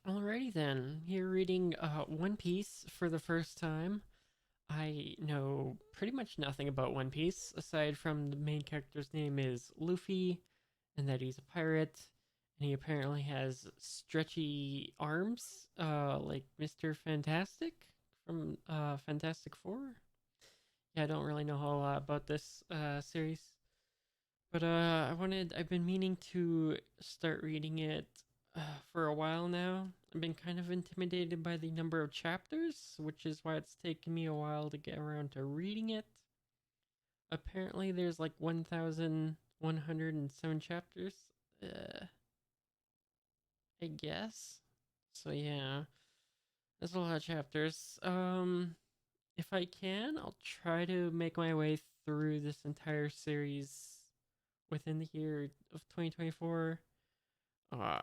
Alrighty then, here reading One Piece for the first time. I know pretty much nothing about One Piece aside from the main character's name is Luffy and that he's a pirate and he apparently has stretchy arms, like Mr. Fantastic from Fantastic Four. Yeah, I don't really know a whole lot about this series, but I've been meaning to start reading it for a while now. I've been kind of intimidated by the number of chapters, which is why it's taken me a while to get around to reading it. Apparently, there's like 1,107 chapters. Uh, I guess. So yeah, there's a lot of chapters. If I can, I'll try to make my way through this entire series within the year of 2024.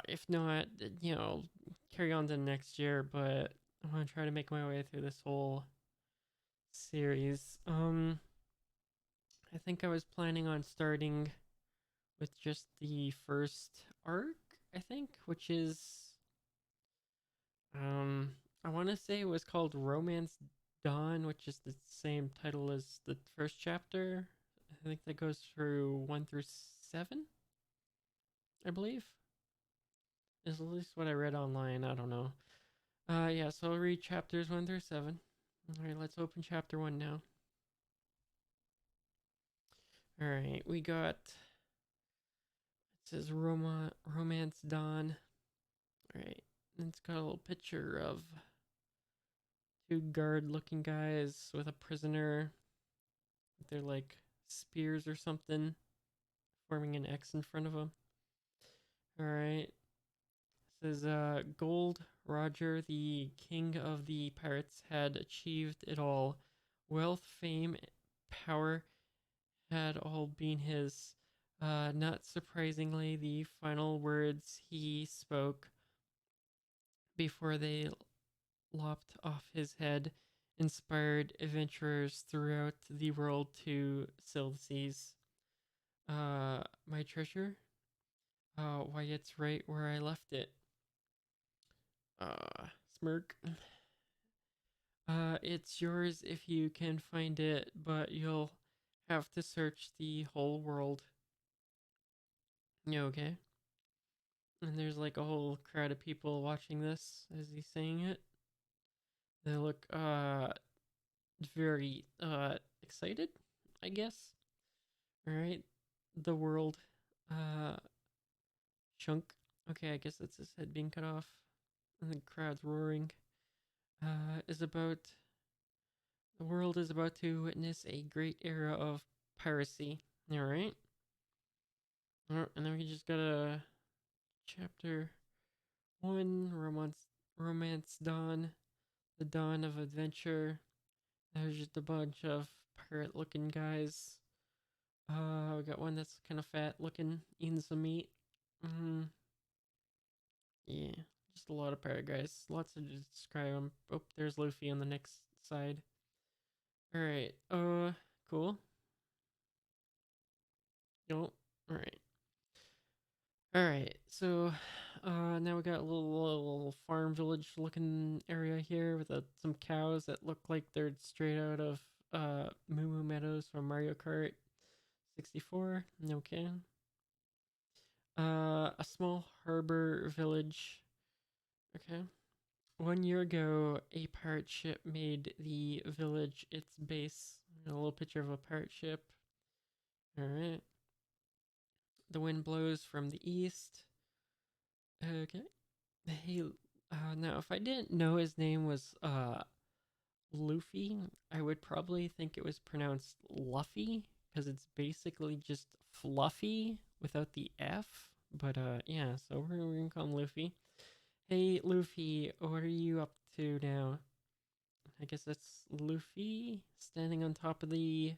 If not, carry on to next year. But I want to try to make my way through this whole series. I think I was planning on starting with just the first arc. I think, which is I want to say it was called Romance Dawn, which is the same title as the first chapter. I think that goes through 1 through 7, I believe. Is at least what I read online. I don't know. Yeah, so I'll read chapters 1 through 7. Alright, let's open chapter 1 now. Alright, we got. It says Romance Dawn. Alright, and it's got a little picture of two guard looking guys with a prisoner. They're like spears or something, forming an X in front of them. Alright, it says Gold Roger, the king of the pirates, had achieved it all. Wealth, fame, power had all been his. Not surprisingly, the final words he spoke before they lopped off his head inspired adventurers throughout the world to sail the seas. My treasure? Why, it's right where I left it. Smirk. It's yours if you can find it, but you'll have to search the whole world. You okay? And there's like a whole crowd of people watching this as he's saying it. They look very excited, I guess. All right, the world uh chunk. Okay, I guess that's his head being cut off, and the crowd's roaring. Is about The world is about to witness a great era of piracy. All right, and then we just got a chapter 1, romance dawn, the dawn of adventure. There's just a bunch of pirate looking guys. We got one that's kind of fat looking, eating some meat. Mm, yeah, just a lot of pirate guys. Lots to describe them. Oh, there's Luffy on the next side. All right. Cool. Yo. All right. All right. So, now we got a little farm village looking area here with some cows that look like they're straight out of Moo Moo Meadows from Mario Kart 64. Okay. A small harbor village. Okay. 1 year ago, a pirate ship made the village its base. A little picture of a pirate ship. All right. The wind blows from the east. Okay. Hey, now if I didn't know his name was Luffy, I would probably think it was pronounced Luffy because it's basically just fluffy without the F. But yeah, so we're gonna call him Luffy. Hey, Luffy, what are you up to now? I guess that's Luffy standing on top of the.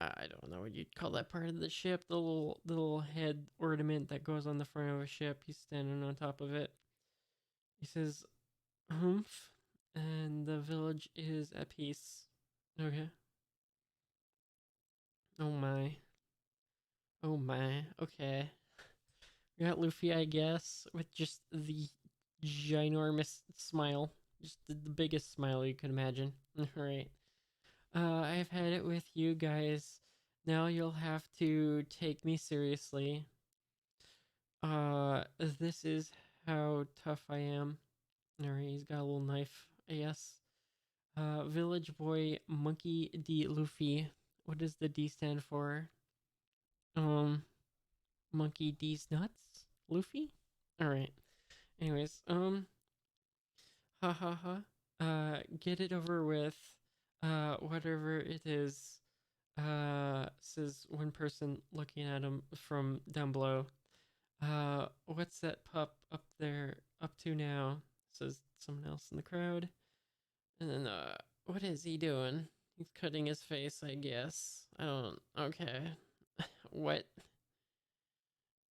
I don't know what you'd call that part of the ship. The little head ornament that goes on the front of a ship. He's standing on top of it. He says, "Humph," and the village is at peace. Okay. Oh my. Oh my. Okay. We got Luffy, I guess, with just the ginormous smile. Just the biggest smile you could imagine. Alright. I've had it with you guys. Now you'll have to take me seriously. This is how tough I am. Alright, he's got a little knife, I guess. Village boy Monkey D. Luffy. What does the D stand for? Um, Monkey D's nuts? Luffy? Alright. Anyways, ha ha ha. Get it over with. Whatever it is. Says one person looking at him from down below. What's that pup up there up to now? Says someone else in the crowd. And then, what is he doing? He's cutting his face, I guess. I don't. Okay. What?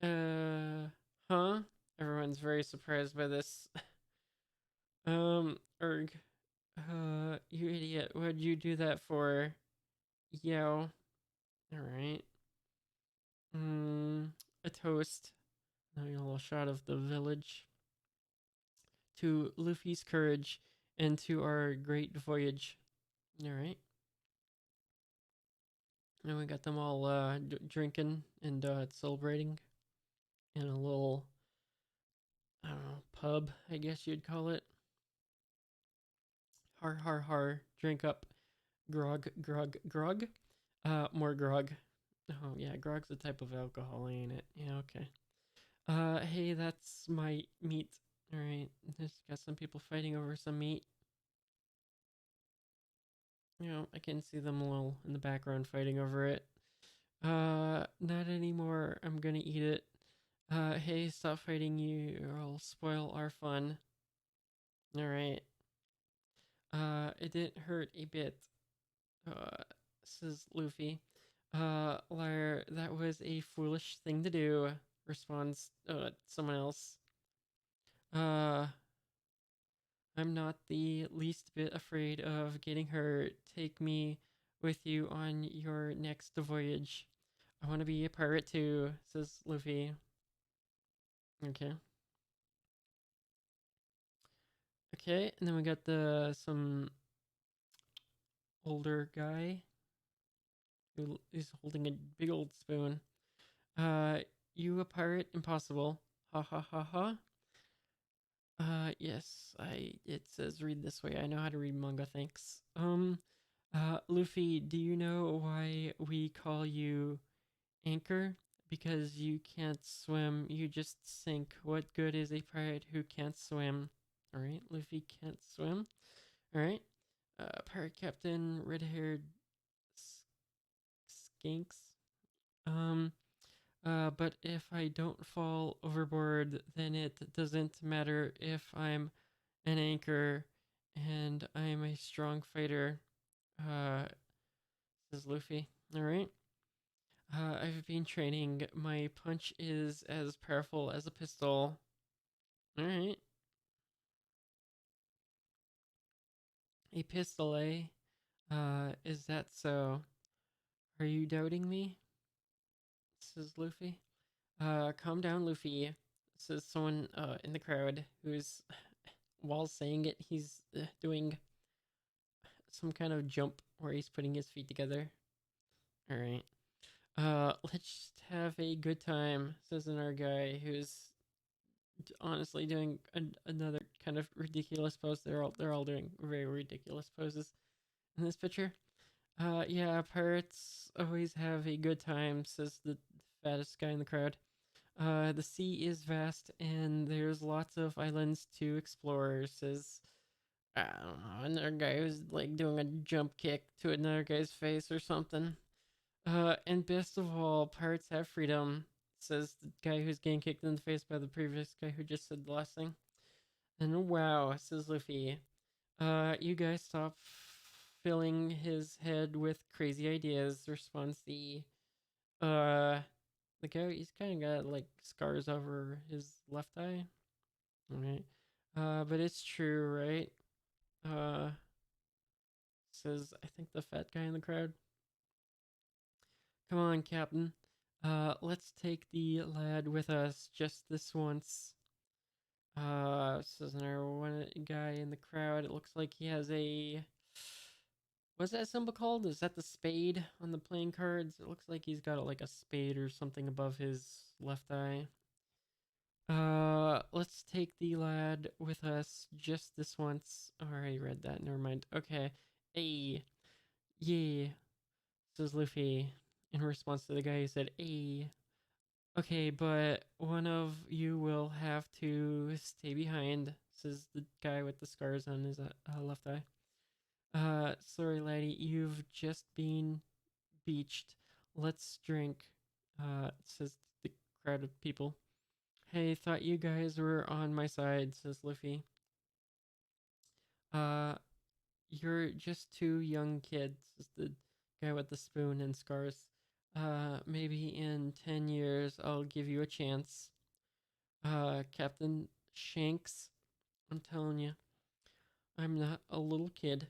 Huh? Everyone's very surprised by this. Erg. You idiot. What'd you do that for? Yo. Alright. A toast. Now a little shot of the village. To Luffy's courage and to our great voyage. Alright. And we got them all drinking and celebrating in a little, I don't know, pub, I guess you'd call it. Har har har, drink up. Grog, grog, grog. More grog. Oh yeah, grog's a type of alcohol, ain't it? Yeah, okay. Hey, that's my meat. Alright, just got some people fighting over some meat. You know, I can see them a little in the background fighting over it. Not anymore. I'm gonna eat it. Hey, stop fighting, you, or I'll spoil our fun. Alright. It didn't hurt a bit. Says Luffy. Liar, that was a foolish thing to do, responds someone else. Uh, I'm not the least bit afraid of getting hurt. Take me with you on your next voyage. I want to be a pirate too, says Luffy. Okay. Okay, and then we got the some older guy who is holding a big old spoon. Uh, you a pirate? Impossible. Ha ha ha ha. Yes, it says read this way. I know how to read manga, thanks. Luffy, do you know why we call you Anchor? Because you can't swim, you just sink. What good is a pirate who can't swim? Alright, Luffy can't swim. Alright. Pirate captain, red-haired skinks. Um, but if I don't fall overboard, then it doesn't matter if I'm an anchor and I'm a strong fighter. Uh, says Luffy. All right. I've been training. My punch is as powerful as a pistol. All right. A pistol, eh? Is that so? Are you doubting me? Says Luffy. Calm down, Luffy. Says someone in the crowd who's, while saying it, he's doing some kind of jump where he's putting his feet together. All right. Let's just have a good time, says another guy who's honestly doing another kind of ridiculous pose. They're all doing very ridiculous poses in this picture. Yeah, pirates always have a good time, says the fattest guy in the crowd. The sea is vast and there's lots of islands to explore, says, I don't know, another guy who's like doing a jump kick to another guy's face or something. And best of all, pirates have freedom, says the guy who's getting kicked in the face by the previous guy who just said the last thing. And wow, says Luffy. You guys stop filling his head with crazy ideas, responds the guy. He's kind of got like scars over his left eye. Alright. But it's true, right? Uh, says, I think the fat guy in the crowd. Come on, Captain. Let's take the lad with us just this once. Says another one guy in the crowd. It looks like he has a. What's that symbol called? Is that the spade on the playing cards? It looks like he's got like a spade or something above his left eye. Let's take the lad with us just this once. Oh, I already read that. Never mind. Okay. Hey, yeah, says Luffy in response to the guy who said, hey. Okay, but one of you will have to stay behind, says the guy with the scars on his left eye. Sorry, laddie, you've just been beached. Let's drink, says the crowd of people. Hey, thought you guys were on my side, says Luffy. Uh, you're just two young kids, says the guy with the spoon and scars. Maybe in 10 years I'll give you a chance. Captain Shanks, I'm telling you, I'm not a little kid.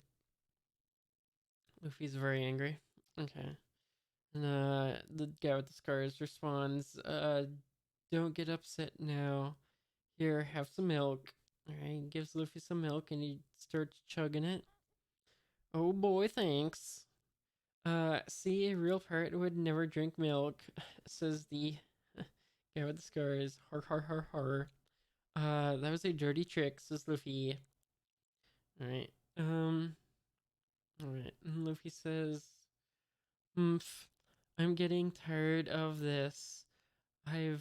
Luffy's very angry. Okay. And the guy with the scars responds, don't get upset now. Here, have some milk. Alright, gives Luffy some milk and he starts chugging it. Oh boy, thanks. See, a real pirate would never drink milk, says the guy with the scars. Har har har har. That was a dirty trick, says Luffy. Alright. Alright. And Luffy says, Humph, I'm getting tired of this. I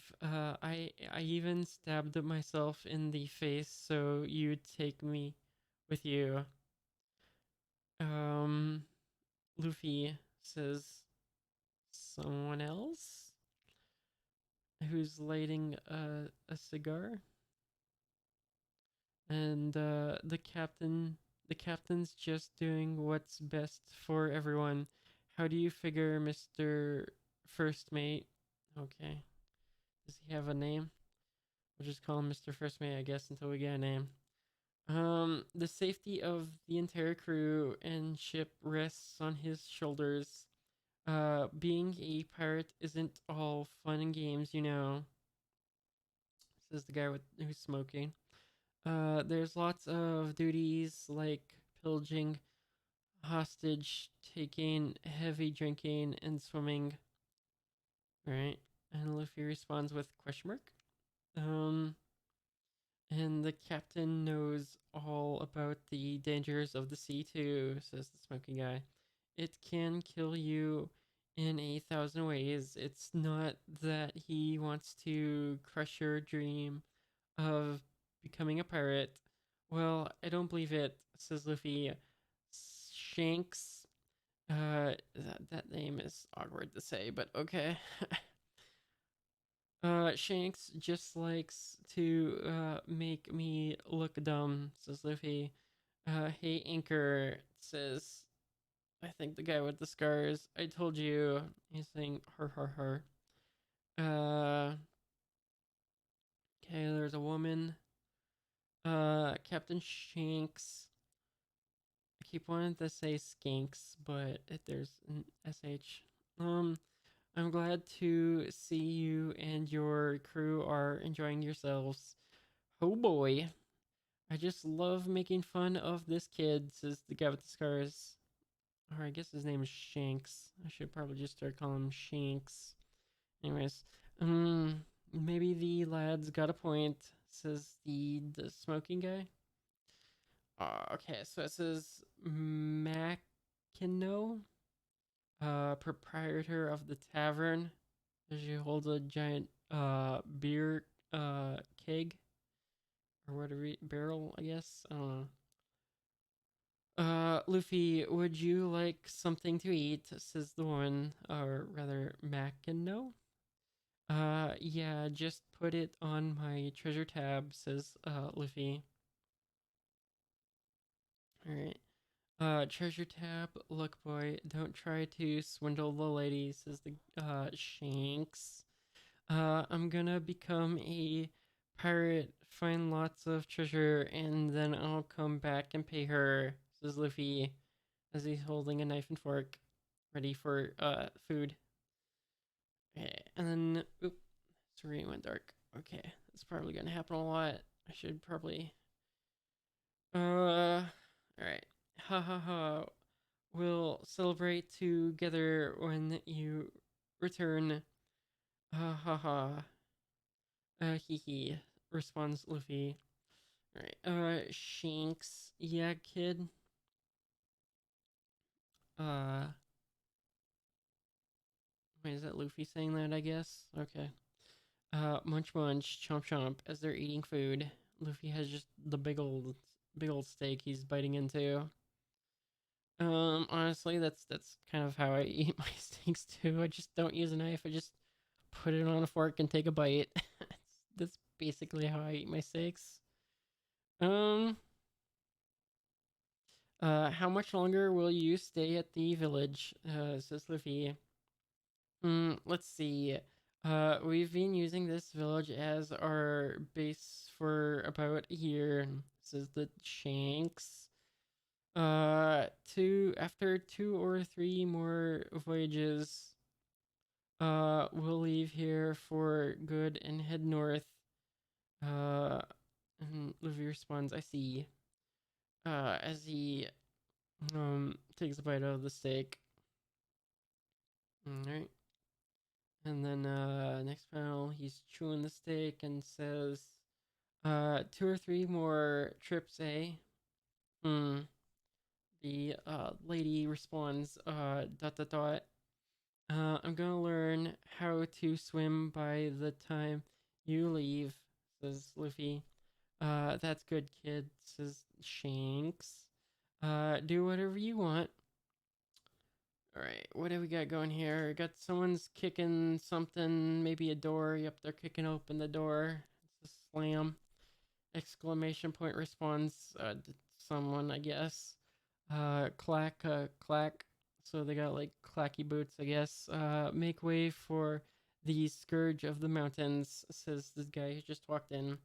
even stabbed myself in the face so you'd take me with you. Um, Luffy says, someone else who's lighting a cigar, and the captain's just doing what's best for everyone. How do you figure, Mr. First Mate? Okay. Does he have a name? We'll just call him Mr. First Mate, I guess, until we get a name. The safety of the entire crew and ship rests on his shoulders. Being a pirate isn't all fun and games, you know, says the guy who's smoking. There's lots of duties like pillaging, hostage taking, heavy drinking, and swimming. Right? And Luffy responds with question mark. Um, and the captain knows all about the dangers of the sea too, says the smoking guy. It can kill you in 1,000 ways. It's not that he wants to crush your dream of becoming a pirate. Well, I don't believe it, says Luffy. Shanks. That name is awkward to say, but okay. Shanks just likes to make me look dumb, says Luffy. Hey, Anchor, says, I think the guy with the scars. I told you. He's saying, har har har. Okay, there's a woman. Captain Shanks. I keep wanting to say Skanks, but there's an SH. I'm glad to see you and your crew are enjoying yourselves. Oh boy. I just love making fun of this kid, says the guy with the scars. Or I guess his name is Shanks. I should probably just start calling him Shanks. Anyways, maybe the lad's got a point, says the smoking guy. Okay, so it says Makino, proprietor of the tavern. She holds a giant beer keg or whatever, barrel, I guess. I don't know. Luffy, would you like something to eat? Says the one, or rather, Makino. Yeah, just put it on my treasure tab, says Luffy. Alright. Treasure tab, look boy, don't try to swindle the lady, says the Shanks. I'm gonna become a pirate, find lots of treasure, and then I'll come back and pay her, says Luffy, as he's holding a knife and fork, ready for food. Okay, and then, sorry, it went dark. Okay, that's probably gonna happen a lot. I should probably. All right. Ha ha ha. We'll celebrate together when you return. Ha ha ha. Hee hee. Responds Luffy. All right. Shanks. Yeah, kid. Uh, wait, is that Luffy saying that? I guess. Okay. Munch munch, chomp chomp. As they're eating food, Luffy has just the big old steak he's biting into. Honestly, that's kind of how I eat my steaks too. I just don't use a knife. I just put it on a fork and take a bite. That's basically how I eat my steaks. Um, how much longer will you stay at the village? Says Luffy. Let's see. We've been using this village as our base for about a year. Says the Shanks. Two after 2 or 3 more voyages, we'll leave here for good and head north. Uh, and Luffy responds, "I see." As he takes a bite out of the steak. All right. And then next panel, he's chewing the steak and says, 2 or 3 more trips, eh? Hmm. The lady responds, dot dot dot. I'm gonna learn how to swim by the time you leave, says Luffy. That's good, kid, says Shanks. Do whatever you want. Alright, what do we got going here? Got someone's kicking something, maybe a door. Yep, they're kicking open the door. It's a slam. Exclamation point response. Someone, I guess. Clack, clack. So they got like clacky boots, I guess. Make way for the scourge of the mountains, says this guy who just walked in.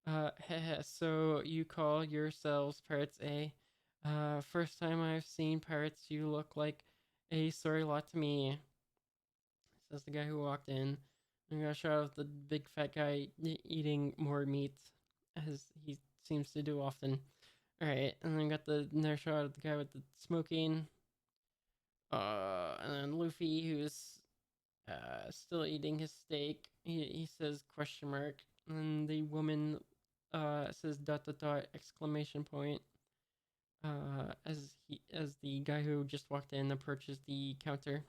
Heh, so you call yourselves pirates, eh? First time I've seen pirates, you look like a sorry lot to me, says the guy who walked in. And got a shot of the big fat guy eating more meat, as he seems to do often. Alright, and then got another shot of the guy with the smoking. And then Luffy, who's still eating his steak. He says question mark. And the woman says dot dot dot exclamation point. As the guy who just walked in approaches the counter.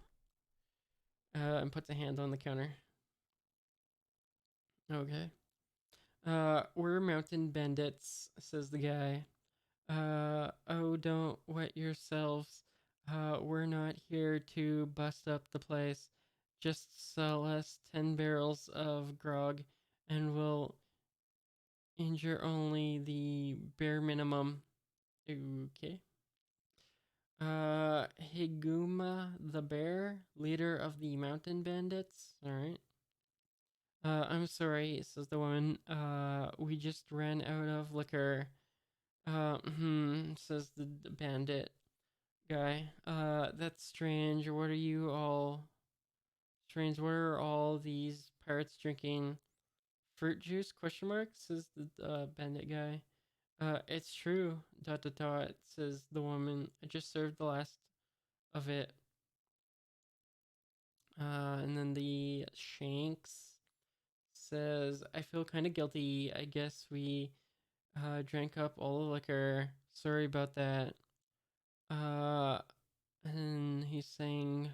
And puts a hand on the counter. Okay. We're mountain bandits, says the guy. Oh, don't wet yourselves. We're not here to bust up the place. Just sell us 10 barrels of grog, and we'll injure only the bare minimum. Okay. Higuma the bear, leader of the mountain bandits. Alright. I'm sorry, says the woman. We just ran out of liquor. Says the bandit guy. That's strange. What are you all strange? What are all these pirates drinking? Fruit juice? Question mark, says the bandit guy. It's true. Dot dot dot, says the woman. I just served the last of it. And then the Shanks says, I feel kind of guilty. I guess we drank up all the liquor. Sorry about that. Uh, and he's saying,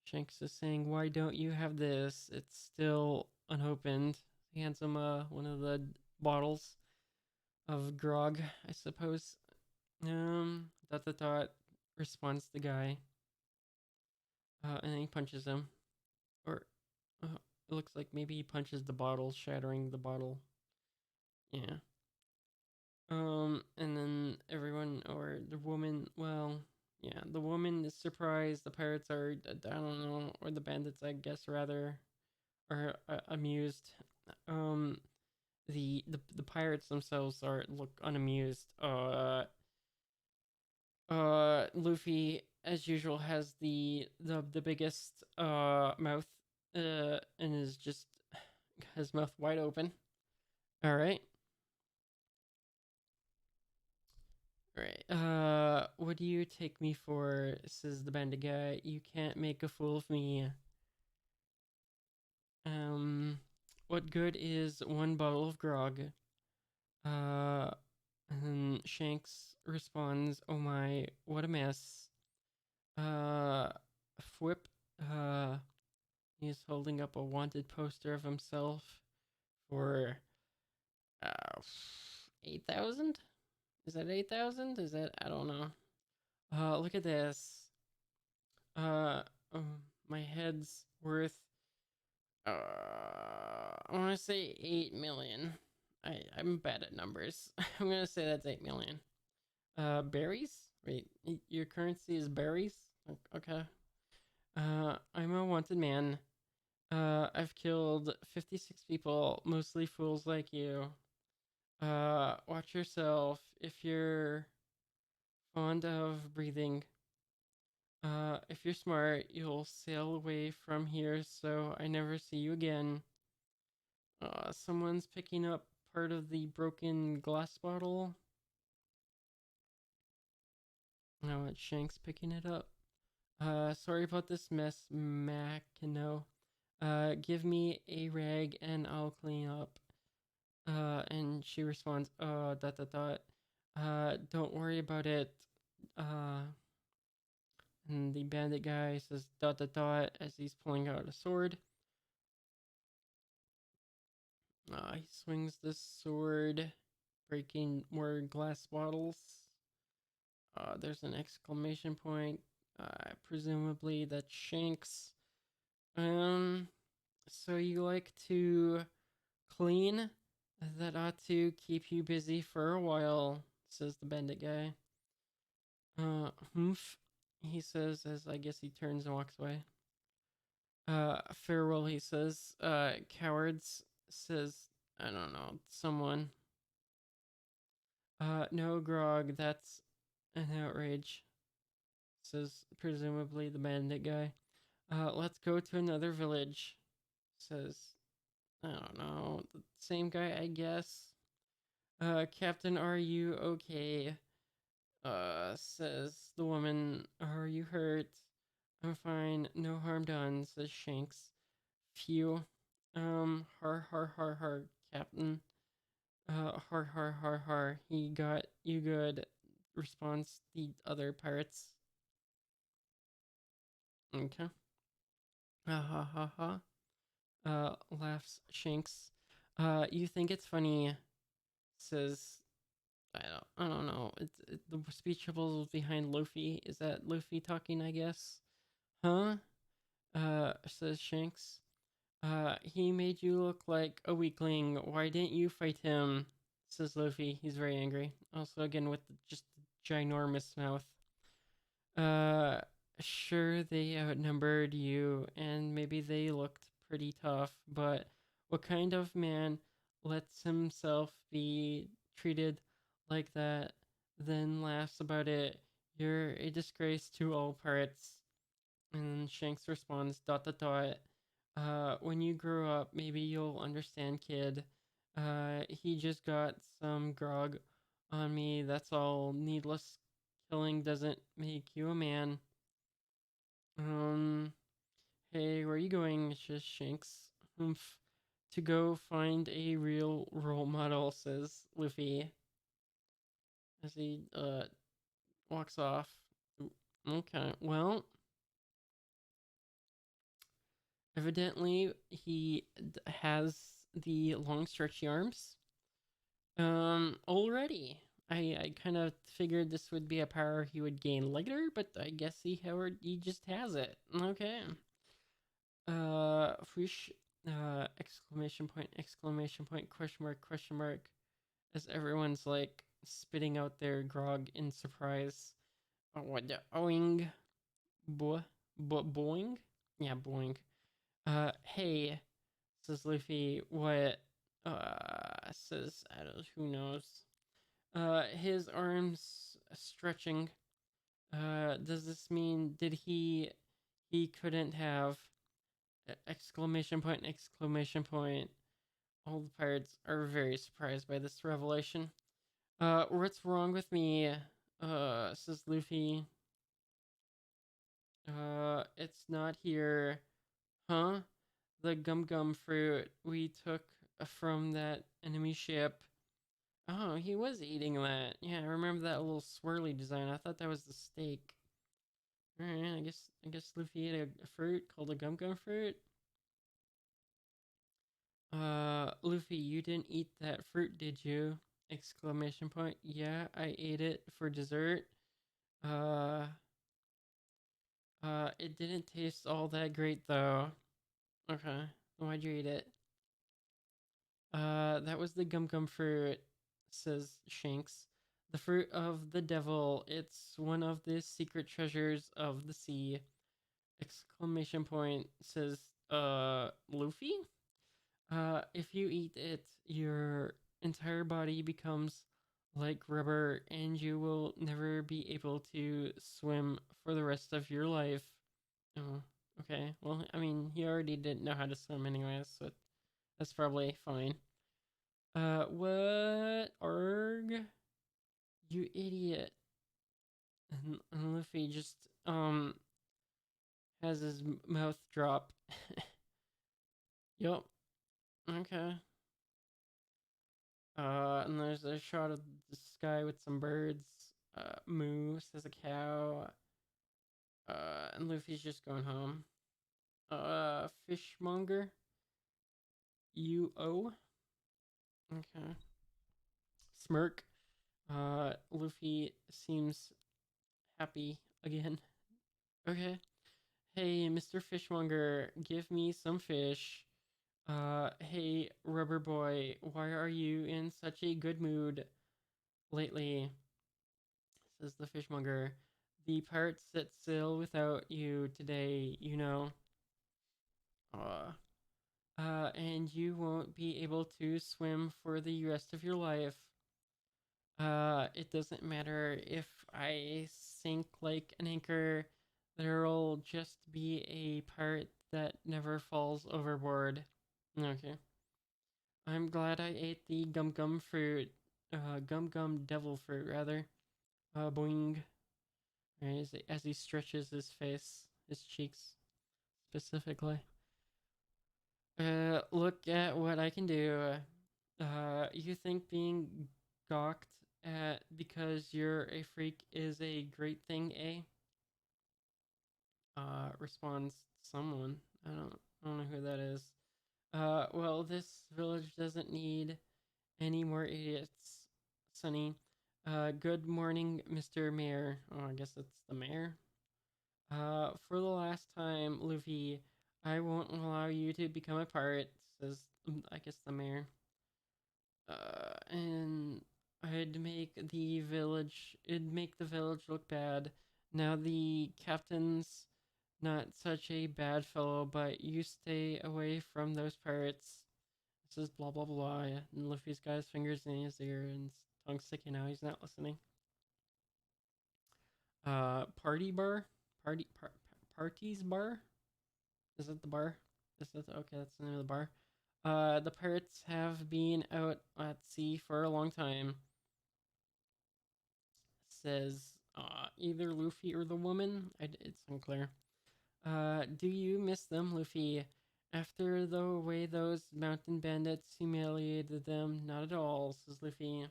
Shanks is saying, why don't you have this? It's still unopened. He hands him one of the bottles of grog, I suppose. Dot dot dot, responds the guy. And then he punches him. Or, it looks like maybe he punches the bottle, shattering the bottle. Yeah. And then everyone, or the woman, well, yeah, the woman is surprised. The pirates are, I don't know, or the bandits, I guess, rather, are amused. Um, the pirates themselves look unamused. Luffy, as usual, has the biggest mouth, and is just his mouth wide open. All right. Alright, what do you take me for? Says the bandit guy. You can't make a fool of me. Um, what good is one bottle of grog? Uh, and Shanks responds, "Oh my, what a mess." Uh, Fwip, uh, he's holding up a wanted poster of himself for, uh, 8,000? Is that 8,000? Is that, I don't know. Look at this. Uh, my head's worth, I want to say 8 million. I'm bad at numbers. I'm gonna say that's 8 million. Berries? Wait, your currency is berries? Okay. I'm a wanted man. I've killed 56 people, mostly fools like you. Watch yourself. If you're fond of breathing, if you're smart, you'll sail away from here so I never see you again. Someone's picking up part of the broken glass bottle. No, it's Shanks picking it up. Sorry about this mess, Macino. Give me a rag and I'll clean up. And she responds, dot dot dot. Don't worry about it. Uh, and the bandit guy says dot dot dot as he's pulling out a sword. He swings this sword, breaking more glass bottles. There's an exclamation point. Presumably that's Shanks. So you like to clean? That ought to keep you busy for a while, says the bandit guy. Humph, he says as I guess he turns and walks away. Farewell, he says. Cowards, says, I don't know, someone. No, Grog, that's an outrage, says presumably the bandit guy. Let's go to another village, says, I don't know, the same guy, I guess. Captain, are you okay? Says the woman, are you hurt? I'm fine, no harm done, says Shanks. Phew. Har har har har, Captain. Har har har har, he got you good, responds the other pirates. Okay. Ha ha ha ha. Laughs Shanks. You think it's funny, says, I don't know. The speech bubbles behind Luffy. Is that Luffy talking, I guess? Huh? Says Shanks. He made you look like a weakling. Why didn't you fight him? Says Luffy. He's very angry. Also, again, with just the ginormous mouth. Uh, sure, they outnumbered you, and maybe they looked pretty tough, but what kind of man lets himself be treated like that, then laughs about it? You're a disgrace to all parts. And Shanks responds, dot dot dot. When you grow up, maybe you'll understand, kid. He just got some grog on me, that's all. Needless killing doesn't make you a man. Um, hey, where are you going? It's just Shanks. Humph. To go find a real role model, says Luffy as he walks off. Okay, well, evidently he has the long stretchy arms. Already. I kind of figured this would be a power he would gain later, but I guess he just has it. Okay. Fish, exclamation point, question mark, as everyone's like spitting out their grog in surprise. What the oing, boing? Yeah, boing. Hey, says Luffy, what, says, I don't, who knows? His arms stretching. Does this mean, he couldn't have, exclamation point, exclamation point. All the pirates are very surprised by this revelation. What's wrong with me? Says Luffy. It's not here. Huh? The gum gum fruit we took from that enemy ship. Oh, he was eating that. Yeah, I remember that little swirly design. I thought that was the steak. Alright, I guess Luffy ate a fruit called a gum gum fruit. Luffy, you didn't eat that fruit, did you? Exclamation point. Yeah, I ate it for dessert. Uh, it didn't taste all that great though. Okay, why'd you eat it? That was the gum gum fruit, says Shanks. The fruit of the devil. It's one of the secret treasures of the sea. Exclamation point, says Luffy. If you eat it, your entire body becomes like rubber and you will never be able to swim for the rest of your life. Oh, okay. Well, I mean, he already didn't know how to swim anyways, so that's probably fine. What? Arg? You idiot. And Luffy just, has his mouth drop. Yup. Okay. And there's a shot of the sky with some birds. Moo says a cow. And Luffy's just going home. Fishmonger. UO. Okay. Smirk. Luffy seems happy again. Okay. Hey, Mr. Fishmonger, give me some fish. Hey, Rubber Boy, why are you in such a good mood lately? Says the fishmonger. The pirates set sail without you today, you know. Uh, and you won't be able to swim for the rest of your life. It doesn't matter if I sink like an anchor, there'll just be a pirate that never falls overboard. Okay. I'm glad I ate the gum gum fruit. Gum gum devil fruit, rather. Boing. Right, as he stretches his face, his cheeks specifically. Look at what I can do. You think being gawked at because you're a freak is a great thing, eh? Responds someone. I don't know who that is. Well, this village doesn't need any more idiots, Sonny. Good morning, Mr. Mayor. Oh, I guess it's the mayor. For the last time, Luffy, I won't allow you to become a pirate, says, I guess, the mayor. And it'd make the village look bad. Now the captain's not such a bad fellow, but you stay away from those pirates. This is blah blah blah. Yeah. And Luffy's got his fingers in his ear and his tongue sticking out. He's not listening. Party bar, parties bar. Is it the bar? Is it okay? That's the name of the bar. The pirates have been out at sea for a long time. Says either Luffy or the woman. It's unclear. Do you miss them, Luffy? After the way those mountain bandits humiliated them, not at all, says Luffy.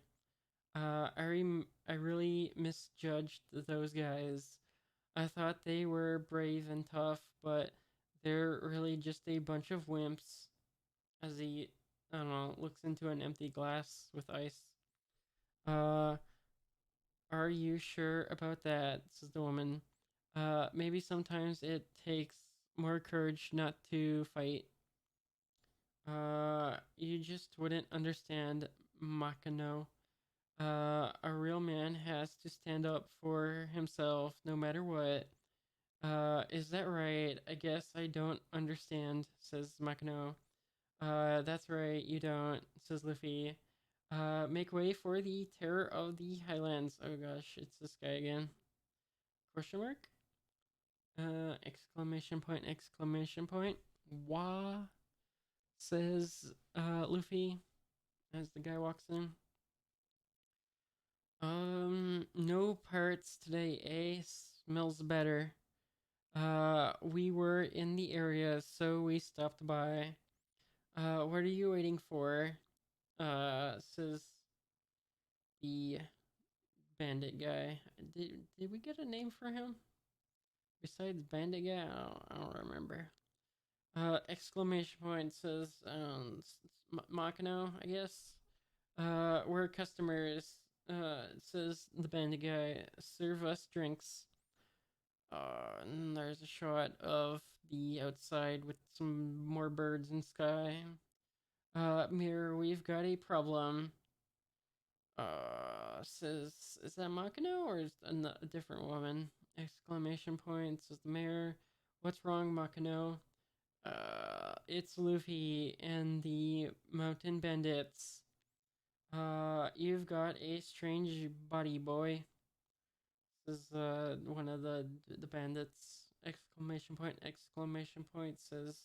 I really misjudged those guys. I thought they were brave and tough, but they're really just a bunch of wimps. As he, I don't know, looks into an empty glass with ice. Uh, are you sure about that? Says the woman. Maybe sometimes it takes more courage not to fight. You just wouldn't understand, Makano. A real man has to stand up for himself no matter what. Is that right? I guess I don't understand, says Makino. That's right, you don't, says Luffy. Make way for the terror of the Highlands. Oh gosh, it's this guy again. Question mark? Exclamation point, exclamation point. Wah, says Luffy as the guy walks in. No parts today, eh? Smells better. We were in the area, so we stopped by. What are you waiting for? Says the bandit guy. Did we get a name for him? Besides bandit guy? I don't remember. Exclamation point says, Makino, I guess. We're customers. Says the bandit guy. Serve us drinks. And there's a shot of the outside with some more birds in sky. Mirror, we've got a problem. Says, is that Makino or is a different woman? Exclamation point, says the mayor. What's wrong, Makino? It's Luffy and the mountain bandits. You've got a strange body, boy. This is one of the bandits. Exclamation point says,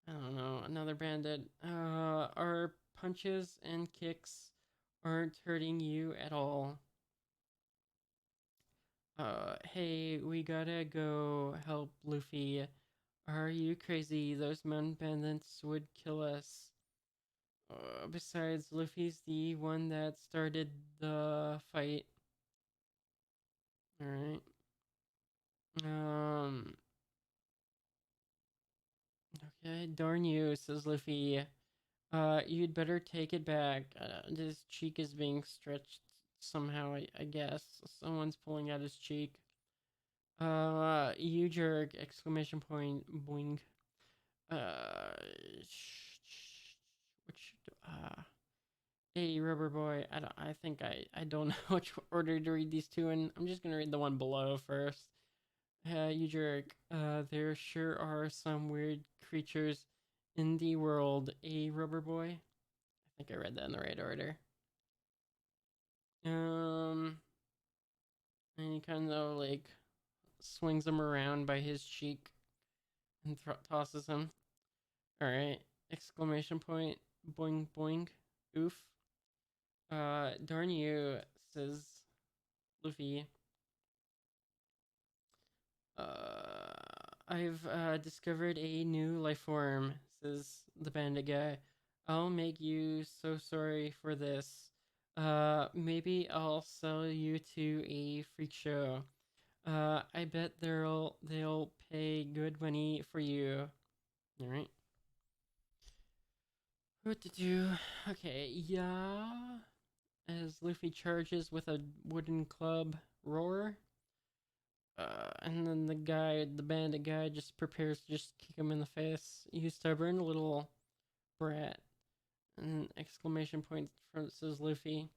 I don't know, another bandit. Our punches and kicks aren't hurting you at all. Hey, we gotta go help Luffy. Are you crazy? Those mountain bandits would kill us. Besides, Luffy's the one that started the fight. Alright. Um, okay, darn you, says Luffy. You'd better take it back. His cheek is being stretched somehow, I guess. Someone's pulling at his cheek. You jerk! Exclamation point, boing. Uh, which, hey, rubber boy, I think I don't know which order to read these two in. I'm just gonna read the one below first. You jerk. There sure are some weird creatures in the world, rubber boy? I think I read that in the right order. Um, and he kind of like swings him around by his cheek and tosses him. All right! Exclamation point! Boing boing! Oof! Darn you! Says Luffy. I've discovered a new life form, says the bandit guy. I'll make you so sorry for this. Maybe I'll sell you to a freak show. I bet they'll pay good money for you. All right. What to do? Okay, yeah. As Luffy charges with a wooden club, roar. And then the bandit guy, just prepares to just kick him in the face. You stubborn little brat. And exclamation point from says Luffy.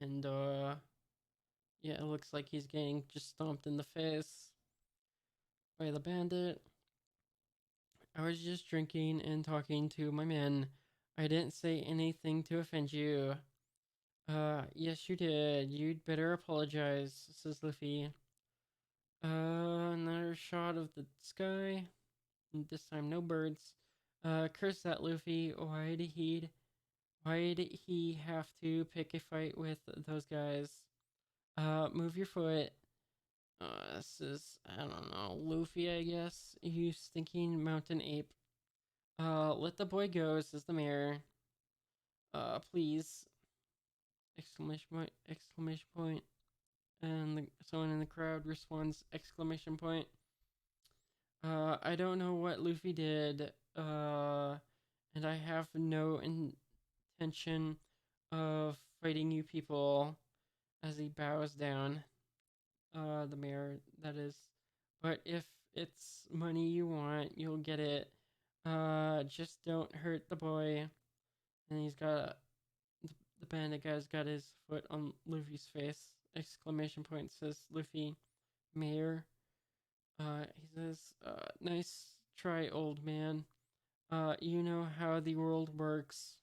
And yeah, it looks like he's getting just stomped in the face by the bandit. I was just drinking and talking to my men. I didn't say anything to offend you. Yes you did. You'd better apologize, says Luffy. Another shot of the sky. This time no birds. Curse that Luffy. Why did he have to pick a fight with those guys? Move your foot. This is, I don't know, Luffy, I guess. You stinking mountain ape. Let the boy go, says the mayor. Please. Exclamation point, exclamation point. And someone in the crowd responds, exclamation point. I don't know what Luffy did. And I have no intention of fighting you people, as he bows down. The mayor, that is. But if it's money you want, you'll get it. Just don't hurt the boy. And he's got the bandit guy's got his foot on Luffy's face. Exclamation point, says Luffy. Mayor. He says, nice try, old man. You know how the world works.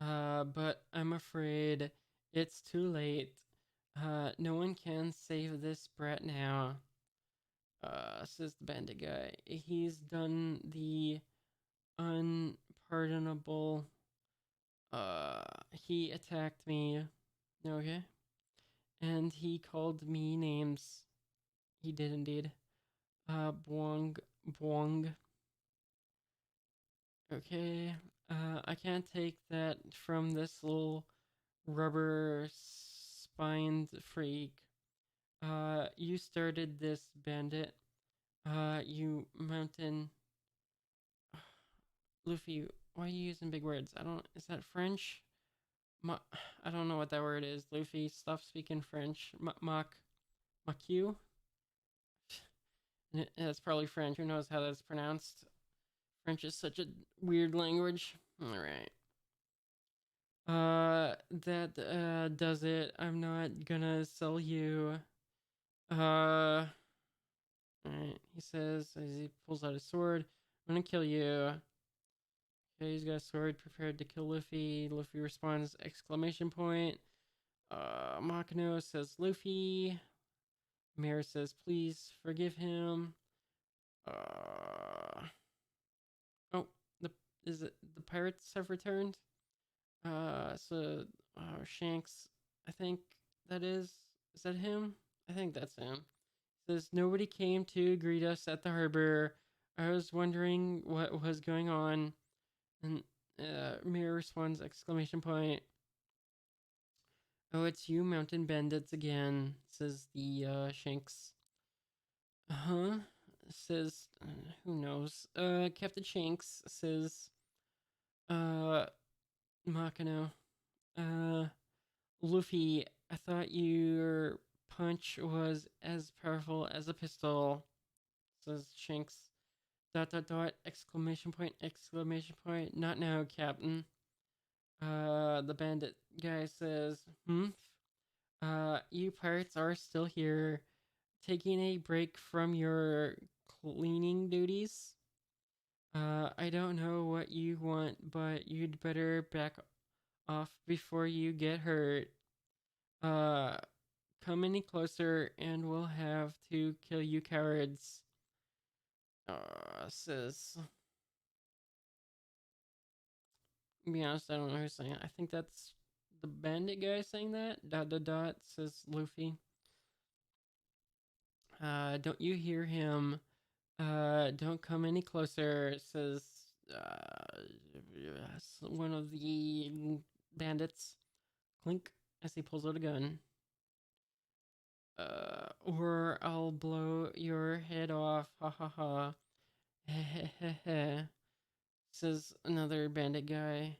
But I'm afraid it's too late. No one can save this brat now. Says the bandit guy. He's done the unpardonable. He attacked me. Okay. And he called me names. He did indeed. Boing, boing. Okay. I can't take that from this little rubber spined freak. You started this, bandit. You mountain. Luffy, why are you using big words? I don't. Is that French? Ma- I don't know what that word is. Luffy, stop speaking French. Mock you? That's probably French. Who knows how that's pronounced? French is such a weird language. All right. That does it. I'm not gonna sell you. Alright. He says as he pulls out his sword, I'm gonna kill you. Okay, he's got a sword prepared to kill Luffy. Luffy responds, exclamation point. Makino says Luffy. Mare says, please forgive him. Uh, oh, the is it the pirates have returned? So Shanks, I think that is. Is that him? I think that's him. Says nobody came to greet us at the harbor. I was wondering what was going on. And Mira responds, exclamation point. Oh, it's you, mountain bandits again, says the Shanks. Uh-huh. Says, who knows? Captain Shanks says, uh, Makino. Uh, Luffy, I thought your punch was as powerful as a pistol, says Shanks. Dot dot dot, exclamation point, exclamation point. Not now, Captain. The bandit guy says, you pirates are still here, taking a break from your cleaning duties. I don't know what you want, but you'd better back off before you get hurt. Uh, come any closer and we'll have to kill you cowards. Says. To be honest, I don't know who's saying it. I think that's the bandit guy saying that. Dot dot dot, says Luffy. Don't you hear him? Don't come any closer, says one of the bandits. Clink, as he pulls out a gun. Or I'll blow your head off. Ha ha ha. Hehehehe. Says another bandit guy.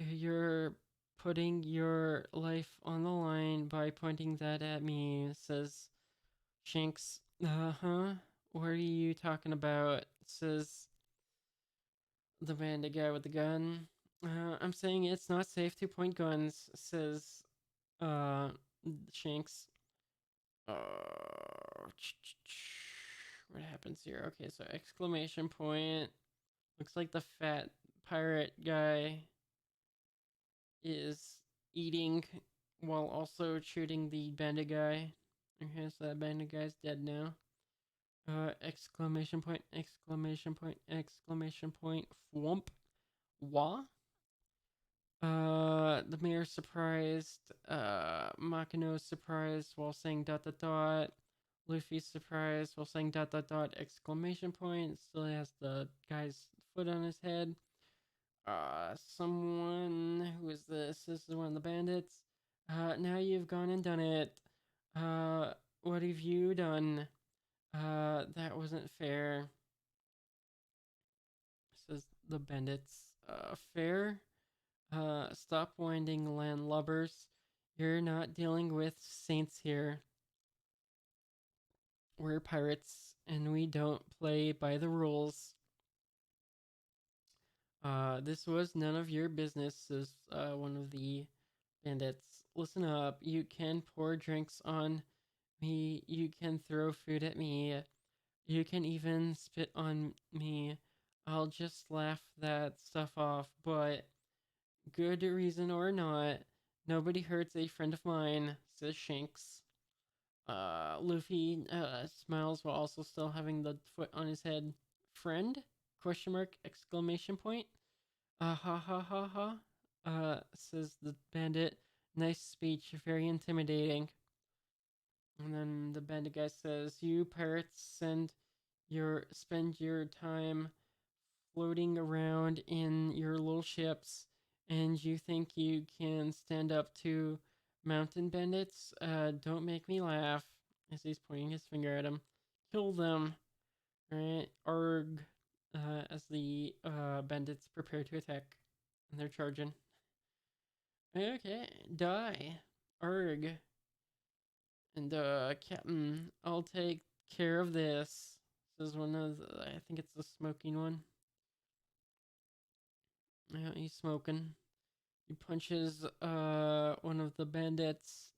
You're putting your life on the line by pointing that at me, says Shanks. Huh? What are you talking about? Says the bandit guy with the gun. I'm saying it's not safe to point guns, says uh Shanks. What happens here? Okay, so exclamation point. Looks like the fat pirate guy is eating while also shooting the bandit guy. Okay, so that bandit guy's dead now. Exclamation point, exclamation point, exclamation point, thwomp. Wah? The mayor's surprised. Makino's surprised while saying dot dot dot. Luffy's surprised while saying dot dot dot, exclamation point. Still has the guy's foot on his head. Someone, who is this? This is one of the bandits. Now you've gone and done it. What have you done? That wasn't fair, says the bandits. Fair? Stop whining, landlubbers. You're not dealing with saints here. We're pirates, and we don't play by the rules. This was none of your business, says one of the bandits. Listen up, you can pour drinks on me, you can throw food at me, you can even spit on me. I'll just laugh that stuff off, but good reason or not, nobody hurts a friend of mine, says Shanks. Luffy smiles while also still having the foot on his head. Friend? Question mark, exclamation point. Ha ha ha ha. says the bandit. Nice speech, very intimidating. And then the bandit guy says, "You pirates spend your time floating around in your little ships, and you think you can stand up to mountain bandits? Don't make me laugh." As he's pointing his finger at him. "Kill them!" Right? Arg. As the bandits prepare to attack, and they're charging. Okay, die. Arg. And Captain, I'll take care of this. This is one of the, I think it's the smoking one. Yeah, he's smoking. He punches one of the bandits.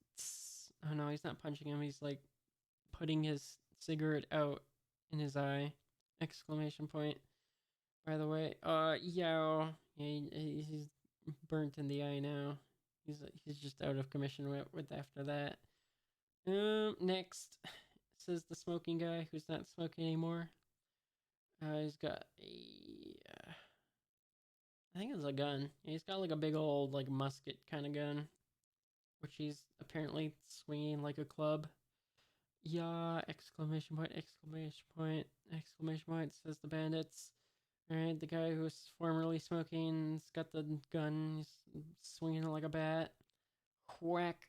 Oh no, he's not punching him. He's like putting his cigarette out in his eye. Exclamation point. By the way, Yao. Yeah, he's burnt in the eye now. He's just out of commission with after that. Next, says the smoking guy who's not smoking anymore. He's got I think it's a gun. Yeah, he's got like a big old like musket kind of gun, which he's apparently swinging like a club. Yeah! Exclamation point! Exclamation point! Exclamation point! Says the bandits. Alright, the guy who was formerly smoking's got the gun. He's swinging it like a bat. Whack!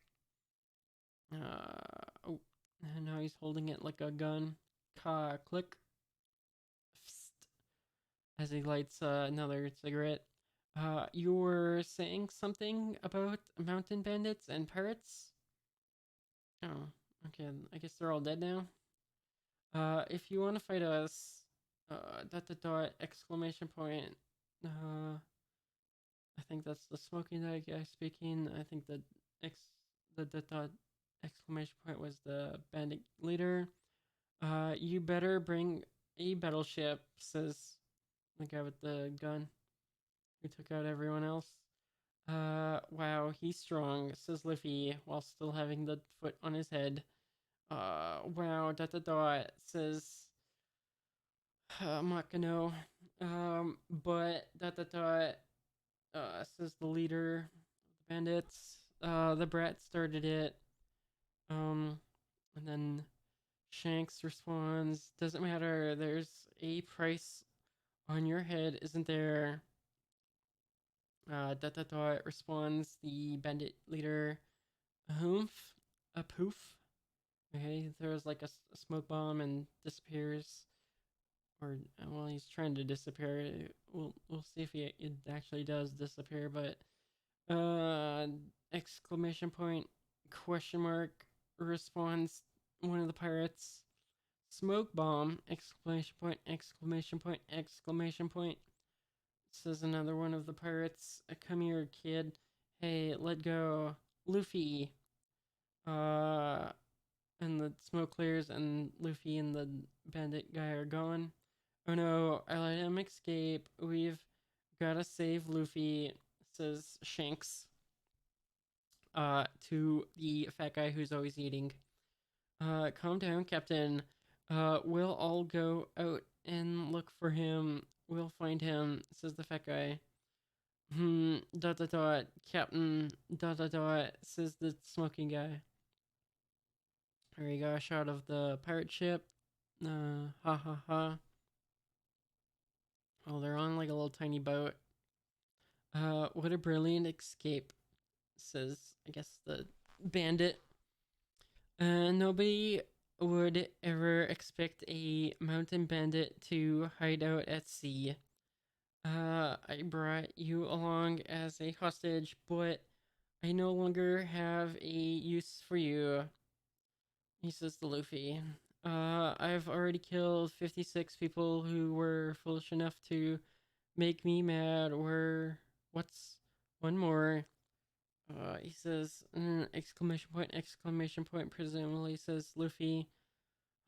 Oh, and now he's holding it like a gun. Click. As he lights another cigarette. You were saying something about mountain bandits and pirates? Oh, okay. I guess they're all dead now. If you want to fight us, exclamation point. I think that's the smoking guy speaking. I think the exclamation point was the bandit leader. You better bring a battleship, says the guy with the gun who took out everyone else. Wow, he's strong, says Luffy, while still having the foot on his head. Wow, says Makino. But says the leader of the bandits. The brat started it. And then Shanks responds, "Doesn't matter, there's a price on your head, isn't there?" Responds the bandit leader, "Oomph, a poof." Okay, he throws like a smoke bomb and disappears. Or, well, he's trying to disappear. We'll see if it actually does disappear, but, exclamation point, question mark, responds one of the pirates. "Smoke bomb!" Exclamation point, exclamation point, exclamation point. Says another one of the pirates. "Come here, kid. Hey, let go. Luffy." And the smoke clears, and Luffy and the bandit guy are gone. "Oh no, I let him escape. We've gotta save Luffy," says Shanks. To the fat guy who's always eating. "Calm down, Captain. We'll all go out and look for him. We'll find him," says the fat guy. Captain, says the smoking guy. There you go, a shot of the pirate ship. Ha ha ha. Oh, they're on like a little tiny boat. What a brilliant escape, says, I guess, the bandit. Nobody would ever expect a mountain bandit to hide out at sea. I brought you along as a hostage, but I no longer have a use for you," he says to Luffy. "I've already killed 56 people who were foolish enough to make me mad, or what's one more?" He says, exclamation point, presumably says Luffy.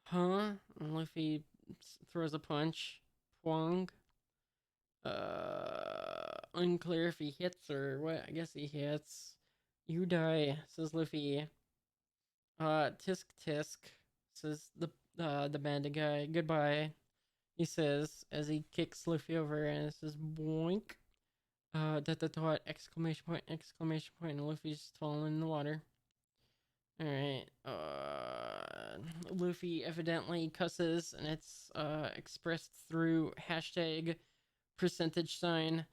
"Huh?" And Luffy throws a punch. Pwong. Unclear if he hits or what. I guess he hits. "You die," says Luffy. Tisk tisk, says the bandit guy. "Goodbye," he says as he kicks Luffy over, and it says boink. Dot, exclamation point, and Luffy's falling in the water. Alright, Luffy evidently cusses, and it's, expressed through hashtag percentage sign.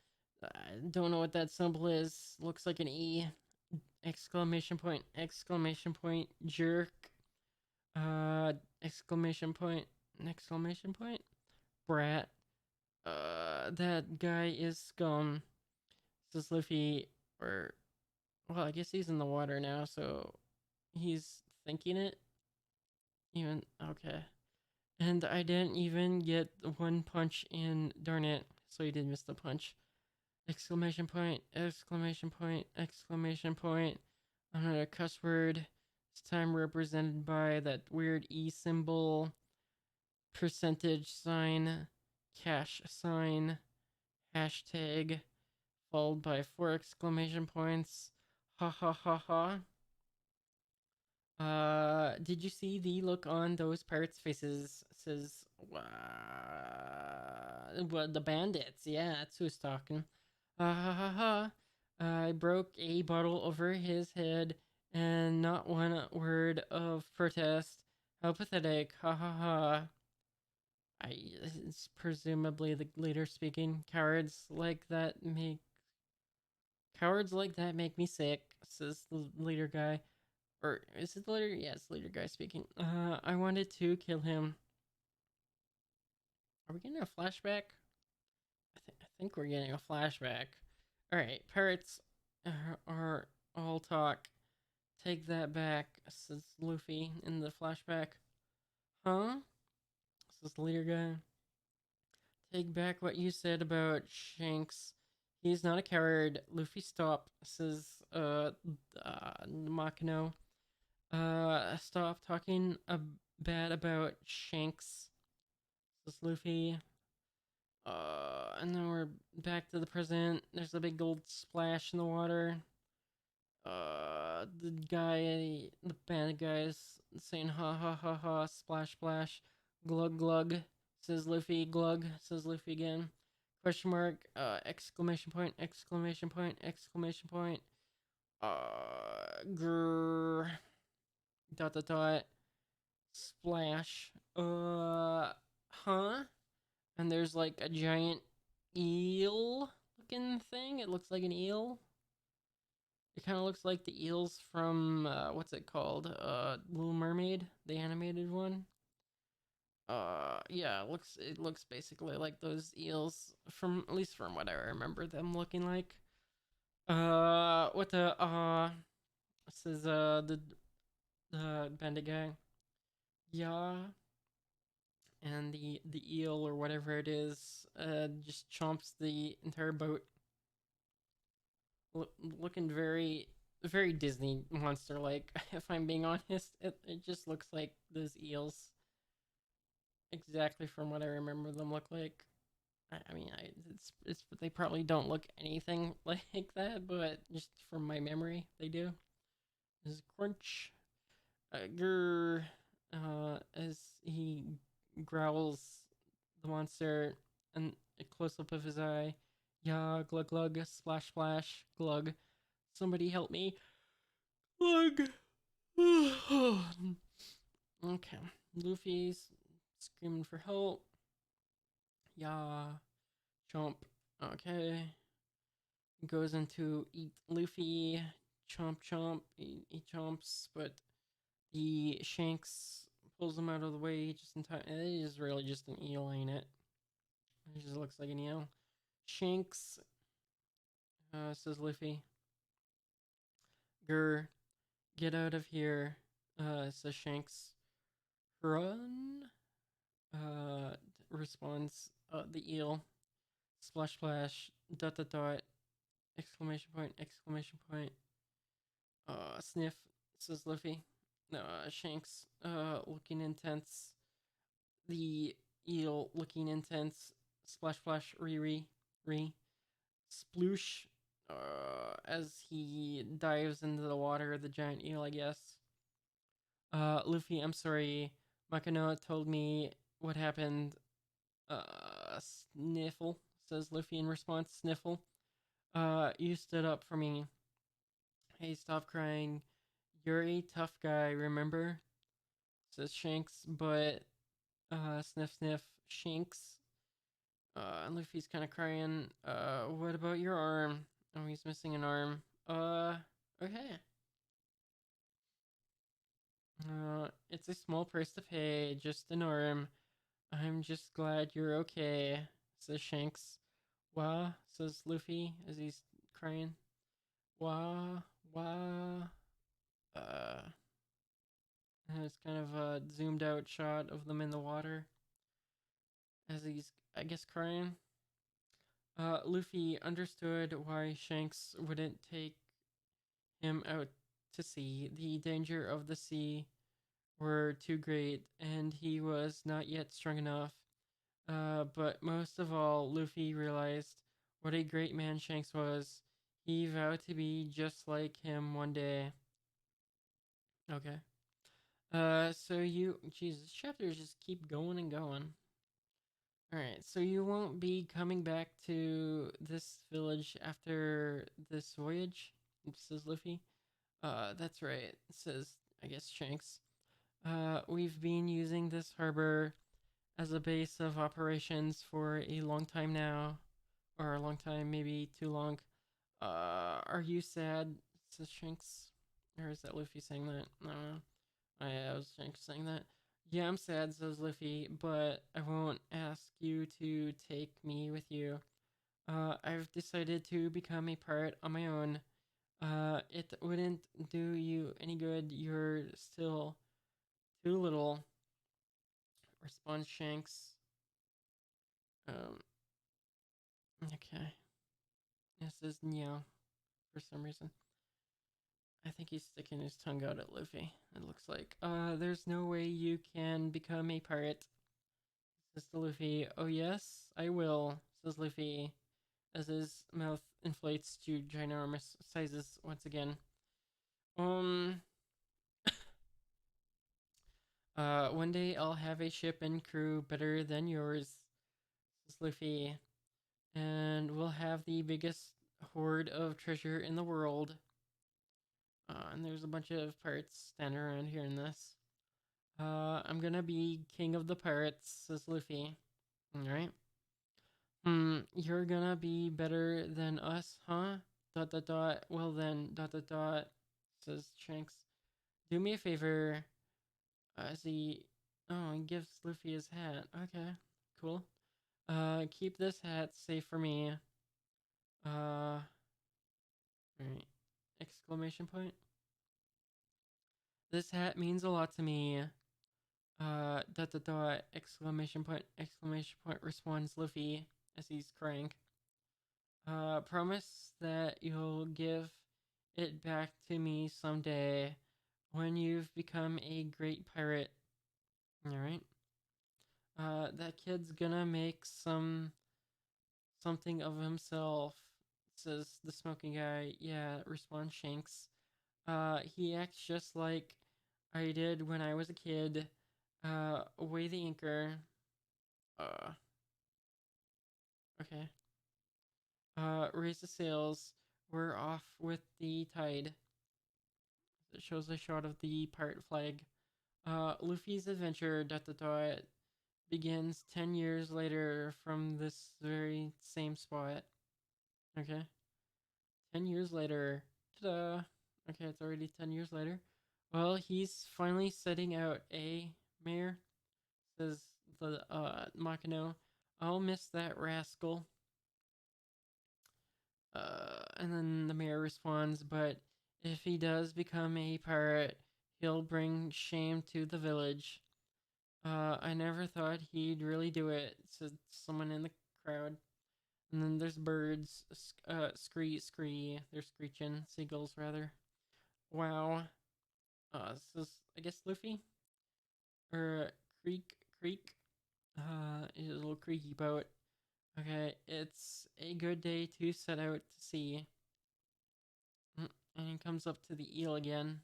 I don't know what that symbol is. Looks like an E. Exclamation point, jerk. Exclamation point, brat. That guy is scum. Says Luffy, or, well, I guess he's in the water now, so he's thinking it. Even, okay. And I didn't even get one punch in, darn it. So he did miss the punch. Exclamation point, exclamation point, exclamation point. Another cuss word. This time represented by that weird E symbol, percentage sign, cash sign, hashtag, followed by 4 exclamation points. Ha ha ha ha. Did you see the look on those pirates' faces? Says, what, the bandits? Yeah, that's who's talking. Ha ha ha ha. I broke a bottle over his head, and not one word of protest. How pathetic. Ha ha ha. It's presumably the leader speaking. Cowards like that make me sick, says the leader guy. Or is it the leader? Yeah, it's the leader guy speaking. I wanted to kill him. Are we getting a flashback? I think we're getting a flashback. Alright, pirates are all talk. Take that back, says Luffy in the flashback. Huh? Says the leader guy. Take back what you said about Shanks. He's not a coward. Luffy, stop, says Makino. Stop talking bad about Shanks, says Luffy. And then we're back to the present. There's a big gold splash in the water. The bad guy's saying ha ha ha ha, splash splash, glug glug, says Luffy, glug, says Luffy again. Question mark, exclamation point, exclamation point, exclamation point. Grrr, dot dot dot, splash. Huh? And there's like a giant eel looking thing. It looks like an eel. It kind of looks like the eels from what's it called? Little Mermaid, the animated one. Yeah, it looks basically like those eels from, at least from what I remember them looking like. What the this is the bandit guy. Yeah, and the eel or whatever it is just chomps the entire boat. Looking very Disney monster like. If I'm being honest, it just looks like those eels exactly from what I remember them look like. I mean, it's they probably don't look anything like that, but just from my memory, they do. This is Crunch, grr, as he growls the monster, and a close up of his eye. Yeah, glug glug, splash splash, glug. Somebody help me, glug. Okay, Luffy's screaming for help. Yeah, chomp. Okay, goes into eat Luffy. Chomp chomp. He chomps, but the Shanks pulls him out of the way just in time. It is really just an eel, ain't it? It just looks like an eel. Shanks, says Luffy. Grr, get out of here, says Shanks. Run, responds the eel. Splash splash, dot dot dot, exclamation point, exclamation point. Sniff, says Luffy. Shanks, looking intense. The eel looking intense. Splash splash, re. Sploosh, as he dives into the water, the giant eel, I guess. Luffy, I'm sorry. Makino told me what happened. Sniffle, says Luffy in response. Sniffle. You stood up for me. Hey, stop crying. You're a tough guy, remember? Says Shanks, but, sniff sniff, Shanks. And Luffy's kind of crying. What about your arm? Oh, he's missing an arm. Okay. It's a small price to pay, just an arm. I'm just glad you're okay, says Shanks. Wah, says Luffy as he's crying. Wah, wah. Uh, and it's kind of a zoomed out shot of them in the water as he's, I guess, crying. Luffy understood why Shanks wouldn't take him out to sea. The danger of the sea were too great, and he was not yet strong enough. But most of all, Luffy realized what a great man Shanks was. He vowed to be just like him one day. Okay. Jesus, chapters just keep going and going. Alright, so you won't be coming back to this village after this voyage? Says Luffy. That's right, says, I guess, Shanks. We've been using this harbor as a base of operations for a long time now. Or a long time, maybe too long. Are you sad? Says Shanks. Or is that Luffy saying that? I don't know. I was Shanks saying that. Yeah, I'm sad, says Luffy, but I won't ask you to take me with you. I've decided to become a pirate on my own. It wouldn't do you any good. You're still too little, responds Shanks. Um, okay. This is Neo for some reason. I think he's sticking his tongue out at Luffy. It looks like. There's no way you can become a pirate, says to Luffy. Oh yes, I will, says Luffy, as his mouth inflates to ginormous sizes once again. Um, one day I'll have a ship and crew better than yours, says Luffy, and we'll have the biggest hoard of treasure in the world. And there's a bunch of pirates standing around here in this. I'm gonna be king of the pirates, says Luffy. Alright. You're gonna be better than us, huh? Dot dot dot. Well then, dot dot dot, says Shanks. Do me a favor. As he. Oh, he gives Luffy his hat. Okay, cool. Keep this hat safe for me. Alright. Exclamation point. This hat means a lot to me. Dot dot dot, exclamation point, responds Luffy as he's crying. Promise that you'll give it back to me someday when you've become a great pirate. Alright. That kid's gonna make something of himself, says the smoking guy. Yeah, responds Shanks. He acts just like I did when I was a kid. Weigh the anchor. Uh, okay. Raise the sails. We're off with the tide. It shows a shot of the pirate flag. Luffy's adventure dot dot dot begins 10 years later from this very same spot. Okay. 10 years later. Ta-da! Okay, it's already 10 years later. Well, he's finally setting out, eh, Mayor? Says the Makino. I'll miss that rascal. And then the mayor responds, but if he does become a pirate, he'll bring shame to the village. I never thought he'd really do it, said someone in the crowd. And then there's birds, scree, they're screeching, seagulls rather. Wow. This is, I guess, Luffy? Or, creek, is a little creaky boat. Okay, it's a good day to set out to sea. And he comes up to the eel again,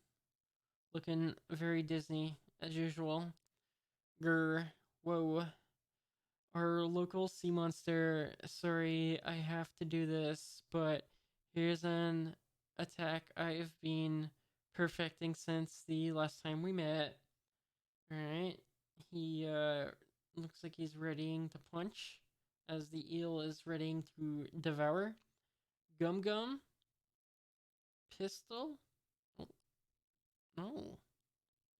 looking very Disney as usual. Grr, whoa. Our local sea monster, sorry I have to do this, but Here's an attack I've been perfecting since the last time we met. Alright. He looks like he's readying to punch as the eel is readying to devour. Gum Gum? Pistol? Oh, no.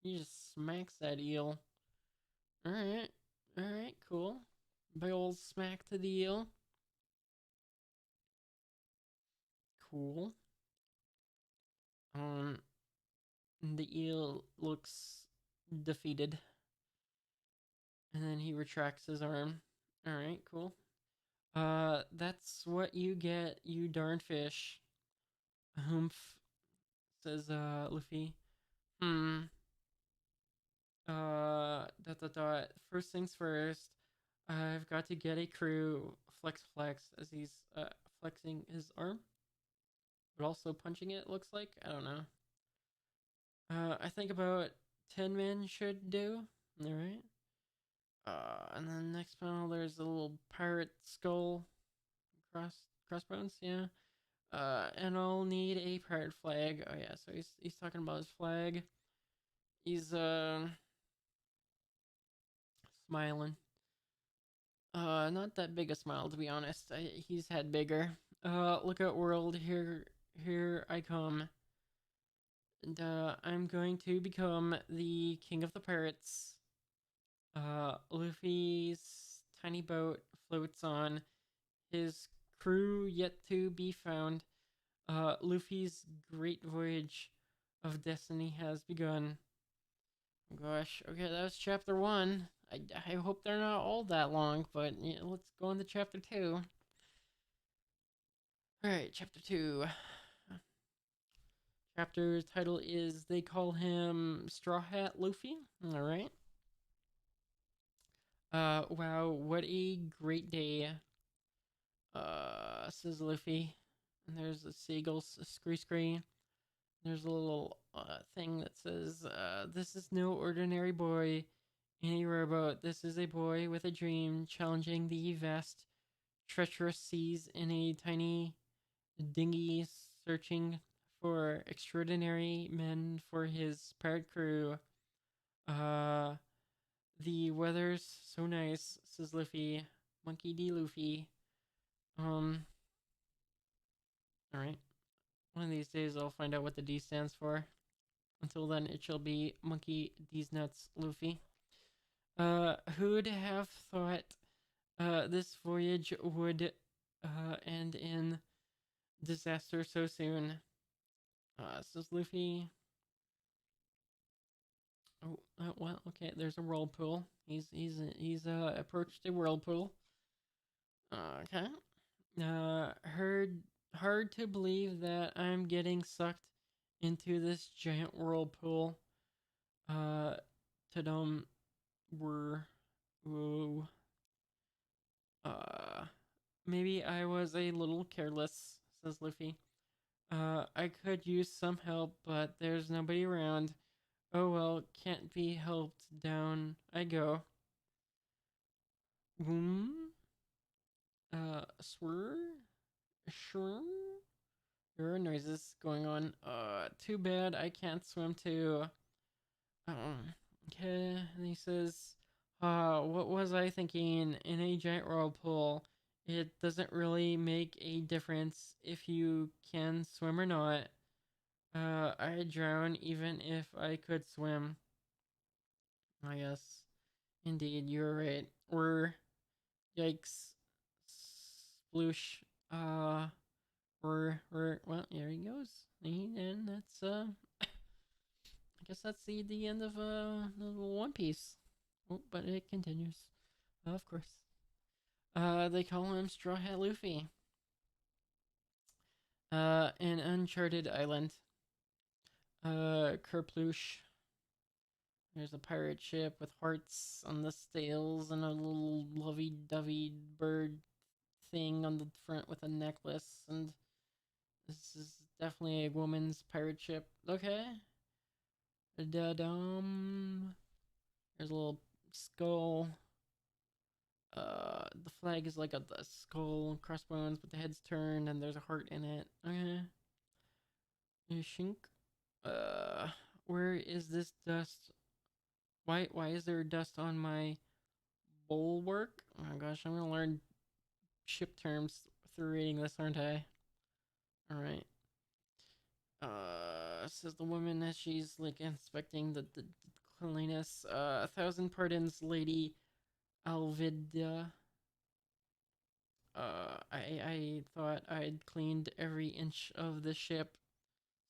He just smacks that eel. Alright. Alright, cool. Big old smack to the eel. Cool. Um, the eel looks defeated. And then he retracts his arm. Alright, cool. That's what you get, you darn fish. Humph, says, Luffy. Hmm. First things first, I've got to get a crew. Flex, as he's, flexing his arm. But also punching it, looks like. I don't know. I think about 10 men should do. Alright. And then next panel, there's a little pirate skull. Crossbones, yeah. And I'll need a pirate flag. Oh yeah, so he's talking about his flag. He's smiling. Not that big a smile to be honest. He's had bigger. Look out world, here I come. And I'm going to become the king of the pirates. Luffy's tiny boat floats on. His crew yet to be found. Luffy's great voyage of destiny has begun. Gosh, okay, that was chapter 1. I hope they're not all that long, but yeah, let's go on to chapter 2. Alright, chapter 2. Chapter title is They Call Him Straw Hat Luffy. Alright. Wow, what a great day. Says Luffy. And there's a seagull scree. There's a little thing that says, this is no ordinary boy in a rowboat. This is a boy with a dream, challenging the vast, treacherous seas in a tiny dinghy, searching for extraordinary men for his pirate crew. The weather's so nice, says Luffy. Monkey D. Luffy. Alright. One of these days I'll find out what the D stands for. Until then, it shall be Monkey D's Nuts Luffy. Who'd have thought this voyage would end in disaster so soon? Says Luffy. Oh, well, okay. There's a whirlpool. He's approached a whirlpool. Okay. Hard to believe that I'm getting sucked into this giant whirlpool. Tadum were, whoa. Uh, Maybe I was a little careless, says Luffy. I could use some help, but there's nobody around. Oh well, can't be helped. Down I go. Boom. Swir? Sure. There are noises going on. Too bad I can't swim too. Okay. And he says, what was I thinking? In a giant whirlpool, it doesn't really make a difference if you can swim or not. I'd drown even if I could swim. I guess. Indeed, you're right. Or, yikes. Sploosh. Well, here he goes. And that's, I guess that's the end of, the One Piece. Oh, but it continues. Of course. They call him Straw Hat Luffy. An uncharted island. Kerploosh. There's a pirate ship with hearts on the sails and a little lovey-dovey bird thing on the front with a necklace. And this is definitely a woman's pirate ship. Okay. Da-dum. There's a little skull. The flag is like a the skull and crossbones, but the head's turned and there's a heart in it. Okay. Shink. Uh, where is this dust? Why is there dust on my bulwark? Oh my gosh, I'm gonna learn ship terms through reading this, aren't I? All right. Says the woman as she's like inspecting the cleanliness. A thousand pardons, Lady Alvida. I thought I'd cleaned every inch of the ship.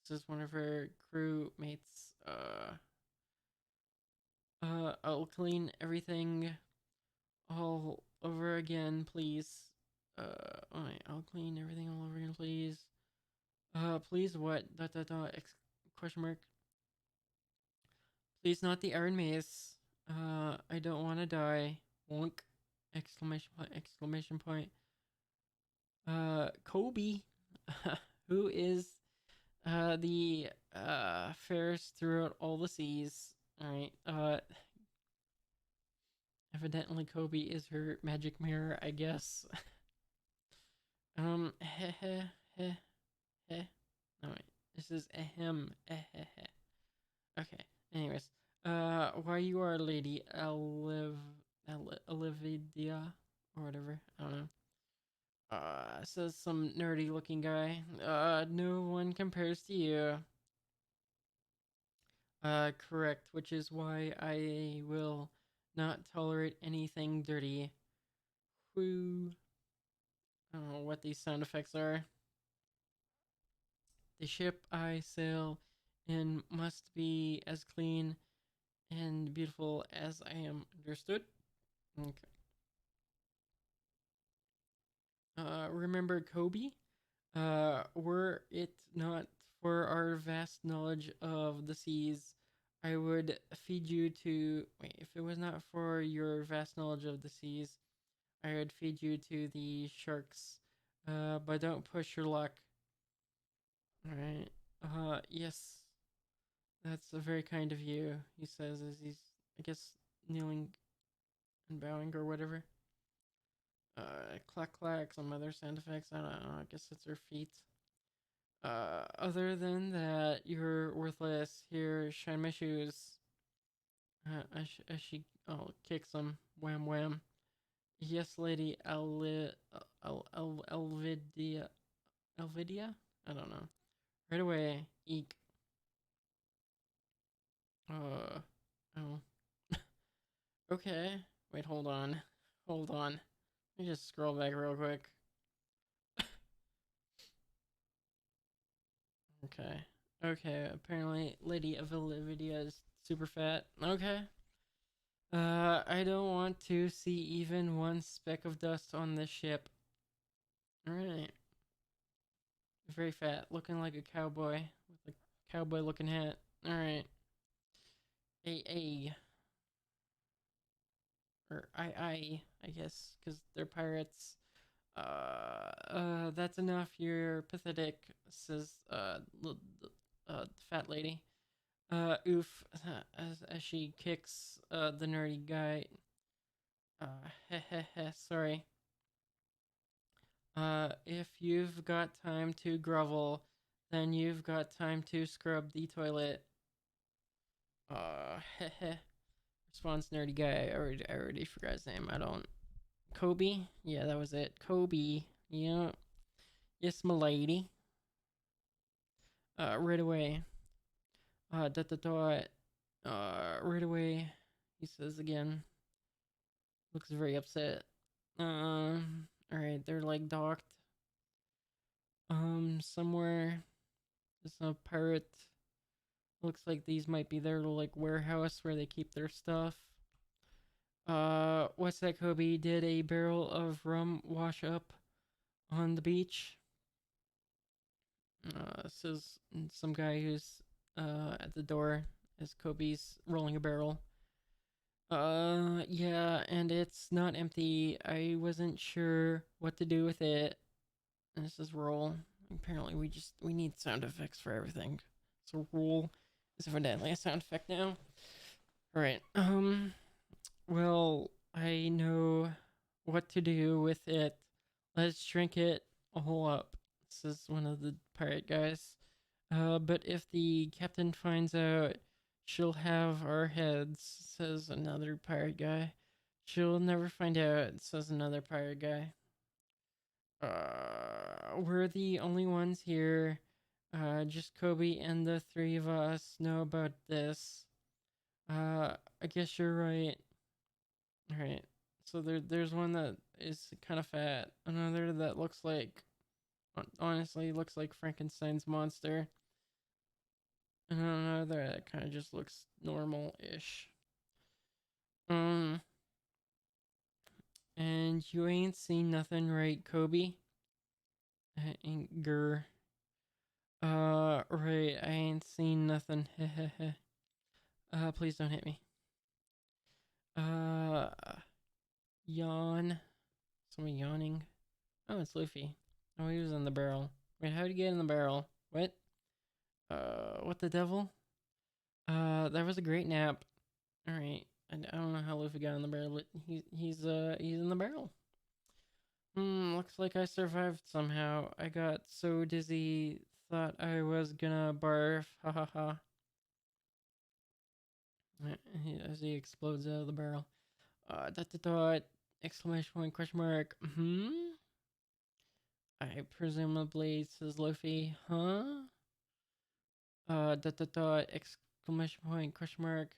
This is one of her crew mates. I'll clean everything all over again, please. Alright, I'll clean everything all over again, please. Please what? Dot dot dot. Question mark. Please not the Iron Mace. I don't want to die. Wonk. Exclamation point. Exclamation point. Kobe, who is the fairest throughout all the seas. All right. Evidently Kobe is her magic mirror, I guess. Heh heh heh heh. No wait, this is ahem heh heh. Okay. Anyways, why you are Lady Olividia or whatever. I don't know. Says some nerdy looking guy. No one compares to you. Correct, which is why I will not tolerate anything dirty. Whoo. I don't know what these sound effects are. The ship I sail in must be as clean and beautiful as I am. Understood? Okay. Remember Kobe? Were it not for our vast knowledge of the seas, I would feed you to. Wait, if it was not for your vast knowledge of the seas, I would feed you to the sharks. But don't push your luck. Alright. Yes. That's very kind of you, he says as he's, I guess, kneeling and bowing or whatever. Clack clack, some other sound effects. I don't know. I guess it's her feet. Other than that, you're worthless. Here, shine my shoes. As she kicks him. Wham wham. Yes, lady Elvidia. Elvidia? I don't know. Right away. Eek. Uh. Oh. Okay. Wait, hold on. Hold on. Let me just scroll back real quick. Okay. Okay, apparently Lady Olivia is super fat. Okay. I don't want to see even one speck of dust on this ship. Alright. Very fat, looking like a cowboy with a cowboy looking hat. Alright. A. Or I guess, because they're pirates. That's enough. You're pathetic, says the fat lady. Oof, as she kicks the nerdy guy. Heh heh heh. Sorry. If you've got time to grovel, then you've got time to scrub the toilet. Heh heh. Response nerdy guy. I already forgot his name. I don't. Kobe? Yeah, that was it. Kobe. Yeah. Yes, m'lady. Right away. Dot dot dot. Right away. He says again. Looks very upset. Alright, they're like docked. Somewhere. There's a pirate. Looks like these might be their like warehouse where they keep their stuff. What's that, Kobe? Did a barrel of rum wash up on the beach? Says some guy who's at the door as Kobe's rolling a barrel. Yeah, and it's not empty. I wasn't sure what to do with it. And this is roll. Apparently, we need sound effects for everything. So roll is evidently a sound effect now. All right. Well, I know what to do with it. Let's drink it all up. Says one of the pirate guys. But if the captain finds out, she'll have our heads, says another pirate guy. She'll never find out, says another pirate guy. We're the only ones here. Just Kobe and the three of us know about this. I guess you're right. Alright. So there's one that is kind of fat. Another that looks like, honestly, looks like Frankenstein's monster. And another that kind of just looks normal-ish. Um, and you ain't seen nothing, right, Kobe? Grr. Right, I ain't seen nothing. Hehehe. Please don't hit me. Uh, yawn. Someone yawning. Oh, it's Luffy. Oh, he was in the barrel. Wait, how'd he get in the barrel? What? What the devil? That was a great nap. Alright. I don't know how Luffy got in the barrel, but he's in the barrel. Looks like I survived somehow. I got so dizzy, thought I was gonna barf. Ha ha ha. As he explodes out of the barrel. Dot. Exclamation point, question mark. I presumably, says Luffy. Huh? Exclamation point, question mark.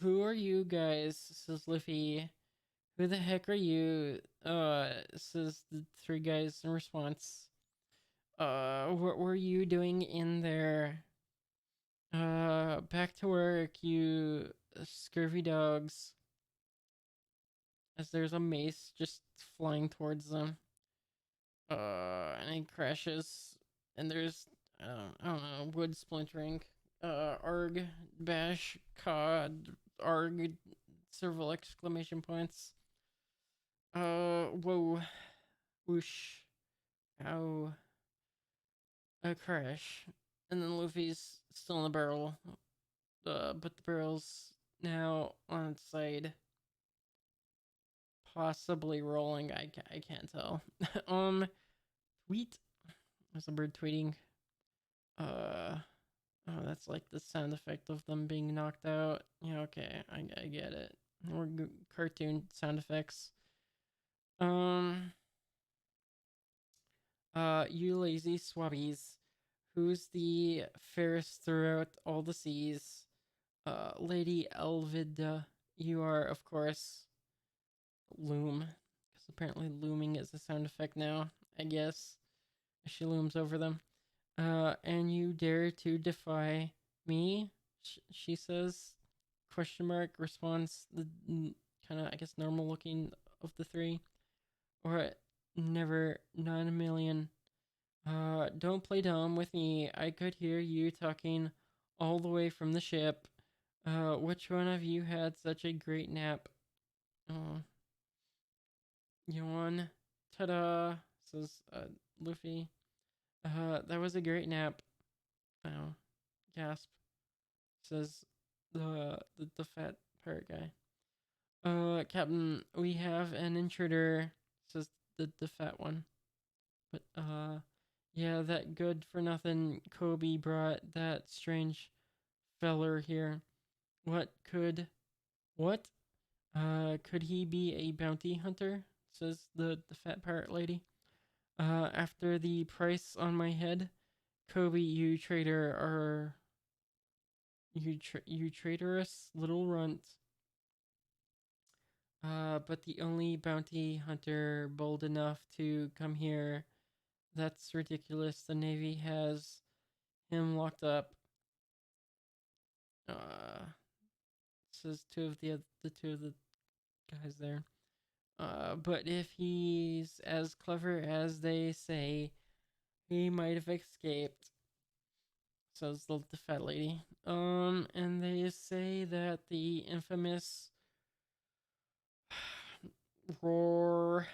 Who are you guys? Says Luffy. Who the heck are you? Says the three guys in response. What were you doing in there? Back to work, you scurvy dogs. As there's a mace just flying towards them. And he crashes, and there's, I don't know, wood splintering. Arg, bash, cod, arg, several exclamation points. Whoa, whoosh, ow, a crash. And then Luffy's still in the barrel, but the barrel's now on its side. Possibly rolling, I can't tell. Tweet. There's a bird tweeting. Oh, that's like the sound effect of them being knocked out. Yeah, okay, I get it. Or cartoon sound effects. You lazy swabbies. Who's the fairest throughout all the seas? Lady Elvida. You are, of course, Loom. Because apparently looming is a sound effect now, I guess. She looms over them. And you dare to defy me? She says. Question mark response. The kind of, I guess, normal looking of the three. Or never, not in a million. Don't play dumb with me. I could hear you talking all the way from the ship. Which one of you had such a great nap? Oh, yawn. Ta-da, says Luffy. That was a great nap. Oh, gasp, says the fat pirate guy. Captain, we have an intruder, says the fat one. But yeah, that good for nothing Kobe brought that strange feller here. What could what? Could he be a bounty hunter? Says the fat pirate lady. After the price on my head, Kobe, you traitor, are you traitorous little runt. But the only bounty hunter bold enough to come here. That's ridiculous. The Navy has him locked up. Says the two of the guys there. But if he's as clever as they say, he might have escaped. Says the fat lady. And they say that the infamous Roar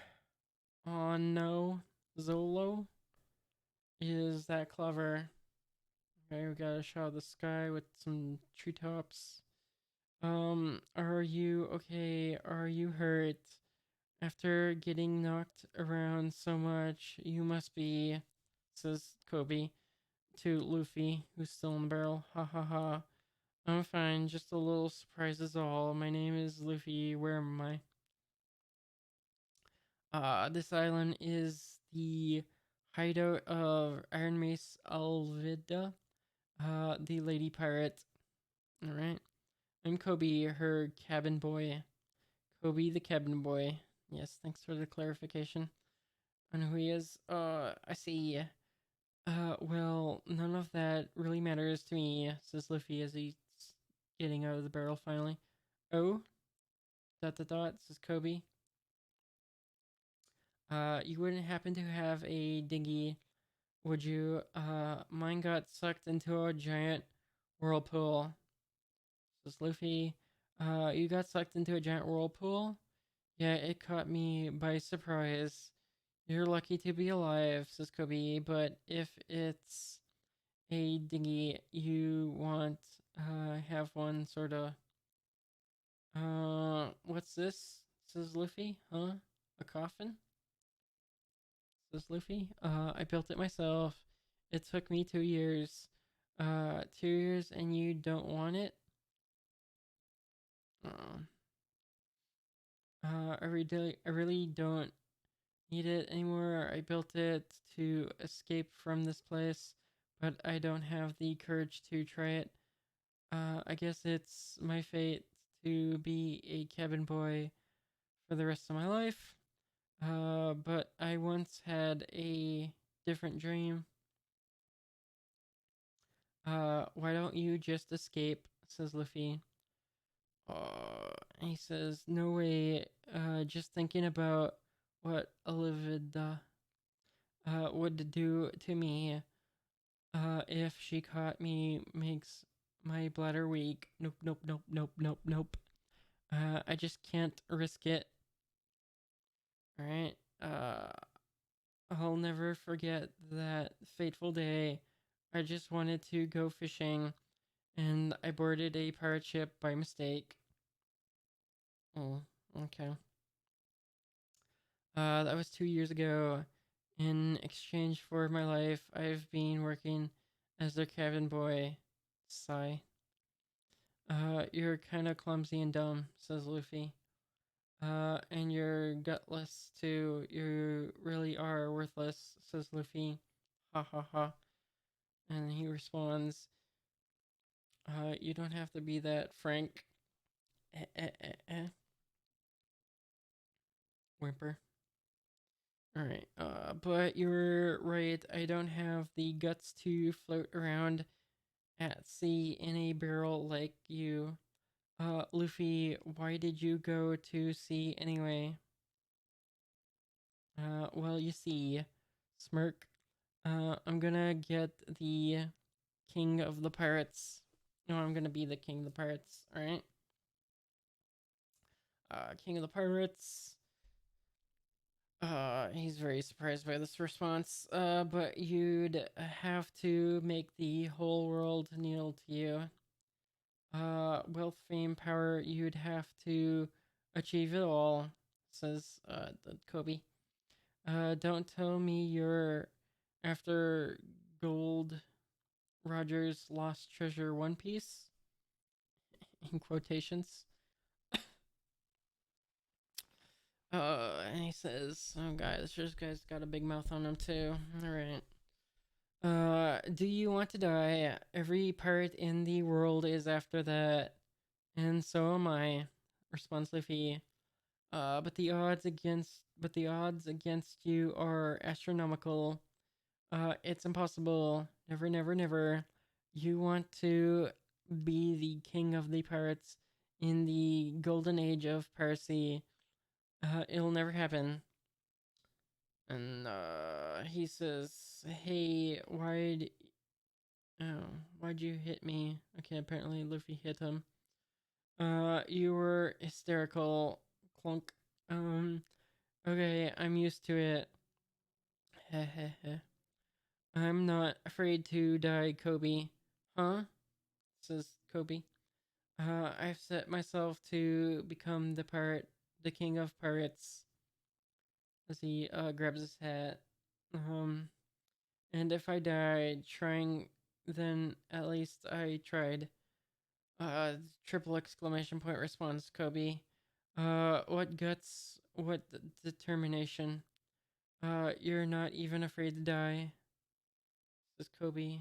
on no Zolo is that clever. Okay, we got a shot of the sky with some treetops. Are you okay? Are you hurt? After getting knocked around so much, you must be, says Kobe to Luffy, who's still in the barrel. Ha ha ha. I'm fine, just a little surprise is all. My name is Luffy. Where am I? This island is the hideout of Iron Mace Alvida, the lady pirate. Alright. I'm Kobe, her cabin boy. Kobe the cabin boy. Yes, thanks for the clarification on who he is. I see. Well, none of that really matters to me, says Luffy as he's getting out of the barrel finally. Oh, dot dot dot, says Kobe. You wouldn't happen to have a dinghy, would you? Mine got sucked into a giant whirlpool, says Luffy. You got sucked into a giant whirlpool? Yeah, it caught me by surprise. You're lucky to be alive, says Kobe, but if it's a dinghy you want, have one sorta. What's this? Says Luffy. Huh? A coffin? Says Luffy. I built it myself. It took me 2 years. 2 years and you don't want it? Uh, I really don't need it anymore. I built it to escape from this place, but I don't have the courage to try it. I guess it's my fate to be a cabin boy for the rest of my life. But I once had a different dream. Why don't you just escape? Says Luffy. He says, no way. Just thinking about what Olivia would do to me if she caught me makes my bladder weak. Nope, nope, nope, nope, nope, nope. I just can't risk it. Alright. I'll never forget that fateful day. I just wanted to go fishing, and I boarded a pirate ship by mistake. Oh, okay. That was 2 years ago. In exchange for my life, I've been working as their cabin boy. Sigh. You're kinda clumsy and dumb, says Luffy. And you're gutless too. You really are worthless, says Luffy. Ha ha ha. And he responds, you don't have to be that frank. Eh, eh, eh, eh. Whimper. Alright, but you're right. I don't have the guts to float around at sea in a barrel like you. Luffy, why did you go to sea anyway? Well, you see, smirk. I'm gonna get the king of the pirates. No, I'm gonna be the king of the pirates, alright? King of the pirates. He's very surprised by this response. But you'd have to make the whole world kneel to you. Wealth, fame, power, you'd have to achieve it all, says, the Kobe. Don't tell me you're after gold Roger's lost treasure One Piece, in quotations. And he says, oh, guys, this guy's got a big mouth on him, too. Alright. Do you want to die? Every pirate in the world is after that. And so am I, responds Luffy. But the odds against you are astronomical. It's impossible. Never, never, never. You want to be the king of the pirates in the golden age of piracy. It'll never happen. And he says, "Hey, why'd you hit me?" Okay, apparently Luffy hit him. You were hysterical, clunk. Okay, I'm used to it. Hehehe. I'm not afraid to die, Kobe. Huh? Says Kobe. I've set myself to become the king of pirates, as he grabs his hat. Um, and if I die trying, then at least I tried. Triple exclamation point response, Kobe. What guts, what determination. You're not even afraid to die, says Kobe.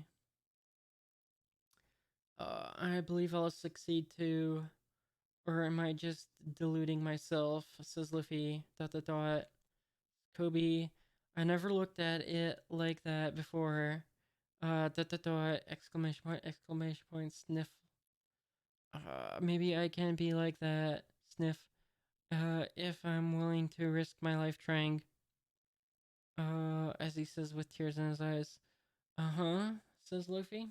I believe I'll succeed too. Or am I just deluding myself, says Luffy. Dot dot dot. Kobe, I never looked at it like that before. Dot dot dot. Exclamation point, sniff. Maybe I can be like that, sniff. If I'm willing to risk my life trying. As he says with tears in his eyes. Uh-huh, says Luffy.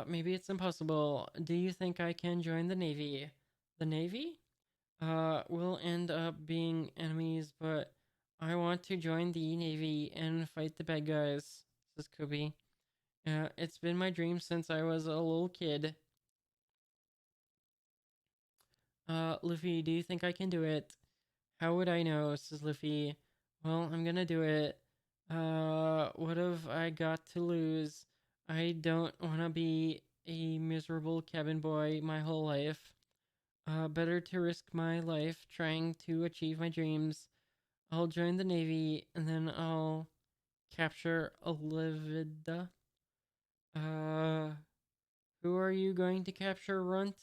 Maybe it's impossible. Do you think I can join the Navy? The Navy? We'll end up being enemies, but I want to join the Navy and fight the bad guys, says Kobe. It's been my dream since I was a little kid. Luffy, do you think I can do it? How would I know, says Luffy. Well, I'm gonna do it. What have I got to lose? I don't wanna be a miserable cabin boy my whole life. Better to risk my life trying to achieve my dreams. I'll join the Navy and then I'll capture Olivida. Uh, who are you going to capture, Runt?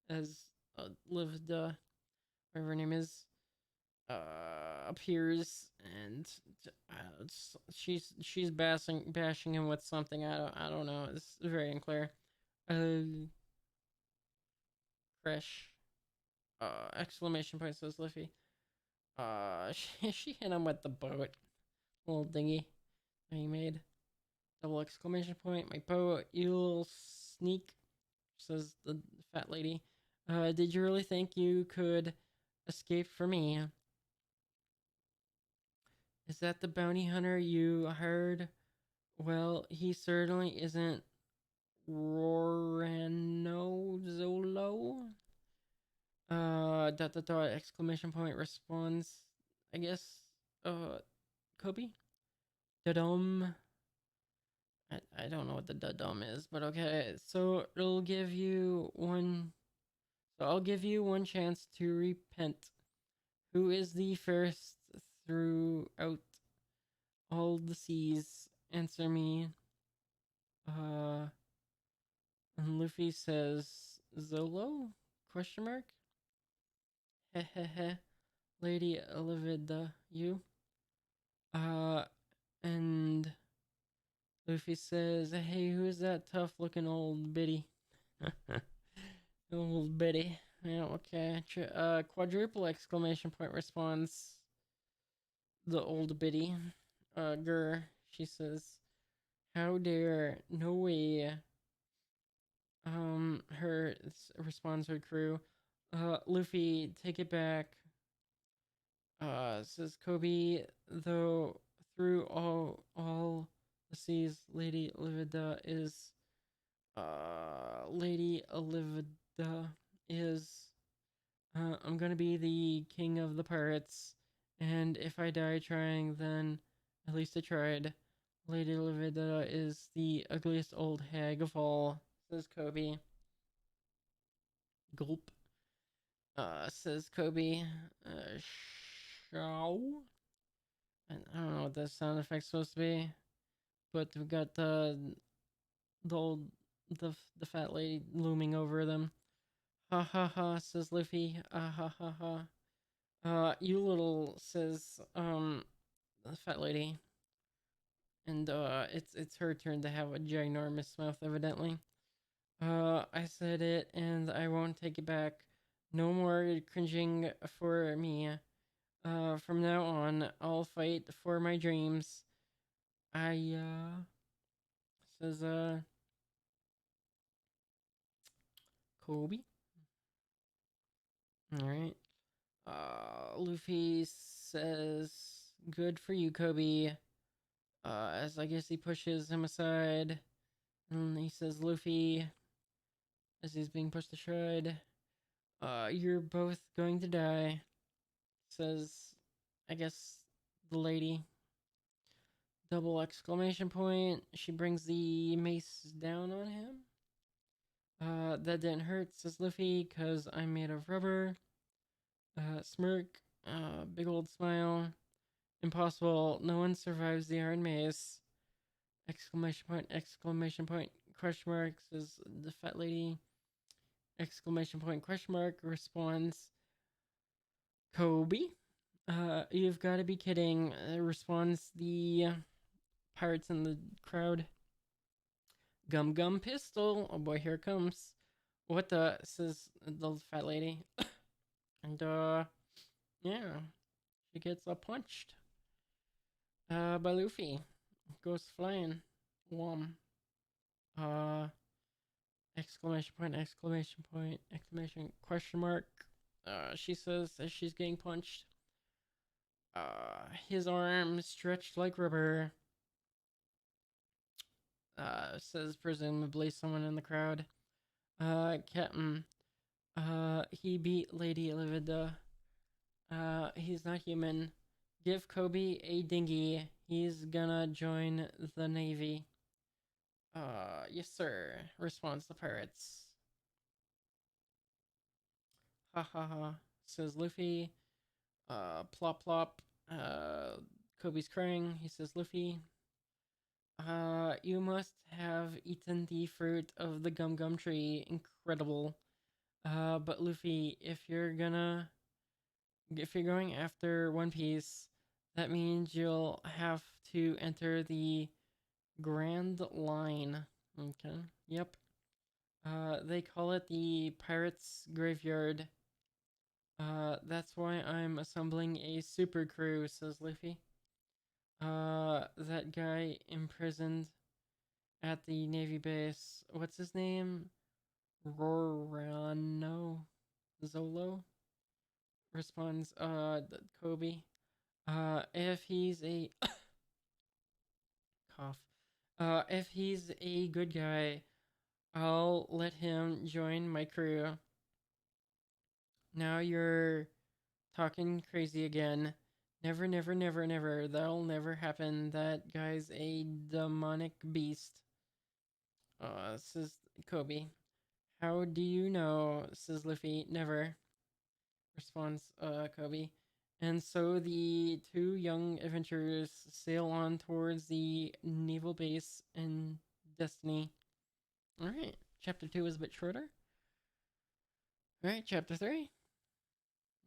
As Olivida, whatever her name is, appears and she's bashing him with something. I don't know. It's very unclear. Crash. Exclamation point, says Luffy. She hit him with the boat, little dinghy that he made. Double exclamation point. My boat, you little sneak, says the fat lady. Did you really think you could escape from me? Is that the bounty hunter you hired? Well, he certainly isn't Rorano Zolo. Dot dot dot exclamation point responds. I guess. Kobe. Dadum. I don't know what the dadum is, but okay. So it'll give you one. So I'll give you one chance to repent. Who is the first throughout all the seas? Answer me. Uh, and Luffy says, Zolo? Question mark? Hehehe. Lady Olivida, you? Uh, and Luffy says, hey, who's that tough looking old biddy? Old biddy. Yeah, okay. Quadruple exclamation point response. The old biddy. Grr. She says, how dare, no way. Her responds her crew. Luffy, take it back. Says Kobe, though through all the seas, Lady Olivida is Lady Olivida is I'm gonna be the king of the pirates, and if I die trying, then at least I tried. Lady Olivida is the ugliest old hag of all, says Kobe. Gulp. Says Kobe. Show. I don't know what that sound effect's supposed to be, but we've got the old the fat lady looming over them. Ha ha ha, says Luffy. Ah ha ha ha. You little, says the fat lady, and it's her turn to have a ginormous mouth, evidently. I said it, and I won't take it back. No more cringing for me. From now on, I'll fight for my dreams. I says Kobe. All right. Luffy says, "Good for you, Kobe." As I guess he pushes him aside, and he says, "Luffy, as he's being pushed aside. You're both going to die, says, I guess, the lady. Double exclamation point. She brings the mace down on him. That didn't hurt, says Luffy, cause I'm made of rubber. Smirk. Big old smile. Impossible. No one survives the Iron Mace. Exclamation point, question mark, says the fat lady. Exclamation point, question mark, responds Kobe. You've got to be kidding, responds the pirates in the crowd. Gum Gum Pistol. Oh boy, here it comes. What the, says the fat lady. And, yeah, she gets punched by Luffy. Goes flying. Wham. Uh, exclamation, question mark. She says as she's getting punched. His arm stretched like rubber. Says presumably someone in the crowd. Captain. He beat Lady Olivia. He's not human. Give Kobe a dinghy. He's gonna join the Navy. Yes, sir, responds the pirates. Ha ha ha, says Luffy. Plop plop. Kobe's crying. He says, Luffy, you must have eaten the fruit of the gum gum tree. Incredible. But Luffy, if you're going after One Piece, that means you'll have to enter the Grand Line. Okay. Yep. They call it the Pirates Graveyard. That's why I'm assembling a super crew, says Luffy. That guy imprisoned at the Navy base. What's his name? Rorano Zolo? Responds, Kobe. If he's a cough. If he's a good guy, I'll let him join my crew. Now you're talking crazy again. Never, never, never, never. That'll never happen. That guy's a demonic beast. Says Kobe. How do you know? Says Luffy. Never. Responds Kobe. And so the two young adventurers sail on towards the naval base in Destiny. Alright, chapter 2 is a bit shorter. Alright, chapter 3.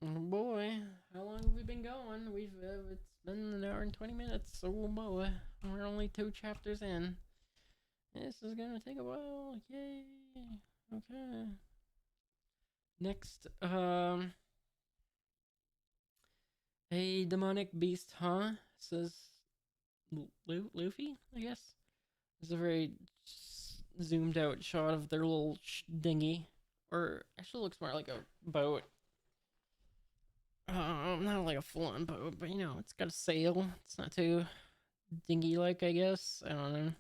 Oh boy, how long have we been going? It's been an hour and 20 minutes. Oh boy, we're only 2 chapters in. This is gonna take a while. Yay. Okay. Next, a demonic beast, huh? Says Luffy, I guess. It's a very zoomed out shot of their little dinghy. Or actually looks more like a boat. Not like a full-on boat, but it's got a sail. It's not too dinghy-like, I guess. I don't know.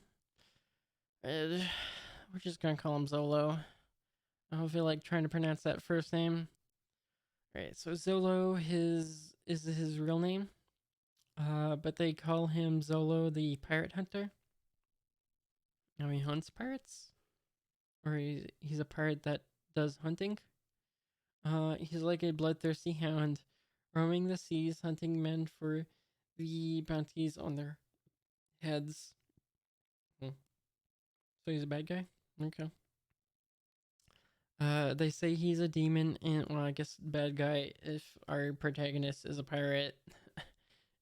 We're just gonna call him Zolo. I don't feel like trying to pronounce that first name. Right, so Zolo is his real name. But they call him Zolo the Pirate Hunter. Now he hunts pirates? Or he's a pirate that does hunting? He's like a bloodthirsty hound, roaming the seas, hunting men for the bounties on their heads. So he's a bad guy? Okay. They say he's a demon, and well, I guess bad guy if our protagonist is a pirate.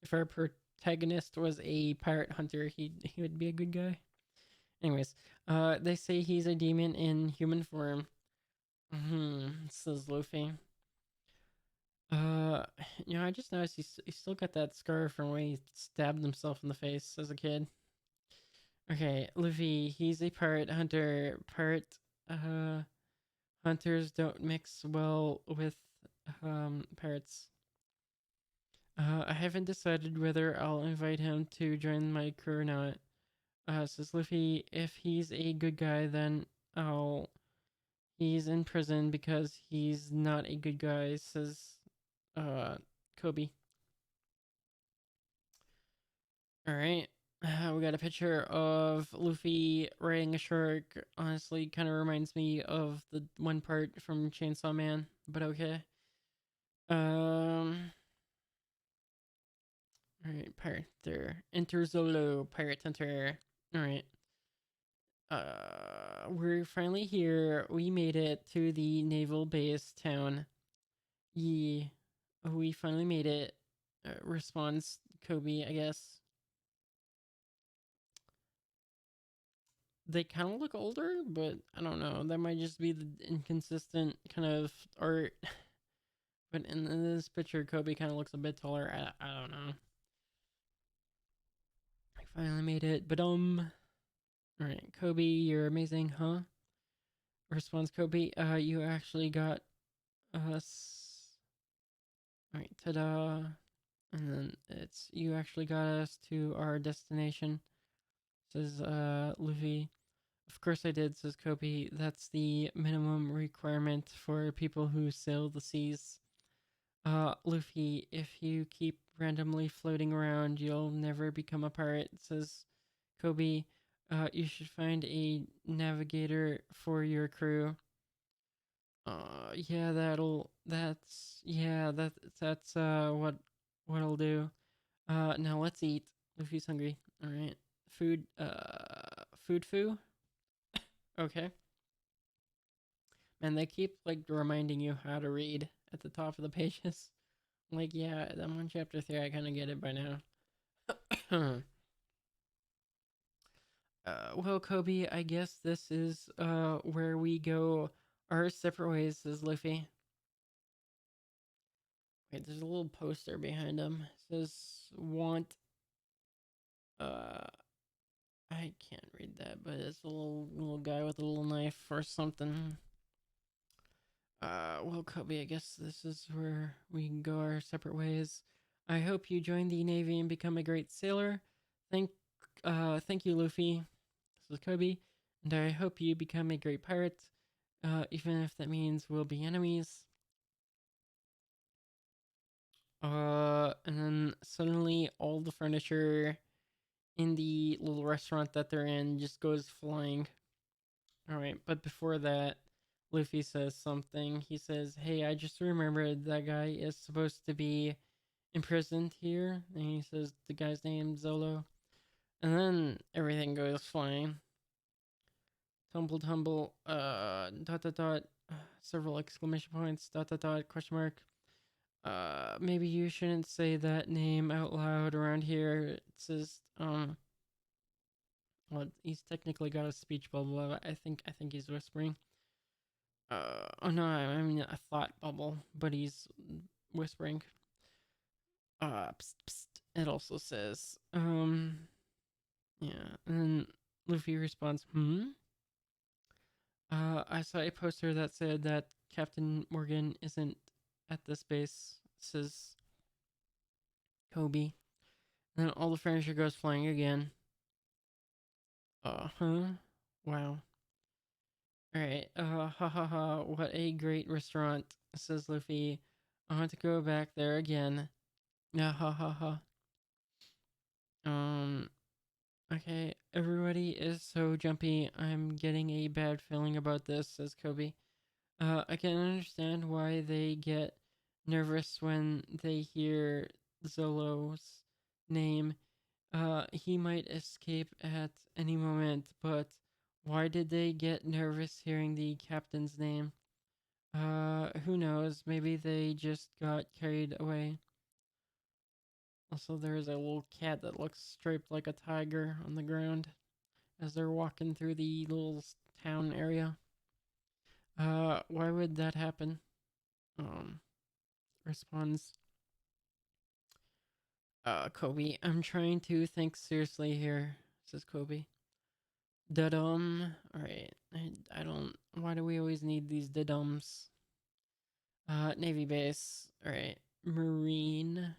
If our protagonist was a pirate hunter, he would be a good guy. Anyways, they say he's a demon in human form. Says Luffy. I just noticed he still got that scar from when he stabbed himself in the face as a kid. Okay, Luffy, he's a pirate hunter. Hunters don't mix well with, pirates. I haven't decided whether I'll invite him to join my crew or not. Says Luffy, if he's a good guy, then He's in prison because he's not a good guy, says uh Kobe. All right. We got a picture of Luffy riding a shark. Honestly, kind of reminds me of the one part from Chainsaw Man, but okay. All right, Pirate Hunter. Enter Zolo, Pirate Hunter. All right. We're finally here. We made it to the naval base town. Yeah, we finally made it. Responds Kobe, I guess. They kind of look older, but I don't know. That might just be the inconsistent kind of art. But in this picture, Kobe kind of looks a bit taller. I don't know. I finally made it. But all right, Kobe, you're amazing, huh? Responds Kobe. You actually got us. All right, ta-da. And then it's you actually got us to our destination. Says Luffy. Of course I did, says Kobe. That's the minimum requirement for people who sail the seas. Luffy, if you keep randomly floating around, you'll never become a pirate, says Kobe. You should find a navigator for your crew. Yeah, that's what I'll do. Now let's eat. Luffy's hungry. All right. Food foo? Okay. And they keep like reminding you how to read at the top of the pages. Like, yeah, I'm on chapter 3. I kind of get it by now. Well, Kobe, I guess this is where we go our separate ways, says Luffy. Wait, there's a little poster behind him. It says want. Uh, I can't read that, but it's a little guy with a little knife or something. Well, Kobe, I guess this is where we can go our separate ways. I hope you join the Navy and become a great sailor. Thank, thank you, Luffy. This is Kobe, and I hope you become a great pirate. Even if that means we'll be enemies. And then suddenly all the furniture in the little restaurant that they're in just goes flying. All right, but before that, Luffy says something. He says, "Hey, I just remembered that guy is supposed to be imprisoned here." And he says the guy's name Zolo. And then everything goes flying. Tumble, tumble. Dot dot dot. Several exclamation points. Dot dot dot. Question mark. Maybe you shouldn't say that name out loud around here. It says well, he's technically got a speech bubble. I think he's whispering. Oh no, I mean a thought bubble, but he's whispering. Psst, psst. It also says, yeah, and then Luffy responds, I saw a poster that said that Captain Morgan isn't at this base, says Kobe. And then all the furniture goes flying again. Huh? Wow. Alright, ha ha ha, what a great restaurant, says Luffy. I want to go back there again. Yeah, ha ha ha. Um, okay, everybody is so jumpy. I'm getting a bad feeling about this, says Kobe. I can understand why they get nervous when they hear Zolo's name. He might escape at any moment, but why did they get nervous hearing the captain's name? Who knows? Maybe they just got carried away. Also, there's a little cat that looks striped like a tiger on the ground as they're walking through the little town area. Why would that happen? Um, Responds Kobe. I'm trying to think seriously here, says Kobe. Dudum. Alright. I don't. Why do we always need these dudums? Navy base. Alright. Marine.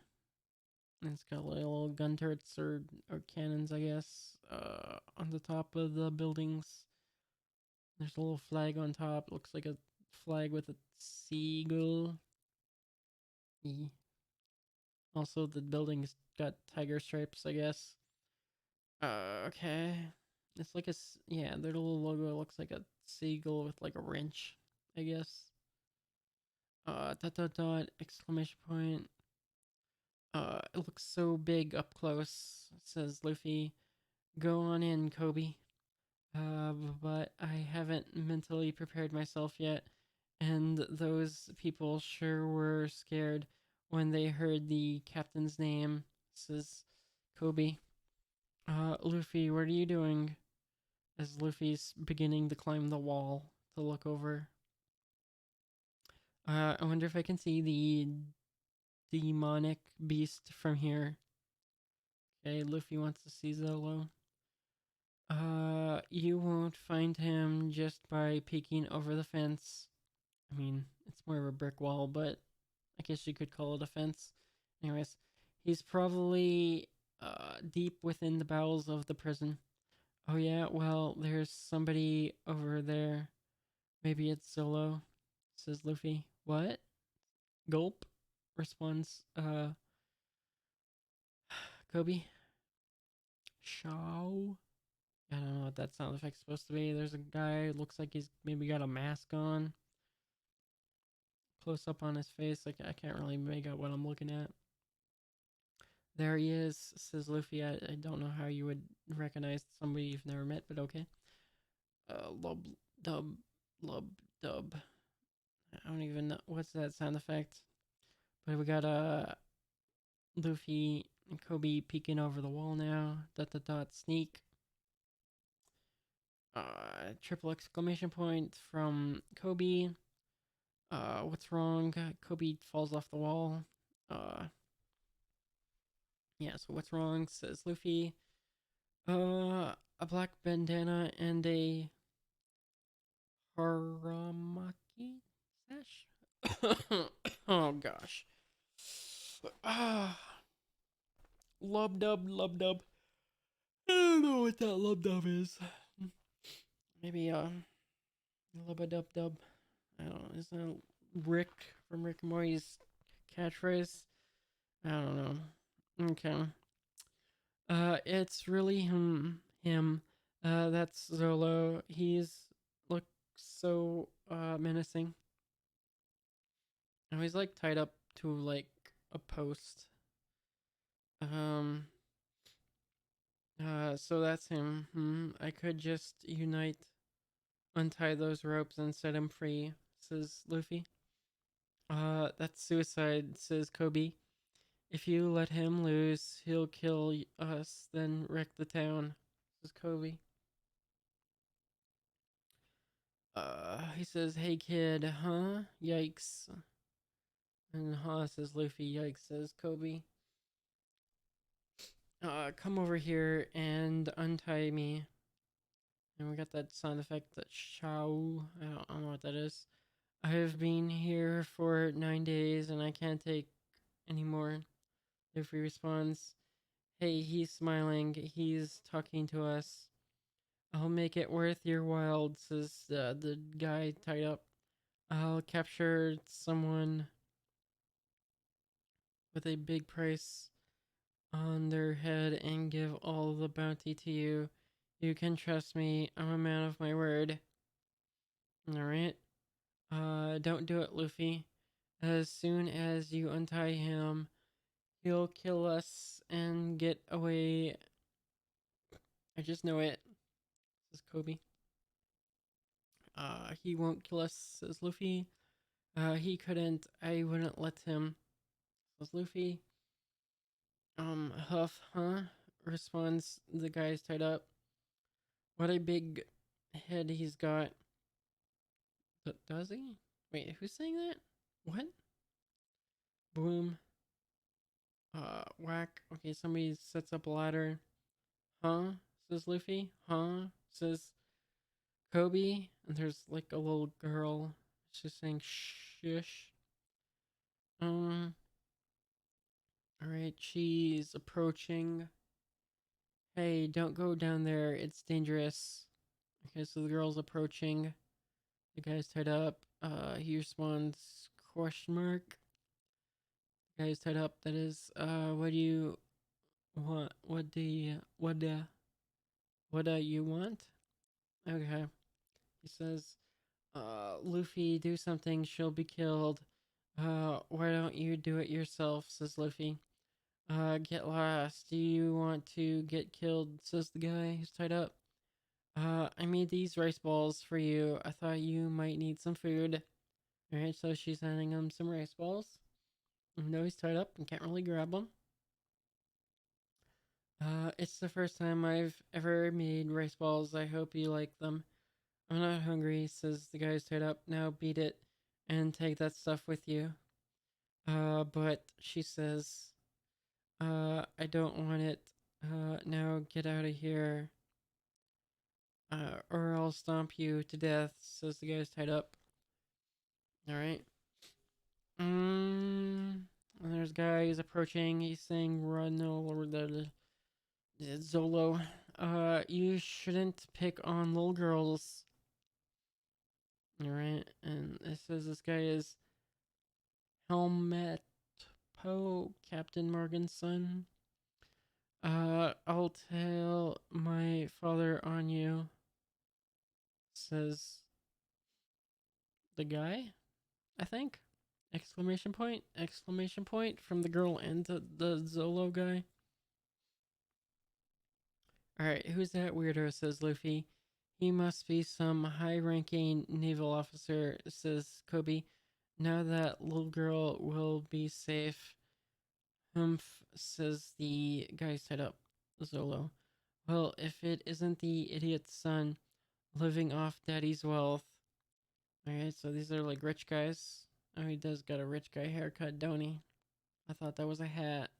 It's got little gun turrets or cannons, I guess, on the top of the buildings. There's a little flag on top. Looks like a flag with a seagull. E. Also, the building's got tiger stripes, I guess. Okay. It's like yeah, their little logo looks like a seagull with like a wrench, I guess. Dot dot dot, exclamation point. It looks so big up close, says Luffy. Go on in, Kobe. But I haven't mentally prepared myself yet, and those people sure were scared when they heard the captain's name, says Kobe. Luffy, what are you doing? As Luffy's beginning to climb the wall to look over. I wonder if I can see the demonic beast from here. Okay, Luffy wants to see Zolo. You won't find him just by peeking over the fence. I mean, it's more of a brick wall, but I guess you could call it a fence. Anyways, he's probably deep within the bowels of the prison. Oh yeah, well, there's somebody over there. Maybe it's Zolo, says Luffy. What? Gulp, responds Kobe. Shaw. I don't know what that sound effect's supposed to be. There's a guy, looks like he's maybe got a mask on. Close up on his face, like I can't really make out what I'm looking at. There he is, says Luffy. I don't know how you would recognize somebody you've never met, but okay. Lub dub, lub dub. I don't even know what's that sound effect. But we got Luffy and Kobe peeking over the wall now. Dot dot dot sneak. Triple exclamation point from Kobe. What's wrong? Kobe falls off the wall. Yeah, so what's wrong? Says Luffy. A black bandana and a Haramaki sash? Oh gosh. Ah, lub dub, lub dub. I don't know what that lub dub is. Maybe lub dub dub. I don't know. Is that Rick from Rick and Morty's catchphrase? I don't know. Okay. It's really him. That's Zolo. He's looks so menacing. And he's like tied up to like a post. Um. So that's him. I could just untie those ropes and set him free, says Luffy. That's suicide, says Kobe. If you let him loose, he'll kill us, then wreck the town, says Kobe. He says, hey kid, huh? Yikes. And says Luffy, yikes, says Kobe. Come over here and untie me. And we got that sound effect, that shao. I don't know what that is. I've been here for 9 days and I can't take anymore. Luffy responds, hey, he's smiling. He's talking to us. I'll make it worth your while, says the guy tied up. I'll capture someone with a big price on their head and give all the bounty to you. You can trust me. I'm a man of my word. Alright. Don't do it, Luffy. As soon as you untie him, he'll kill us and get away. I just know it, says Kobe. He won't kill us, says Luffy. He couldn't. I wouldn't let him, says Luffy. Huff, huh? Responds the guy's tied up. What a big head he's got. Does he? Wait, who's saying that? What? Boom. Whack. Okay, somebody sets up a ladder. Huh? Says Luffy. Huh? Says Kobe. And there's like a little girl. She's saying shush. Alright, she's approaching. Hey, don't go down there. It's dangerous. Okay, so the girl's approaching. The guy's tied up. He responds, question mark. The guy's tied up. That is, what do you want? What do you want? Okay. He says, Luffy, do something. She'll be killed. Why don't you do it yourself? Says Luffy. Get lost. Do you want to get killed? Says the guy who's tied up. I made these rice balls for you. I thought you might need some food. Alright, so she's handing him some rice balls. No, he's tied up and can't really grab them. It's the first time I've ever made rice balls. I hope you like them. I'm not hungry, says the guy who's tied up. Now beat it and take that stuff with you. But she says, I don't want it. Now get out of here. Or I'll stomp you to death, says the guy who's tied up. Alright. And there's a guy who's approaching. He's saying, run over the Zolo. You shouldn't pick on little girls. Alright, and it says this guy is Helmet Poe, Captain Morgan's son. I'll tell my father on you, says the guy, I think. Exclamation point from the girl and the Zolo guy. Alright, who's that weirdo, says Luffy. He must be some high-ranking naval officer, says Kobe. Now that little girl will be safe. Humph, says the guy set up, Zolo. Well, if it isn't the idiot's son living off daddy's wealth. Alright, so these are like rich guys. Oh, he does got a rich guy haircut, don't he? I thought that was a hat.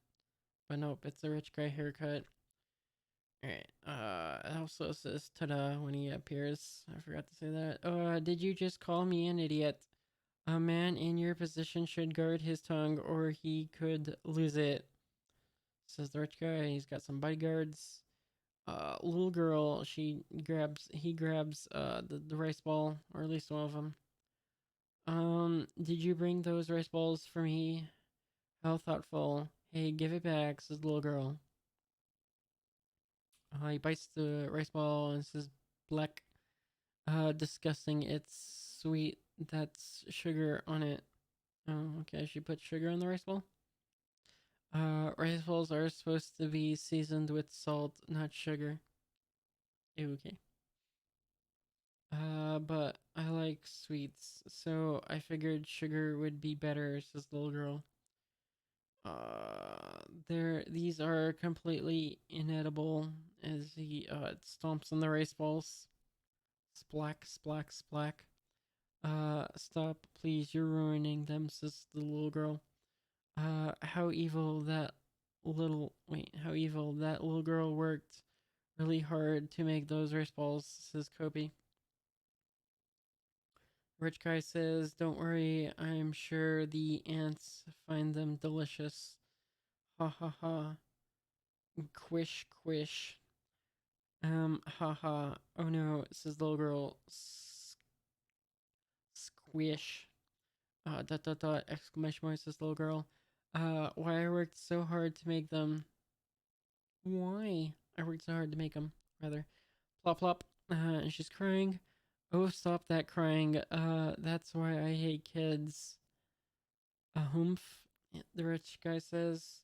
But nope, it's a rich guy haircut. Alright, it also says ta-da when he appears. I forgot to say that. Did you just call me an idiot? A man in your position should guard his tongue or he could lose it. Says the rich guy. He's got some bodyguards. Little girl, he grabs, the rice ball, or at least one of them. Did you bring those rice balls for me? How thoughtful. Hey, give it back, says the little girl. He bites the rice ball and says, black. Disgusting. It's sweet. That's sugar on it. Oh, okay. She put sugar on the rice ball. Rice balls are supposed to be seasoned with salt, not sugar. Okay. But I like sweets, so I figured sugar would be better, says the little girl. These are completely inedible as he, stomps on the rice balls. Splack, splack, splack. Stop, please, you're ruining them, says the little girl. How evil that little girl worked really hard to make those rice balls, says Kobe. Rich guy says, don't worry, I'm sure the ants find them delicious. Ha ha ha. Quish, quish. Ha ha. Oh no, says the little girl. Squish. Dot dot dot, exclamation point, says the little girl. Why I worked so hard to make them. Why I worked so hard to make them, rather. Plop plop. And she's crying. Oh, stop that crying. That's why I hate kids. A humph, the rich guy says.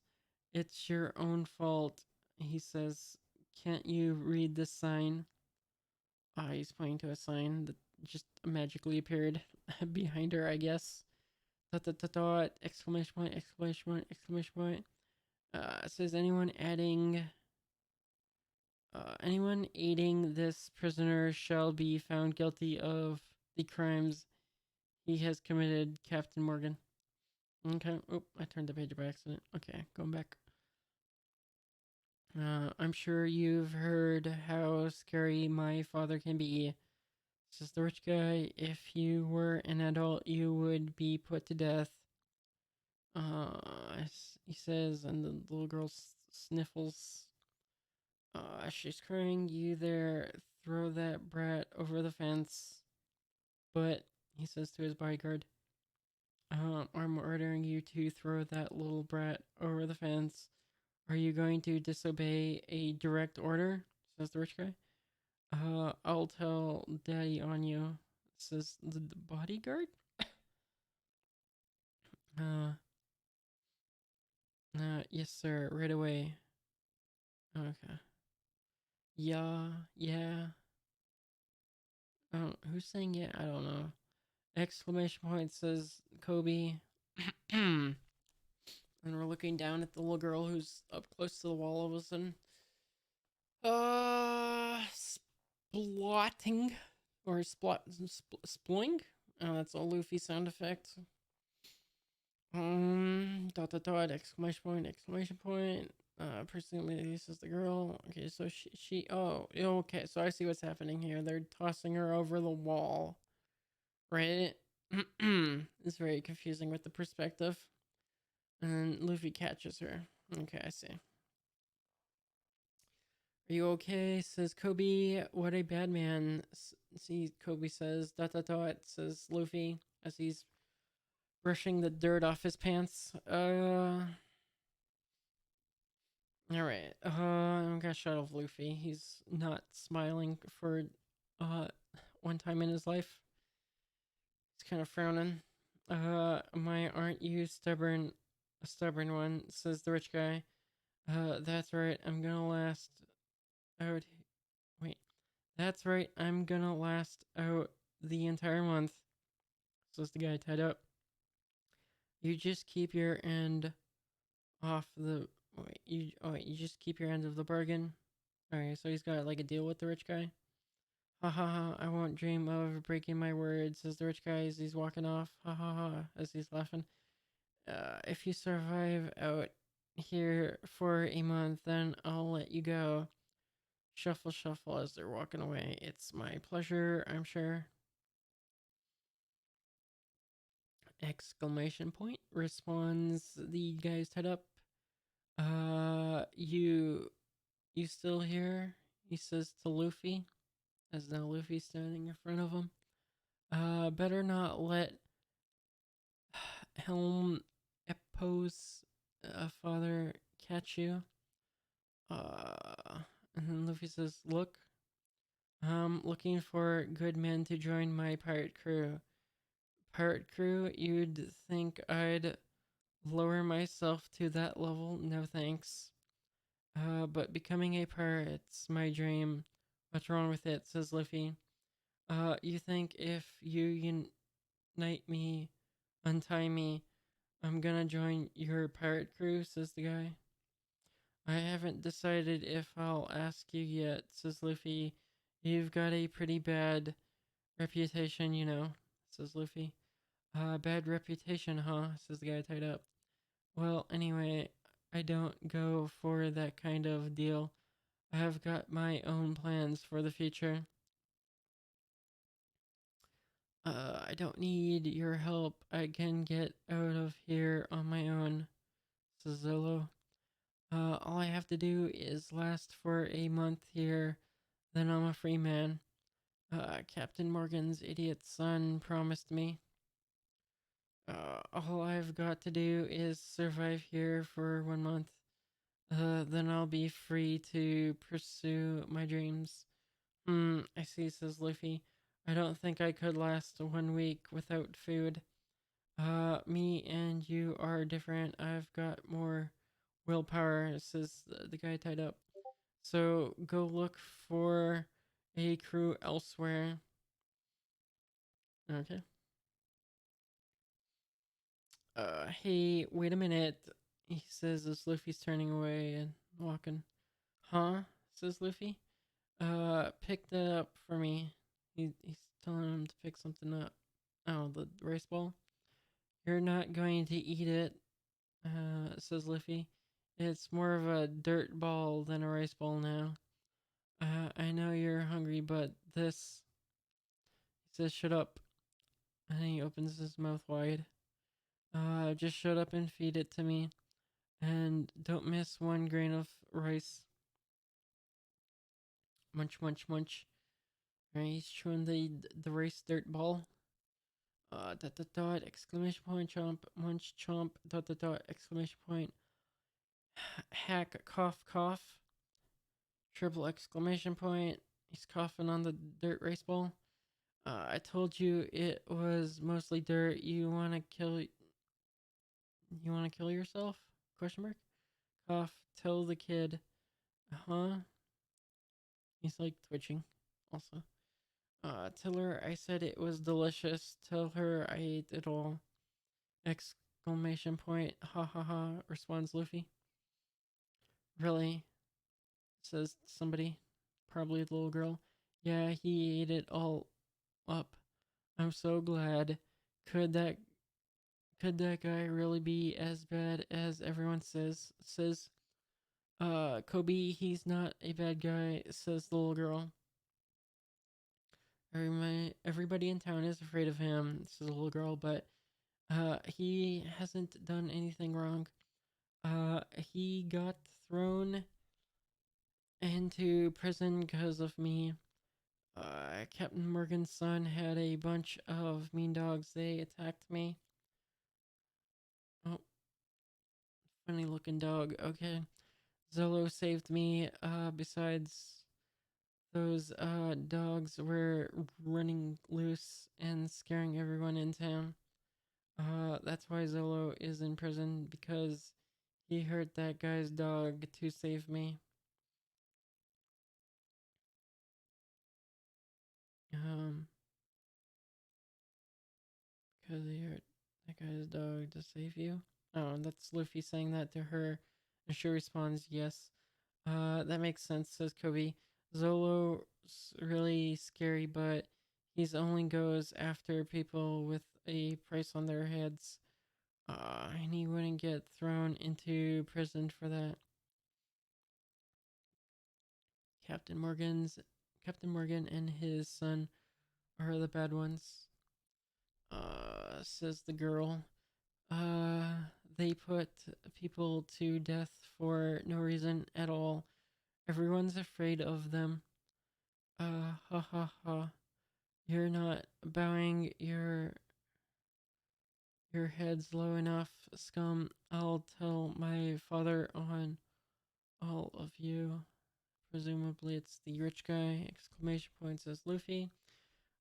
It's your own fault, he says. Can't you read this sign? He's pointing to a sign that just magically appeared behind her, I guess. Dot dot dot dot, exclamation point, exclamation point, exclamation point. Says anyone aiding this prisoner shall be found guilty of the crimes he has committed, Captain Morgan. Okay. Oh, I turned the page by accident. Okay, going back. I'm sure you've heard how scary my father can be, says the rich guy. If you were an adult, you would be put to death. He says, and the little girl sniffles. She's crying. You there, throw that brat over the fence. But, he says to his bodyguard, I'm ordering you to throw that little brat over the fence. Are you going to disobey a direct order? Says the rich guy. I'll tell Daddy on you, says the bodyguard. Uh, yes, sir, right away. Okay. Yeah, yeah. Who's saying yeah? I don't know. Exclamation point says Kobe. And we're looking down at the little girl who's up close to the wall all of a sudden. Splotting. Or sploing? That's a Luffy sound effect. Exclamation point, exclamation point. Presumably this is the girl. Okay, so oh, okay, so I see what's happening here. They're tossing her over the wall, right? It's very confusing with the perspective. And Luffy catches her. Okay, I see. Are you okay? Says Kobe. What a bad man. See, Kobe says, dot dot dot, says Luffy as he's brushing the dirt off his pants. Alright. I'm gonna shut off Luffy. He's not smiling for one time in his life. He's kind of frowning. Aren't you stubborn? A stubborn one, says the rich guy. That's right. I'm gonna last out. Wait. That's right. I'm gonna last out the entire month, says the guy tied up. You just keep your end off the. You just keep your end of the bargain. Alright, so he's got like a deal with the rich guy. Ha ha ha, I won't dream of breaking my word, says the rich guy as he's walking off. Ha ha ha, as he's laughing. If you survive out here for a month, then I'll let you go. Shuffle, shuffle as they're walking away. It's my pleasure, I'm sure. Exclamation point responds the guy's tied up. You still here? He says to Luffy, as now Luffy's standing in front of him. Better not let Helm Epos father catch you. And then Luffy says, look, I'm looking for good men to join my pirate crew. Pirate crew, you'd think I'd lower myself to that level? No thanks. But becoming a pirate's my dream. What's wrong with it? Says Luffy. You think if you unite me, untie me, I'm gonna join your pirate crew? Says the guy. I haven't decided if I'll ask you yet, says Luffy. You've got a pretty bad reputation, you know, says Luffy. Bad reputation, huh? Says the guy tied up. Well, anyway, I don't go for that kind of deal. I have got my own plans for the future. I don't need your help. I can get out of here on my own, says Zolo. All I have to do is last for a month here, then I'm a free man. Captain Morgan's idiot son promised me. All I've got to do is survive here for 1 month. Then I'll be free to pursue my dreams. I see, says Luffy. I don't think I could last 1 week without food. Me and you are different. I've got more willpower, says the guy tied up. So go look for a crew elsewhere. Okay. Hey, wait a minute, he says as Luffy's turning away and walking. Huh? Says Luffy. Pick that up for me. He's telling him to pick something up. Oh, the rice ball? You're not going to eat it, says Luffy. It's more of a dirt ball than a rice ball now. I know you're hungry, but this. He says, shut up. And he opens his mouth wide. Just shut up and feed it to me. And don't miss one grain of rice. Munch, munch, munch. Right, he's chewing the race dirt ball. Dot dot dot exclamation point chomp munch chomp dot dot dot exclamation point hack cough cough triple exclamation point. He's coughing on the dirt race ball. I told you it was mostly dirt. You wanna kill yourself? Question mark. Cough. Tell the kid. Huh? He's like twitching. Also. Tell her I said it was delicious. Tell her I ate it all. Exclamation point. Ha ha ha. Responds Luffy. Really? Says somebody. Probably the little girl. Yeah, he ate it all up. I'm so glad. Could that could that guy really be as bad as everyone says? Kobe, he's not a bad guy, says the little girl. Everybody in town is afraid of him, says the little girl, but he hasn't done anything wrong. He got thrown into prison because of me. Captain Morgan's son had a bunch of mean dogs. They attacked me. Oh, funny looking dog. Okay. Zolo saved me. Besides, those dogs were running loose and scaring everyone in town. That's why Zolo is in prison, because he hurt that guy's dog to save me. Um, because he hurt that guy's dog to save you. Oh, that's Luffy saying that to her, and she responds, "Yes." That makes sense, says Kobe. Zolo's really scary, but he's only goes after people with a price on their heads. And he wouldn't get thrown into prison for that. Captain Morgan's Captain Morgan and his son are the bad ones. Says the girl. Uh, they put people to death for no reason at all. Everyone's afraid of them. Ha ha ha. You're not bowing your heads low enough, scum. I'll tell my father on all of you. Presumably it's the rich guy, exclamation point, says Luffy.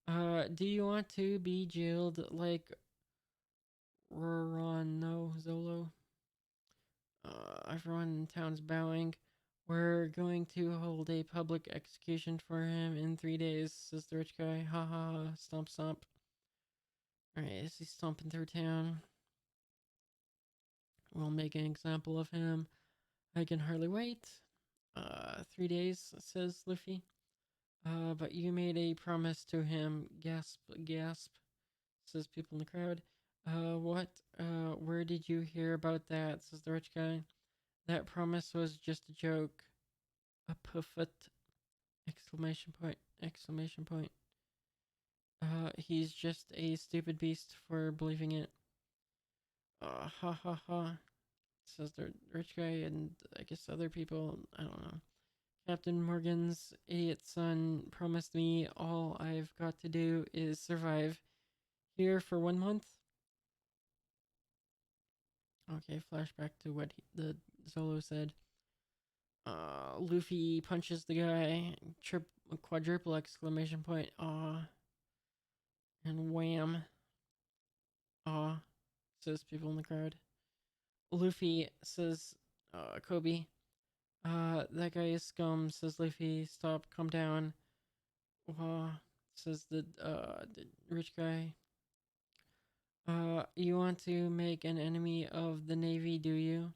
Do you want to be jailed like Rorano Zolo? Everyone in town's bowing. We're going to hold a public execution for him in 3 days, says the rich guy. Ha ha ha, stomp stomp. Alright, is he stomping through town? We'll make an example of him. I can hardly wait. 3 days, says Luffy. But you made a promise to him. Gasp, gasp, says people in the crowd. What? Where did you hear about that? Says the rich guy. That promise was just a joke. A puffet! Exclamation point, exclamation point. He's just a stupid beast for believing it. Ha ha ha, says the rich guy, and I guess other people, I don't know. Captain Morgan's idiot son promised me all I've got to do is survive here for 1 month. Okay, flashback to what the Zolo said. Luffy punches the guy. Quadruple exclamation point. Aw. And wham. Aw. Says people in the crowd. Luffy says, Kobe. That guy is scum, says Luffy. Stop, calm down. Says the rich guy. You want to make an enemy of the Navy, do you?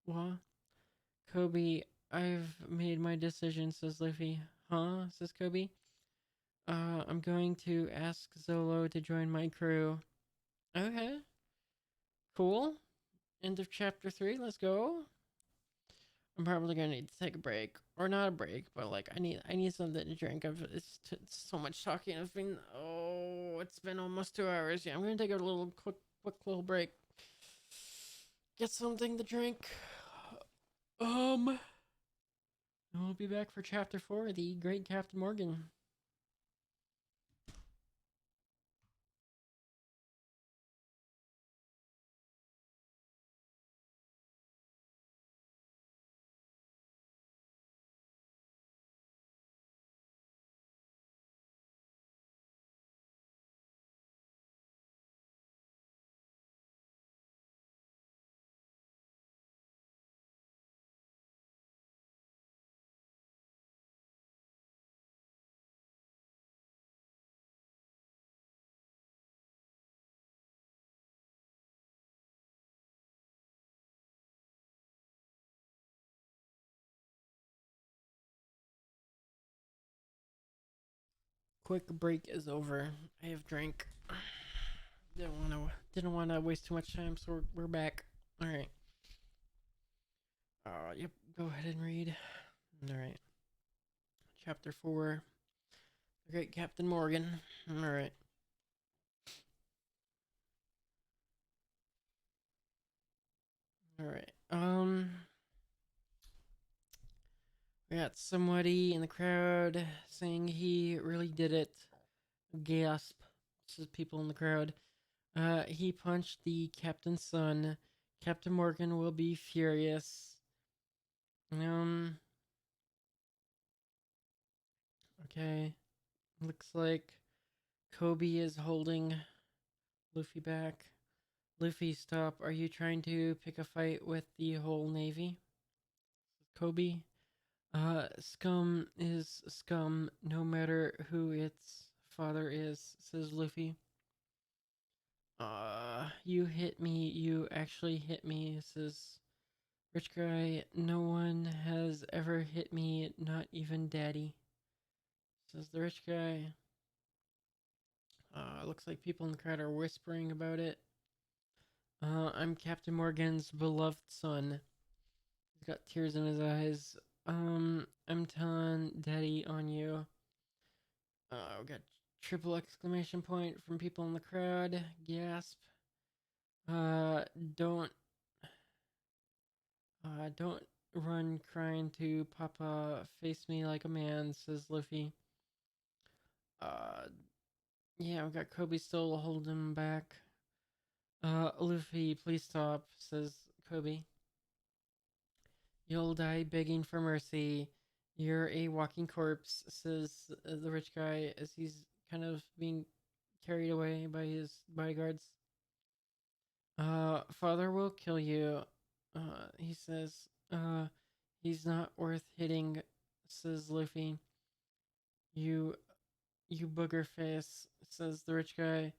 What? Kobe, I've made my decision, says Luffy. Huh? Says Kobe. I'm going to ask Zolo to join my crew. Okay. Cool. End of chapter 3. Let's go. I'm probably gonna need to take a break, or not a break, but like I need something to drink. It's so much talking. It's been almost 2 hours. Yeah, I'm gonna take a little quick little break. Get something to drink. Um, And we'll be back for chapter 4, the Great Captain Morgan. Quick break is over. I have drank. Didn't want to waste too much time, so we're back. All right. Yep. Go ahead and read. All right. Chapter 4, the Great Captain Morgan. All right. All right. We got somebody in the crowd saying he really did it. Gasp. This is people in the crowd. He punched the captain's son. Captain Morgan will be furious. Okay. Looks like Kobe is holding Luffy back. Luffy, stop. Are you trying to pick a fight with the whole Navy? Kobe. Scum is scum no matter who its father is, says Luffy. You hit me. You actually hit me, says Rich Guy. No one has ever hit me, not even Daddy, says the rich guy. Looks like people in the crowd are whispering about it. I'm Captain Morgan's beloved son. He's got tears in his eyes. I'm telling Daddy on you. We got triple exclamation point from people in the crowd. Gasp. Uh, don't, don't run crying to Papa. Face me like a man, says Luffy. Uh, yeah, we got Kobe still holding him back. Luffy, please stop, says Kobe. You'll die begging for mercy. You're a walking corpse, says the rich guy as he's kind of being carried away by his bodyguards. Father will kill you, he says. He's not worth hitting, says Luffy. You, you booger face, says the rich guy.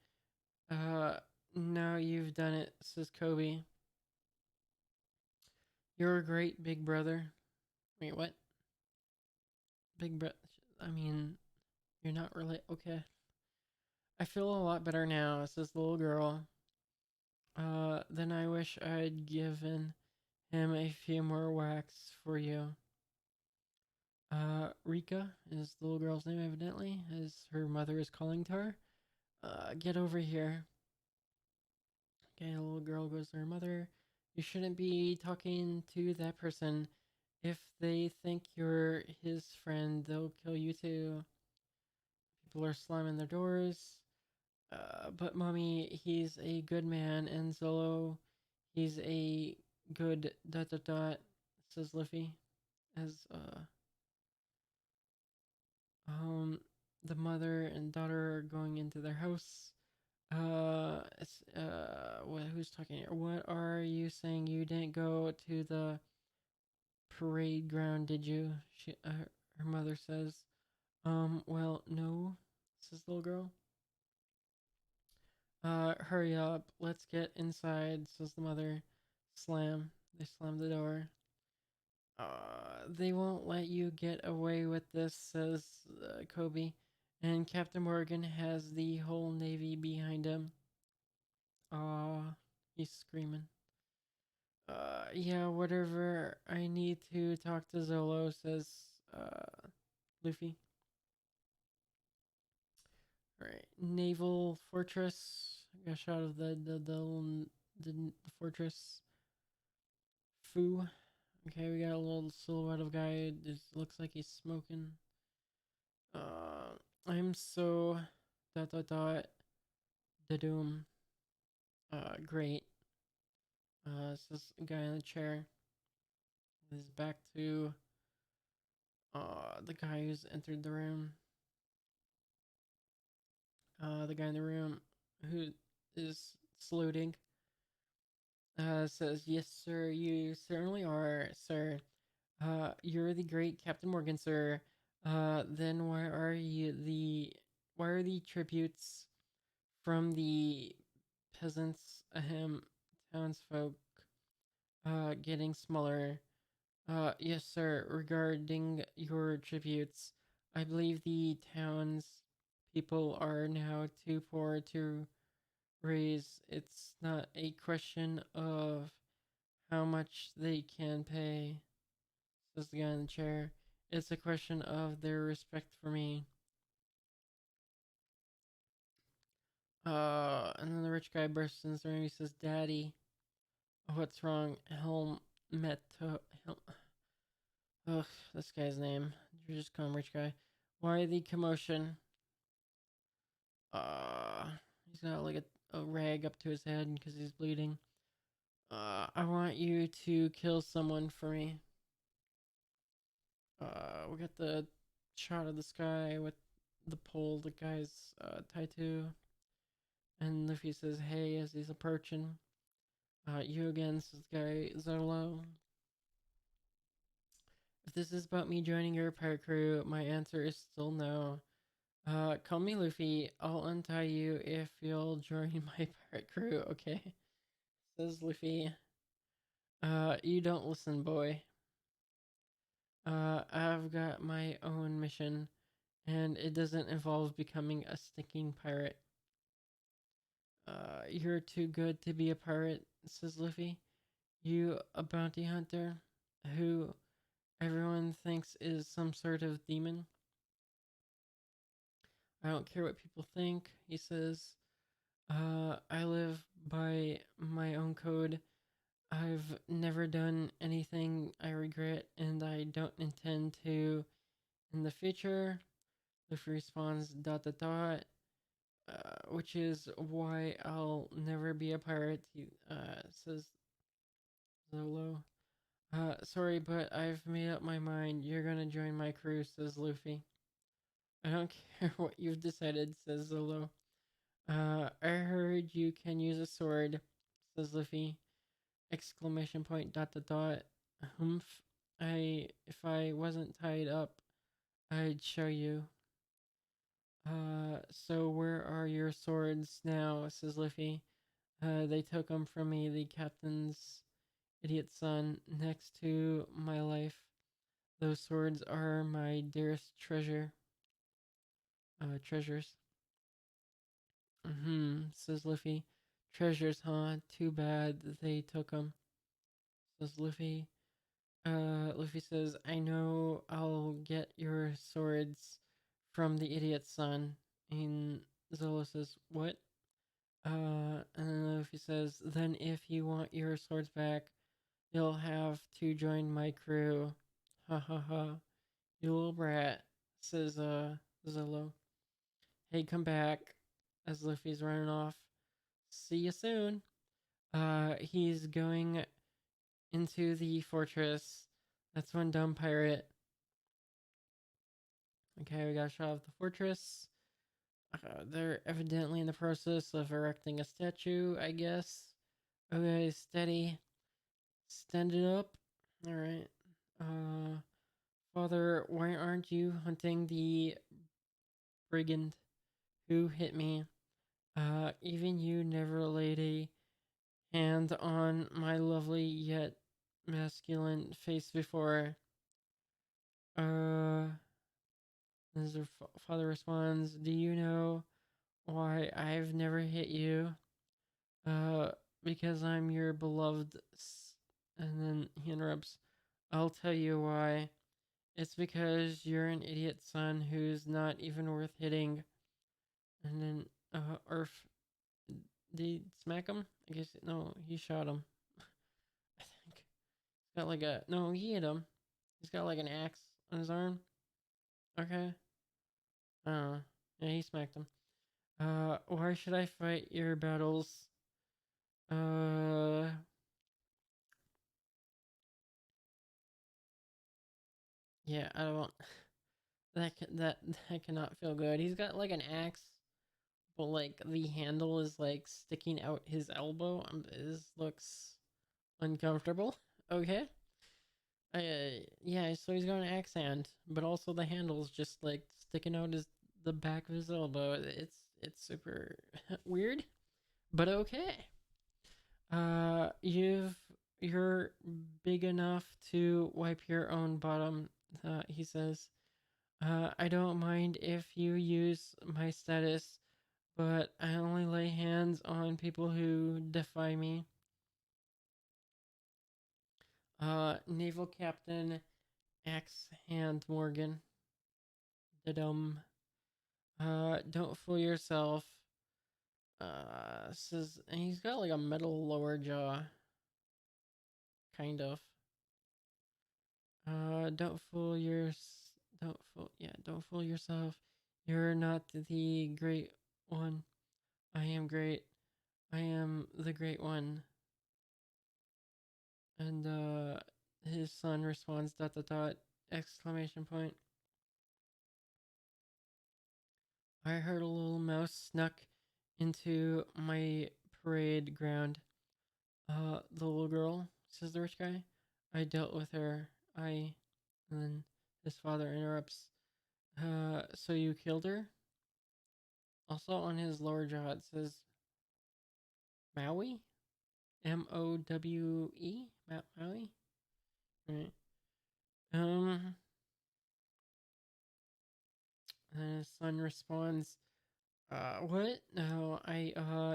Now you've done it, says Kobe. You're a great big brother. Wait, what? Big brother? I mean, you're not really okay. I feel a lot better now, says the little girl. Then I wish I'd given him a few more whacks for you. Rika is the little girl's name, evidently, as her mother is calling to her. Get over here. Okay, the little girl goes to her mother. You shouldn't be talking to that person. If they think you're his friend, they'll kill you too. People are slamming their doors. But mommy, he's a good man, and Zolo, he's a good ... says Luffy, as um the mother and daughter are going into their house. Who's talking here? What are you saying? You didn't go to the parade ground, did you? Her mother says. Well, no, says the little girl. Hurry up. Let's get inside, says the mother. Slam. They slam the door. They won't let you get away with this, says Kobe. And Captain Morgan has the whole Navy behind him. He's screaming. Yeah, whatever. I need to talk to Zolo, says Luffy. Alright, naval fortress. I got a shot of the fortress. Foo. Okay, we got a little silhouette of guy. Just looks like he's smoking. Uh, I'm so dot dot dot the doom. Great. It's this guy in the chair. His back to the guy who's entered the room. The guy in the room who is saluting. Says, "Yes, sir. You certainly are, sir. You're the great Captain Morgan, sir. Then why are the tributes from the peasants, townsfolk, getting smaller? Yes, sir. Regarding your tributes, I believe the town's people are now too poor to raise. It's not a question of how much they can pay," says the guy in the chair. "It's a question of their respect for me." And then the rich guy bursts into the room. He says, "Daddy, what's wrong?" Ugh, this guy's name. You just call him rich guy. "Why the commotion?" Uh, he's got like a rag up to his head because he's bleeding. I want you to kill someone for me." We got the shot of the sky with the pole the guy's tied to. And Luffy says, "Hey," as he's approaching. "You again," says the guy, "Zolo. If this is about me joining your pirate crew, my answer is still no. Call me Luffy. I'll untie you if you'll join my pirate crew, okay?" Says Luffy. You don't listen, boy. I've got my own mission, and it doesn't involve becoming a stinking pirate." You're too good to be a pirate," says Luffy. "You a bounty hunter who everyone thinks is some sort of demon?" "I don't care what people think," he says. I live by my own code. I've never done anything I regret, and I don't intend to in the future." Luffy responds, dot dot dot, which is why I'll never be a pirate, says Zolo. Sorry, but I've made up my mind. You're gonna join my crew," says Luffy. "I don't care what you've decided," says Zolo. I heard you can use a sword," says Luffy. Exclamation point dot dot dot. Humph. If I wasn't tied up, I'd show you. So where are your swords now?" says Luffy. They took them from me, the captain's idiot son, next to my life. Those swords are my dearest treasures." Says Luffy. "Treasures, huh? Too bad they took them," says Luffy. Luffy says, "I know I'll get your swords from the idiot son." And Zolo says, "What?" And then Luffy says, "Then if you want your swords back, you'll have to join my crew." Ha ha ha. "You little brat," says Zolo. "Hey, come back," as Luffy's running off. "See you soon." He's going into the fortress. That's one dumb pirate. Okay, we got a shot of the fortress. They're evidently in the process of erecting a statue, I guess. Okay, steady. Stand it up. Alright. Uh, Father, why aren't you hunting the brigand who hit me? Even you never laid a hand on my lovely yet masculine face before." Uh, as her father responds, "Do you know why I've never hit you?" Uh, "Because I'm your beloved. And then he interrupts, "I'll tell you why. It's because you're an idiot son who's not even worth hitting." And then, Arf, did he smack him? I guess, no, he shot him. I think. Got like a no, he hit him. He's got like an axe on his arm. Okay. Uh, yeah, he smacked him. Why should I fight your battles? Uh, yeah, I don't. That cannot feel good. He's got like an axe, but like the handle is like sticking out his elbow. This looks uncomfortable. Okay. Yeah. So he's got an axe hand, but also the handle's just like sticking out his the back of his elbow. It's super weird, but okay. You're big enough to wipe your own bottom. He says. I don't mind if you use my status, but I only lay hands on people who defy me. Naval Captain Axe Hand Morgan. Da-dum. Don't fool yourself. Says, and he's got like a metal lower jaw. Kind of. Don't fool don't fool yourself. You're not the great one. I am great. I am the great one. And his son responds dot dot dot exclamation point. I heard a little mouse snuck into my parade ground. The little girl, says the rich guy. I dealt with her. And then his father interrupts. So you killed her? Also on his lower jaw it says Maui? Mowe? Maui? Right. Um, and his son responds, what? No,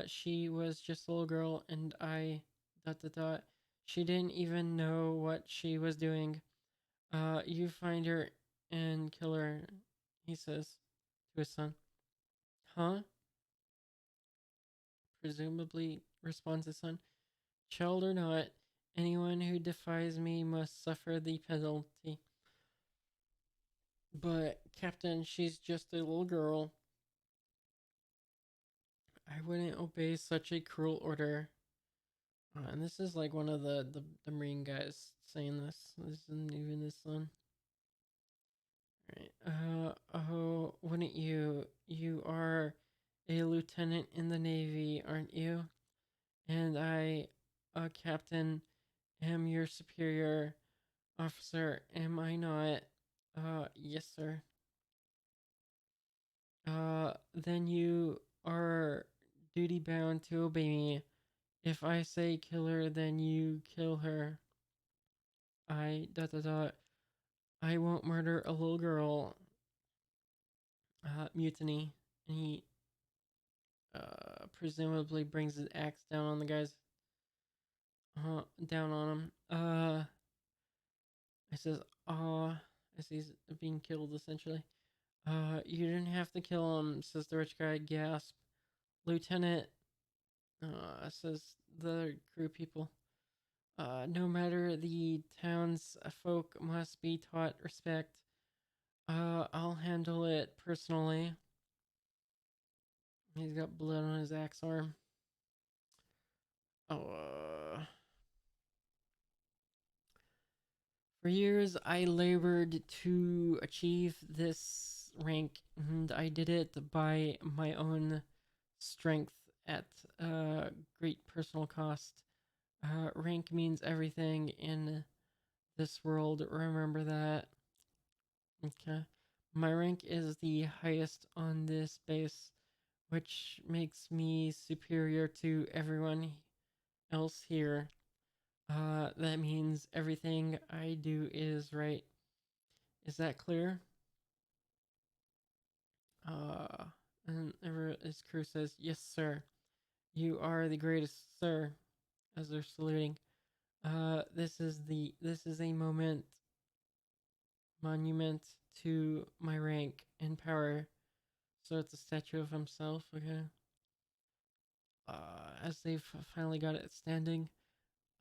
she was just a little girl and I, dot dot dot. She didn't even know what she was doing. You find her and kill her, he says to his son. Huh? Presumably responds his son. Child or not, anyone who defies me must suffer the penalty. But, Captain, she's just a little girl. I wouldn't obey such a cruel order. And this is like one of the Marine guys saying this. This isn't even his son. Right. Oh, wouldn't you? You are a lieutenant in the Navy, aren't you? And I, a captain, am your superior officer, am I not? Yes, sir. Then you are duty bound to obey me. If I say kill her, then you kill her. I dot dot dot. I won't murder a little girl. Mutiny. And he presumably brings his axe down on the guys. Down on him. I says, as he's being killed essentially. You didn't have to kill him, says the rich guy. Gasp. Lieutenant, says the crew people. No matter the town's folk must be taught respect. I'll handle it personally. He's got blood on his axe arm. Oh, for years I labored to achieve this rank, and I did it by my own strength at great personal cost. Rank means everything in this world. Remember that. Okay. My rank is the highest on this base, which makes me superior to everyone else here. That means everything I do is right. Is that clear? Uh, and his crew says, yes, sir. You are the greatest, sir, as they're saluting. This is a monument to my rank and power. So it's a statue of himself, okay? As they've finally got it standing,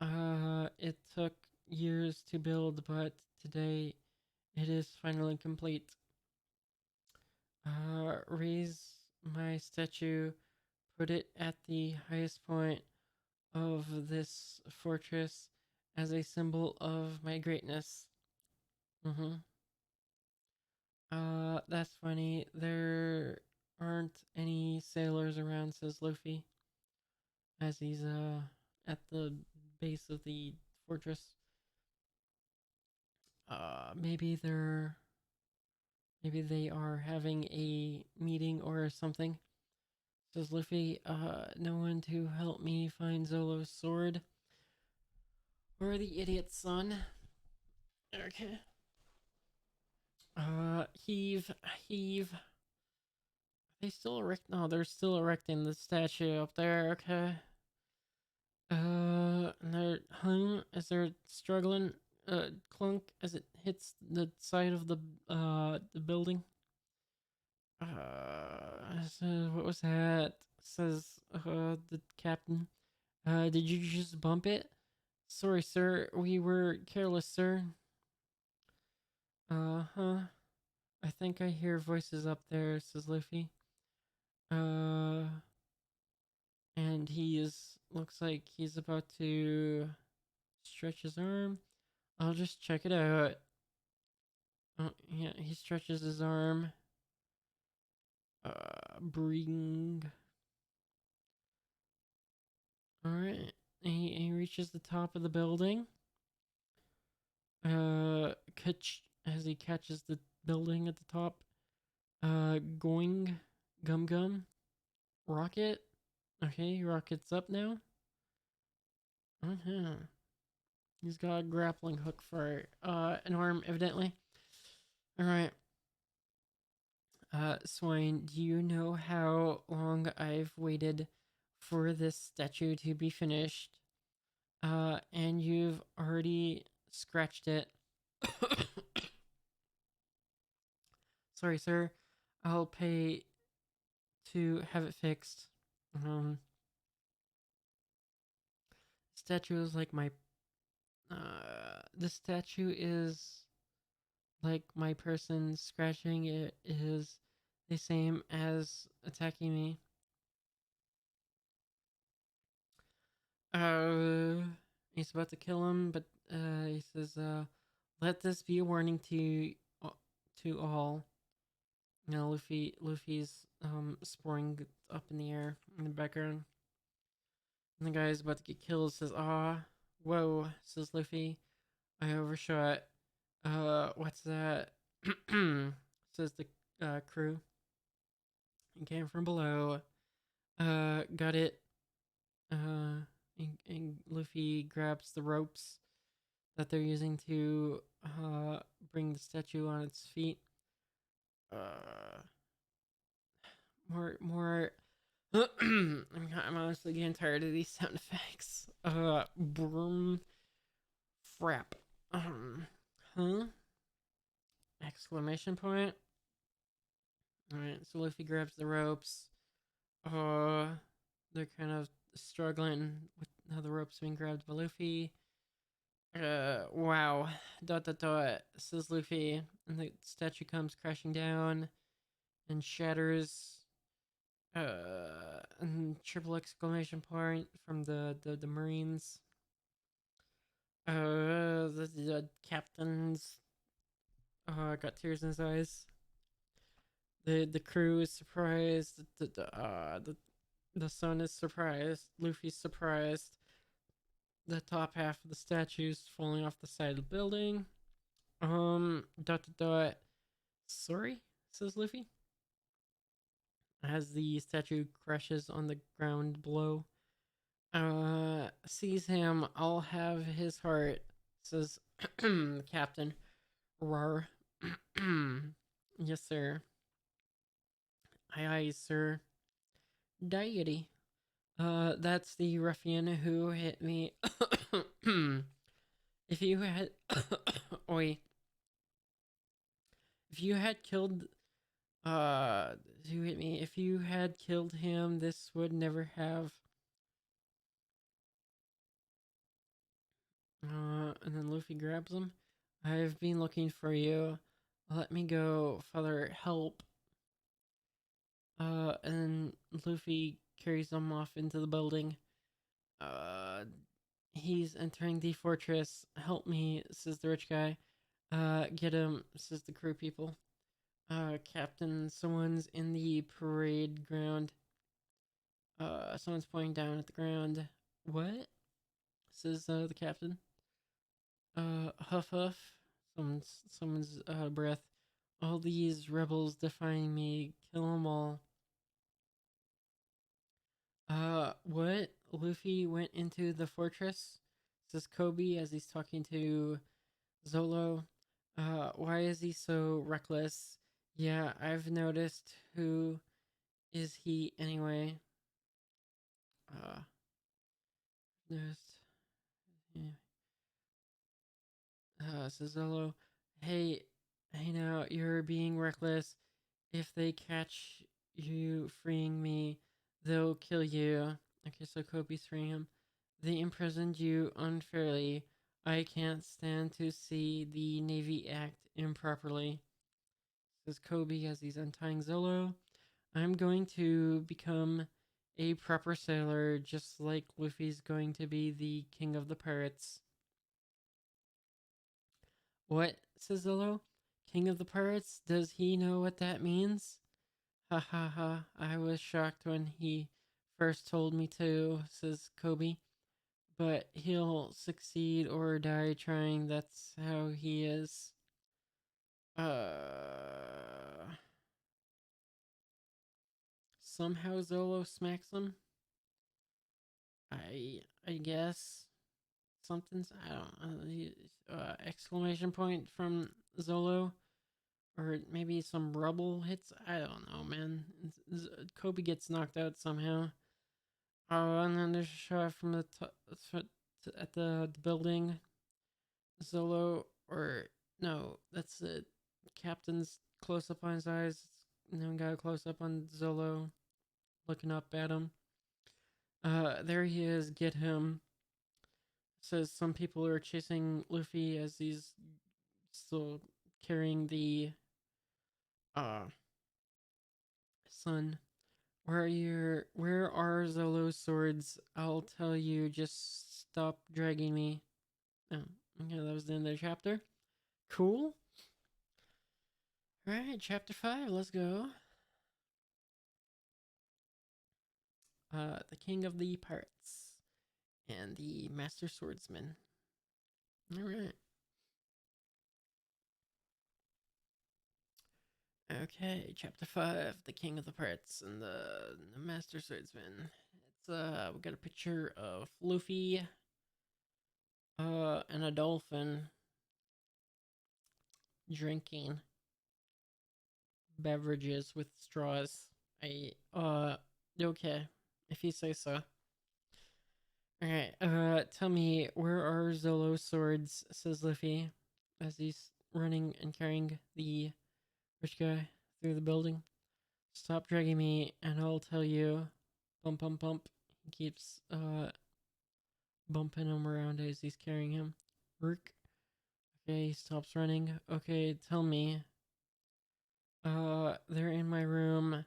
it took years to build, but today it is finally complete. Raise my statue, put it at the highest point of this fortress as a symbol of my greatness. Mm-hmm. That's funny. There aren't any sailors around, says Luffy, as he's at the base of the fortress. Maybe they are having a meeting or something. Says Luffy, no one to help me find Zolo's sword. Or the idiot's son. Okay. Heave, heave. They still erect? No, they're still erecting the statue up there. Okay. And they're hung as they're struggling. Clunk as it hits the side of the building. So what was that? Says the captain. Did you just bump it? Sorry, sir. We were careless, sir. Huh. I think I hear voices up there, says Luffy. Uh, and he is looks like he's about to stretch his arm. I'll just check it out. Oh, yeah, he stretches his arm. Bring. Alright. He reaches the top of the building. Catch as he catches the building at the top. Going. Gum gum. Rocket. Okay, rocket's up now. Uh-huh. He's got a grappling hook for an arm, evidently. Alright. Swine, do you know how long I've waited for this statue to be finished? And you've already scratched it. Sorry, sir. I'll pay to have it fixed. Statue is like my. The statue is like my person. Scratching it is the same as attacking me. He's about to kill him, but he says, "Let this be a warning to all." Now Luffy's sporing up in the air in the background, and the guy's about to get killed. Says, "Ah, whoa," says Luffy. "I overshot. What's that?" says the crew. It came from below. Got it. And Luffy grabs the ropes that they're using to bring the statue on its feet. More. I'm honestly getting tired of these sound effects. Broom, frap. Huh? Exclamation point. All right, so Luffy grabs the ropes. They're kind of struggling with how the ropes being grabbed by Luffy. Wow. Dot dot dot, says Luffy, and the statue comes crashing down and shatters. And triple exclamation point from the Marines. The captain's got tears in his eyes. The crew is surprised. The sun is surprised. Luffy's surprised. The top half of the statue is falling off the side of the building. Dot dot dot. Sorry, says Luffy, as the statue crashes on the ground below. Seize him. I'll have his heart, says the captain. Rar. Yes, sir. Aye, aye, sir. Deity. That's the ruffian who hit me. If you had. Oi. If you had killed. Who hit me? If you had killed him, this would never have. And then Luffy grabs him. I've been looking for you. Let me go, father. Help. And Luffy carries him off into the building. Uh, he's entering the fortress. Help me, says the rich guy. Get him, says the crew people. Captain, someone's in the parade ground. Someone's pointing down at the ground. What? Says the captain. Huff huff. Someone's breath. All these rebels defying me. Kill them all. What? Luffy went into the fortress? Says Kobe as he's talking to Zolo. Why is he so reckless? Yeah, I've noticed. Who is he anyway? Uh, noticed. Yeah. Says Zolo. Hey, hey now, you're being reckless. If they catch you freeing me, they'll kill you. Okay, so Kobe's freeing him. They imprisoned you unfairly. I can't stand to see the Navy act improperly, says Kobe as he's untying Zolo. I'm going to become a proper sailor, just like Luffy's going to be the king of the pirates. What? Says Zolo. King of the pirates? Does he know what that means? Ha ha ha. I was shocked when he first told me to, says Kobe. But he'll succeed or die trying. That's how he is. Somehow Zolo smacks him. I guess something's I don't exclamation point from Zolo, or maybe some rubble hits. I don't know, man. Kobe gets knocked out somehow. Oh, and then there's a shot from the top at the building. Zolo, or no, that's the captain's close up on his eyes. And then we got a close up on Zolo looking up at him. There he is. Get him. Says some people are chasing Luffy as he's still carrying the uh sun. Where are Zolo's swords? I'll tell you, just stop dragging me. Oh, okay, that was the end of the chapter. Cool. Alright, chapter 5, let's go. The king of the pirates and the master swordsman. Alright. Okay, chapter 5, the king of the pirates and the master swordsman. It's we got a picture of Luffy and a dolphin drinking beverages with straws. Okay, if you say so. Alright, tell me, where are Zolo's swords, says Luffy, as he's running and carrying the rich guy through the building. Stop dragging me and I'll tell you. Bump, bump, bump. He keeps, bumping him around as he's carrying him. Work. Okay, he stops running. Okay, tell me. They're in my room.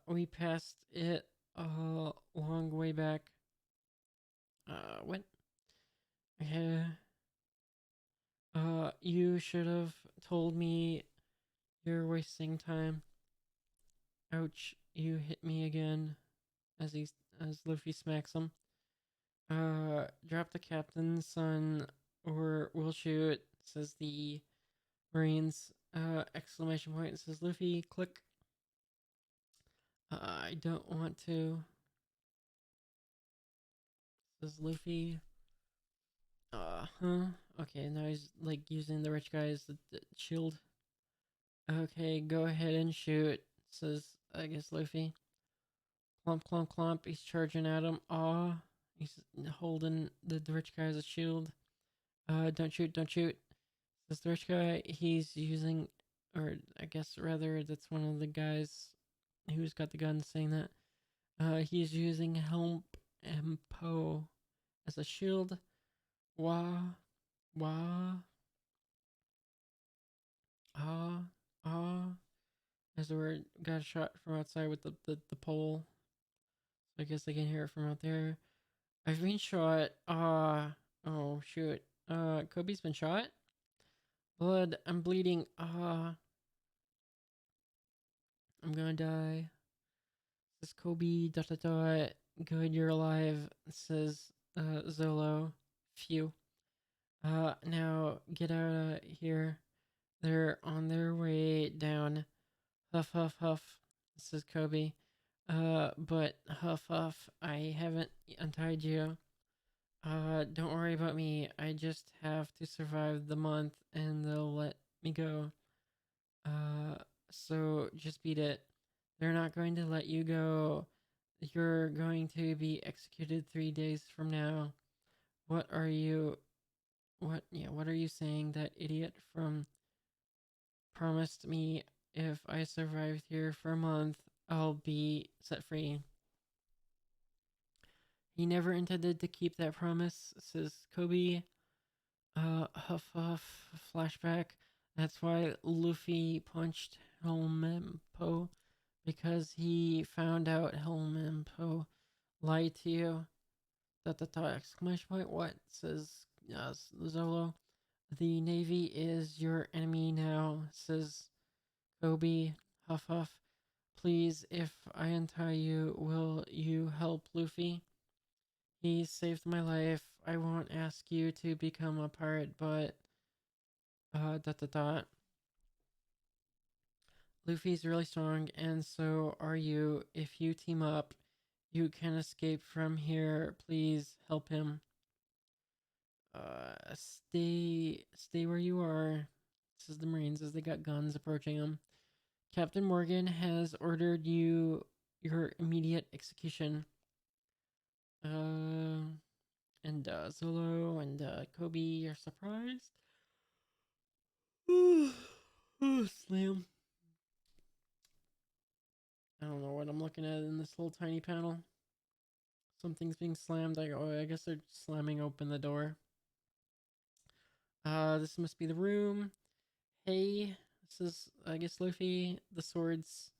We passed it a long way back. What? You should have told me. You're wasting time. Ouch, you hit me again. As Luffy smacks him. Drop the captain, son, or we'll shoot, says the Marines. Exclamation point, says Luffy. Click. I don't want to, says Luffy. Huh? Okay, now he's like using the rich guy as the shield. Okay, go ahead and shoot, says, I guess, Luffy. Clump, clump, clump. He's charging at him. Aw. He's holding the rich guy as a shield. Don't shoot, don't shoot. Says the rich guy. He's using, or I guess rather, that's one of the guys who's got the gun saying that. He's using Help and Poe as a shield. Wah, wah, ah, ah. As the word got a shot from outside with the pole. So I guess I can hear it from out there. I've been shot. Oh shoot. Kobe's been shot. Blood. I'm bleeding. I'm gonna die. Says Kobe. Dot dot dot. Good, you're alive. Says Zolo. Phew. Now get out of here. They're on their way down. Huff huff huff. Says Kobe. But huff huff. I haven't untied you. Don't worry about me. I just have to survive the month and they'll let me go. Uh, so just beat it. They're not going to let you go. You're going to be executed 3 days from now. What are you? What are you saying? That idiot from promised me if I survived here for a month, I'll be set free. He never intended to keep that promise, says Kobe. Huff huff, flashback. That's why Luffy punched Helmeppo, because he found out Helmeppo lied to you. Exclamation point. What? Says Zolo. The Navy is your enemy now, says Kobe. Huff huff. Please, if I untie you, will you help Luffy? He saved my life. I won't ask you to become a pirate, but dot dot dot. Luffy's really strong, and so are you. If you team up, you can escape from here. Please help him. Stay where you are. This is the Marines as they got guns approaching them. Captain Morgan has ordered your immediate execution. And Zolo and Kobe are surprised. Slam. I don't know what I'm looking at in this little tiny panel. Something's being slammed. I guess they're slamming open the door. This must be the room. Hey, this is, I guess, Luffy. The swords.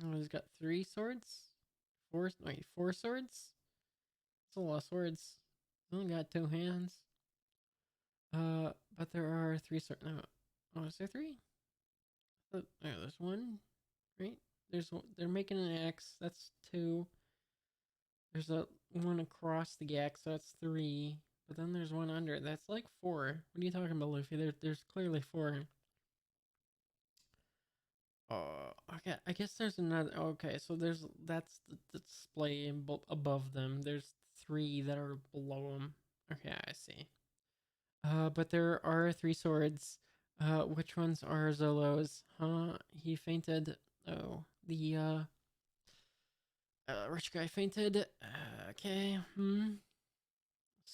Oh, he's got 3 swords? Four swords? That's a lot of swords. He's only got 2 hands. But there are 3 swords. No. Oh, is there 3? Oh, there's 1, right? They're making an X. That's 2. There's a one across the axe, so that's 3. But then there's one under. That's like 4. What are you talking about, Luffy? There's clearly 4. Okay. I guess there's another. Okay, so that's the display above them. There's 3 that are below them. Okay, I see. But there are 3 swords. Which ones are Zolo's? Huh? He fainted. Oh, the rich guy fainted. Okay.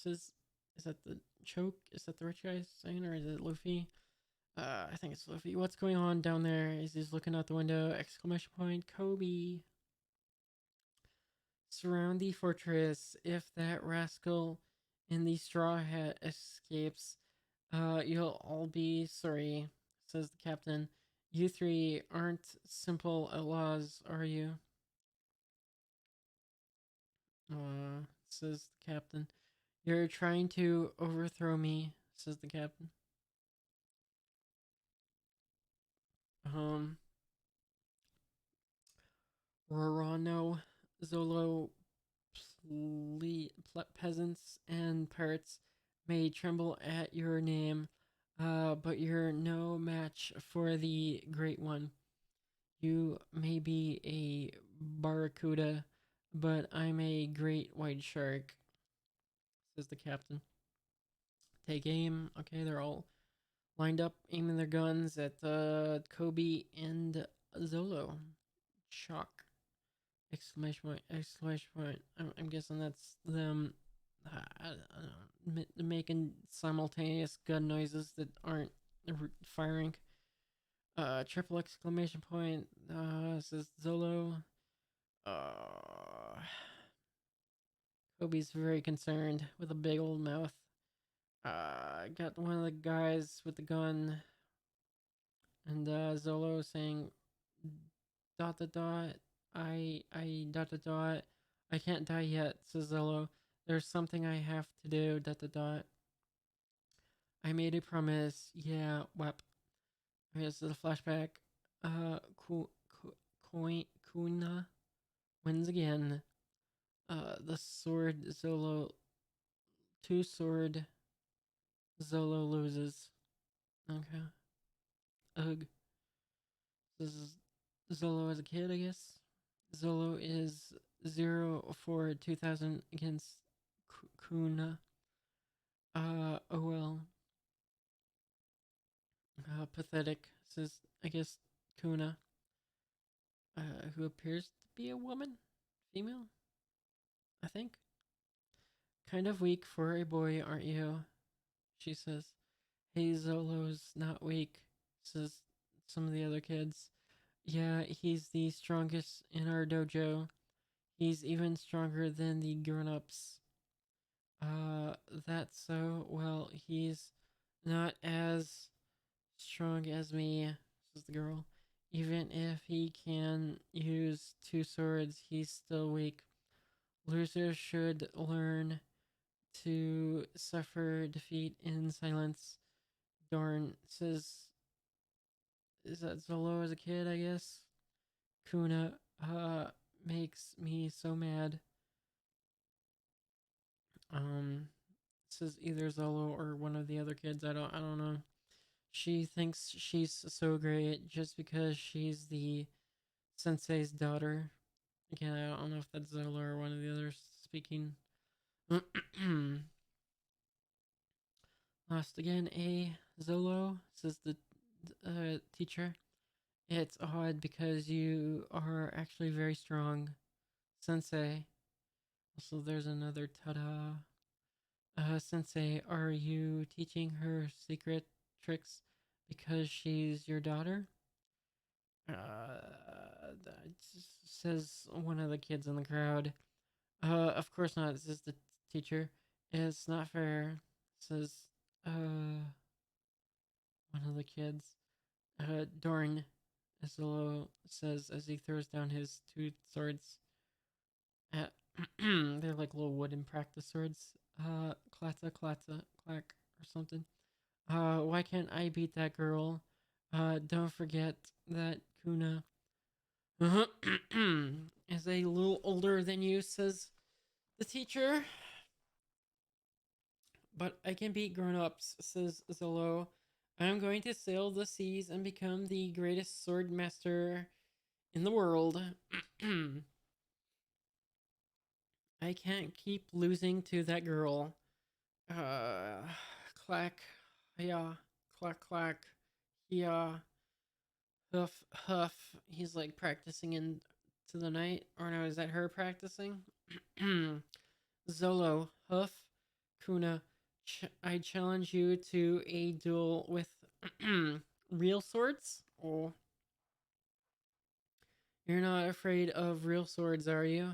Is that the choke? Is that the rich guy saying, or is it Luffy? I think it's Luffy. What's going on down there? He's looking out the window. Exclamation point. Kobe. Surround the fortress. If that rascal in the straw hat escapes, you'll all be sorry, says the captain. You 3 aren't simple outlaws, are you? Says the captain. You're trying to overthrow me, says the captain. Um, Rorano, Zolo, peasants and pirates may tremble at your name, but you're no match for the Great One. You may be a barracuda, but I'm a great white shark, says the captain. Take aim. Okay, they're all lined up, aiming their guns at Kobe and Zolo. Shock. Exclamation point, exclamation point. I'm guessing that's them I don't know, making simultaneous gun noises that aren't firing. Triple exclamation point, says Zolo. Kobe's very concerned with a big old mouth. got one of the guys with the gun, and Zolo saying dot dot dot. I dot dot dot. I can't die yet, says Zolo. There's something I have to do. Dot dot dot. I made a promise. Yeah, wep. Okay, this is a flashback. Uh, Kuna wins again. The sword Zolo, two sword Zolo loses. Okay. Ugh. This is Zolo as a kid, I guess. Zolo is 0 for 2000 against Kuna. Oh well. Pathetic, says, I guess, Kuna, who appears to be a woman? Female? I think. Kind of weak for a boy, aren't you? She says. Hey, Zolo's not weak, says some of the other kids. Yeah, he's the strongest in our dojo. He's even stronger than the grown ups. Uh, that's so. Well, he's not as strong as me, says the girl. Even if he can use two swords, he's still weak. Losers should learn to suffer defeat in silence. Dorn says, is that Zolo as a kid, I guess? Kuna, makes me so mad. Um, says either Zolo or one of the other kids. I don't know. She thinks she's so great just because she's the sensei's daughter. Again, I don't know if that's Zolo or one of the others speaking. Lost again, Zolo, says the teacher. It's odd because you are actually very strong, Sensei. So there's another ta-da. Sensei, are you teaching her secret tricks because she's your daughter? That says one of the kids in the crowd. Of course not, says the teacher. It's not fair, says, one of the kids. Dorn, Zolo says as he throws down his two swords. At they're like little wooden practice swords. Klatta, klatta, clack, or something. Why can't I beat that girl? Don't forget that Kuna is a little older than you, says the teacher. But I can beat grown ups, says Zolo. I'm going to sail the seas and become the greatest sword master in the world. I can't keep losing to that girl. Uh, clack, yeah, clack, clack, yeah, huff, huff. He's like practicing into the night. Or no, is that her practicing? Zolo, huff, Kuna, I challenge you to a duel with real swords? Oh, you're not afraid of real swords, are you?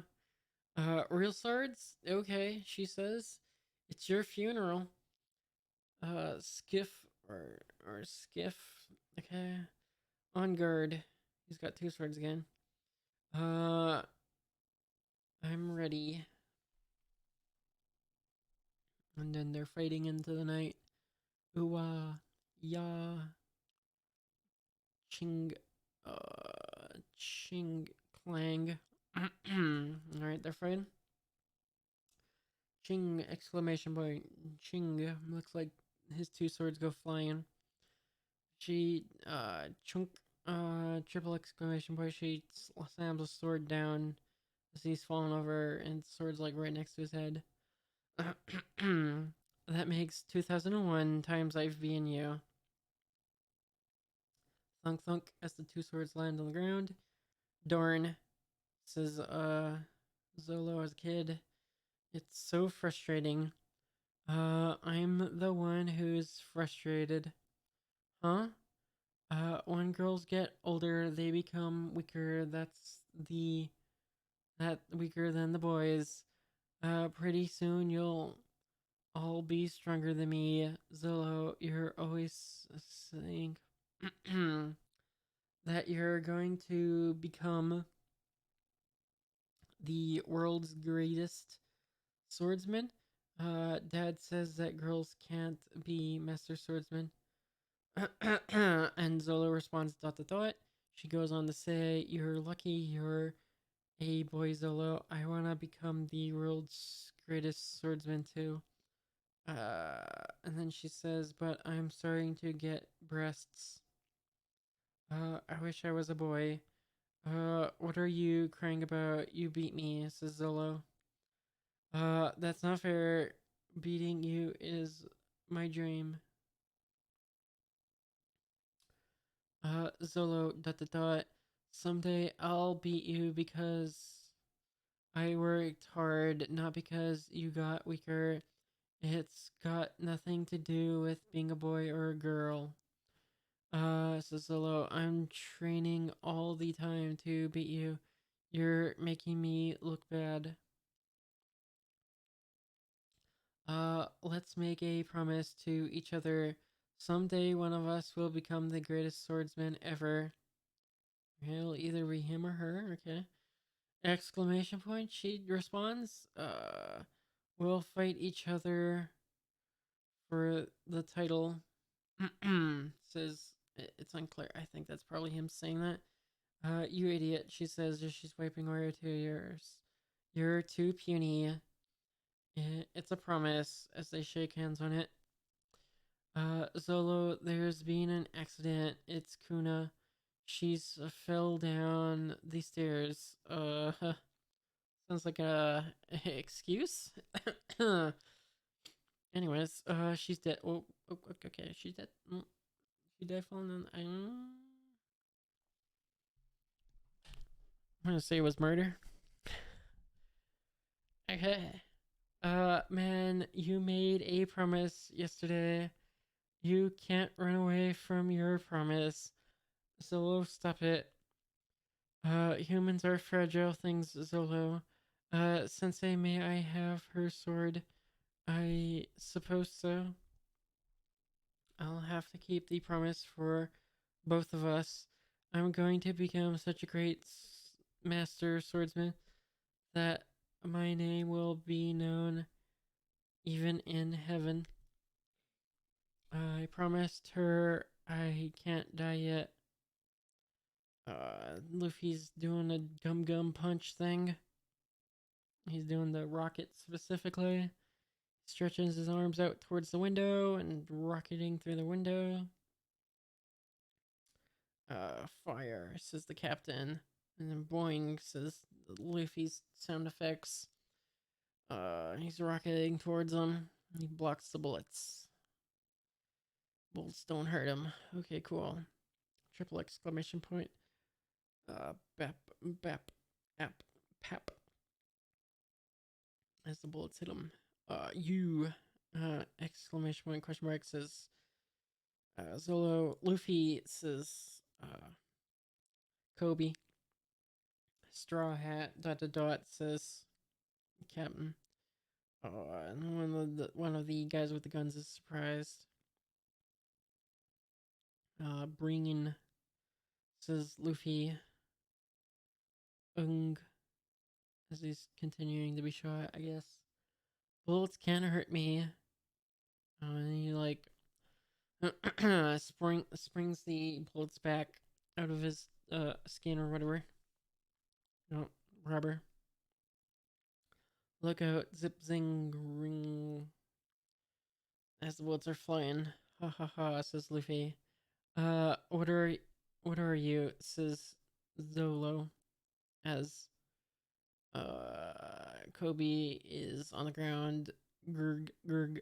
Real swords? Okay, she says. It's your funeral. Skiff or skiff. Okay. On guard. He's got two swords again. Uh, I'm ready. And then they're fighting into the night. Ooh, ya, ching, ching, clang. Alright, they're fighting. Ching! Exclamation point. Ching! Looks like his two swords go flying. She, chunk, triple exclamation point. She slams a sword down as he's falling over, and the sword's like right next to his head. That makes 2001 times I've been you. Thunk thunk as the two swords land on the ground. Dorn says, Zolo as a kid. It's so frustrating. I'm the one who's frustrated. Huh? When girls get older, they become weaker. That weaker than the boys. Pretty soon I'll be stronger than me. Zolo, you're always saying that you're going to become the world's greatest swordsman. Dad says that girls can't be master swordsmen. And Zolo responds, dot dot dot. She goes on to say, you're lucky you're a boy, Zolo. I wanna become the world's greatest swordsman too. And then she says, but I'm starting to get breasts. I wish I was a boy. What are you crying about? You beat me, says Zolo. That's not fair. Beating you is my dream. Zolo, dot dot dot. Someday I'll beat you because I worked hard, not because you got weaker. It's got nothing to do with being a boy or a girl. Says Zolo, I'm training all the time to beat you. You're making me look bad. Let's make a promise to each other. Someday one of us will become the greatest swordsman ever. It'll either be him or her, okay. Exclamation point, she responds. We'll fight each other for the title. Says, it's unclear. I think that's probably him saying that. You idiot, she says as she's wiping away her tears. You're too puny. It's a promise as they shake hands on it. Zolo, there's been an accident. It's Kuna. She's fell down the stairs. Sounds like a excuse. Anyways, she's dead. Oh, okay, she's dead. She dead falling down. I'm gonna say it was murder. Okay. Man, you made a promise yesterday. You can't run away from your promise. Zolo, stop it. Humans are fragile things, Zolo. Sensei, may I have her sword? I suppose so. I'll have to keep the promise for both of us. I'm going to become such a great master swordsman that my name will be known even in heaven. I promised her I can't die yet. Luffy's doing a gum gum punch thing. He's doing the rocket specifically. Stretches his arms out towards the window and rocketing through the window. Fire, says the captain. And then boing, says Luffy's sound effects. He's rocketing towards them. He blocks the bullets. Bullets don't hurt him. Okay, cool. Triple exclamation point. Bap, bap, app, pap. As the bullets hit him. Exclamation point, question mark, says Zolo. Luffy, says Kobe. Straw Hat, dot dot dot, says Captain. And one of the guys with the guns is surprised. Bringing, says Luffy. Ung, as he's continuing to be shot, I guess. Bullets can't hurt me. And he like springs the bullets back out of his skin or whatever. No, rubber. Look out, zip zing ring. As the bullets are flying. Ha ha ha, says Luffy. What are you? Says Zolo. As Kobe is on the ground. Gurg gurg.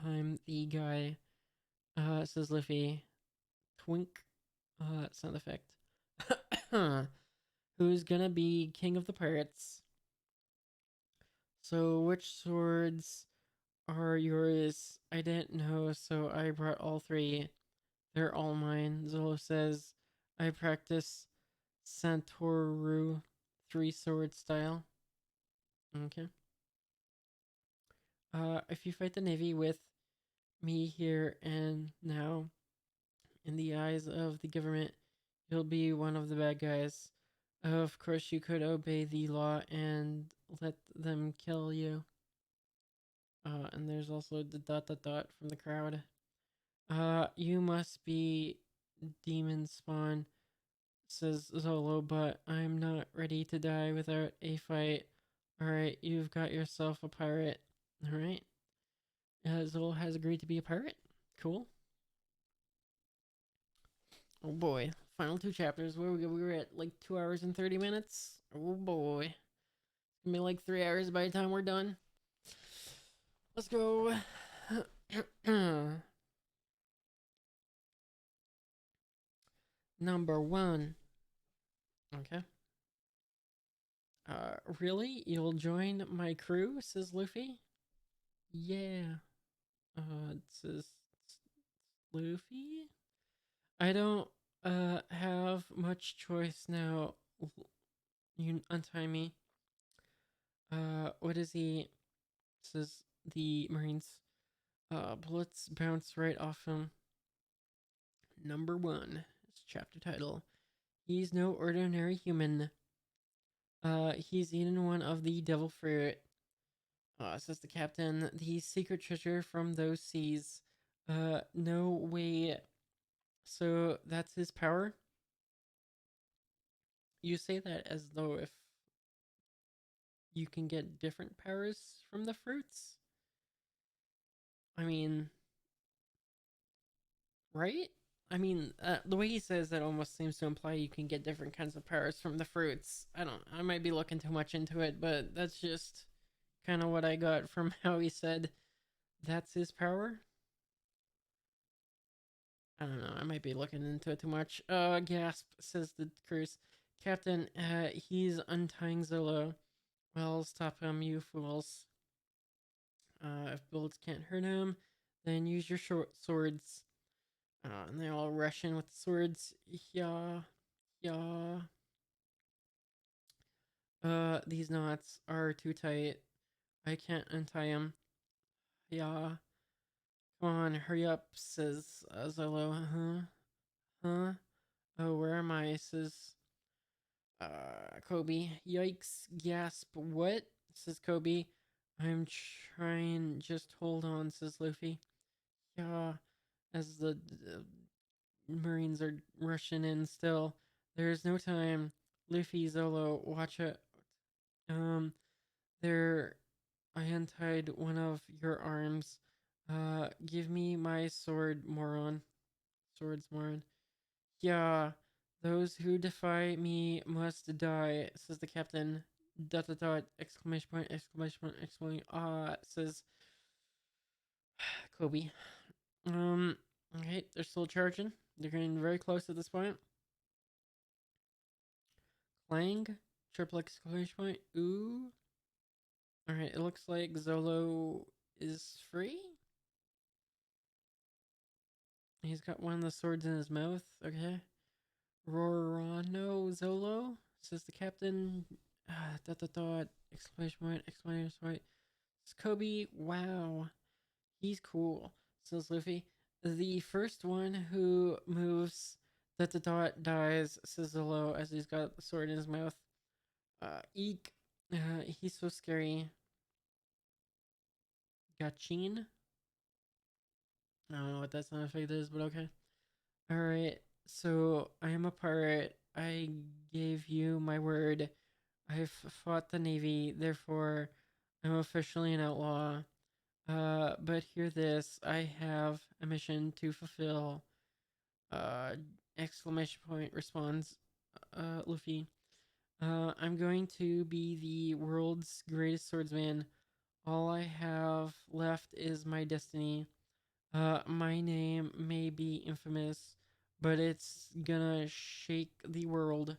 I'm the guy. Says Luffy. Twink. Sound effect. Who's gonna be king of the pirates? So which swords are yours? I didn't know, so I brought all three. They're all mine. Zolo says, I practice Santoru three sword style. Okay. If you fight the Navy with me here and now, in the eyes of the government, you'll be one of the bad guys. Of course, you could obey the law and let them kill you. And there's also the dot dot dot from the crowd. You must be demon spawn, says Zolo, but I'm not ready to die without a fight. Alright, you've got yourself a pirate. Alright. Zolo has agreed to be a pirate. Cool. Oh boy. Final two chapters. Where we were at like 2 hours and 30 minutes. Oh boy. It's gonna be like 3 hours by the time we're done. Let's go. Number one. Okay. Really? You'll join my crew? Says Luffy. Yeah. It says Luffy? I don't, have much choice now. You untie me. What is he? Says the Marines. Bullets bounce right off him. Number one. It's chapter title. He's no ordinary human. He's eaten one of the devil fruit. Says the captain. The secret treasure from those seas. No way. So that's his power? You say that as though if you can get different powers from the fruits? I mean, right? I mean, the way he says that almost seems to imply you can get different kinds of powers from the fruits. I might be looking too much into it, but that's just kind of what I got from how he said that's his power. I don't know. I might be looking into it too much. Gasp, says the Cruz. Captain, he's untying Zolo. Well, stop him, you fools. If bullets can't hurt him, then use your short swords. And they all rush in with the swords. Yeah, yeah. These knots are too tight. I can't untie him. Yeah. Come on, hurry up, says Zolo. Huh? Huh? Oh, where am I? Says Kobe. Yikes. Gasp. What? Says Kobe. I'm trying. Just hold on, says Luffy. Yeah. As the Marines are rushing in still. There's no time. Luffy, Zolo, watch it. Um, there. I untied one of your arms. Give me my sword, moron. Swords, moron. Yeah, those who defy me must die, says the captain. Dot dot dot! Exclamation point! Exclamation point! Exclamation! Says Kobe. Um. Okay, they're still charging. They're getting very close at this point. Clang! Triple exclamation point! Ooh. All right, it looks like Zolo is free. He's got one of the swords in his mouth. Okay. Rorano Zolo, says the captain. Dot dot dot! Exclamation point! Exclamation point! It's Kobe. Wow, he's cool, says Luffy. The first one who moves dot dot dot dies, says Zolo as he's got the sword in his mouth. Eek. He's so scary. Gachin. I don't know what that sound effect is, but okay. Alright, so I am a pirate. I gave you my word. I've fought the Navy, therefore I'm officially an outlaw. But hear this, I have a mission to fulfill. Uh, exclamation point responds, Luffy. I'm going to be the world's greatest swordsman. All I have left is my destiny. My name may be infamous, but it's gonna shake the world.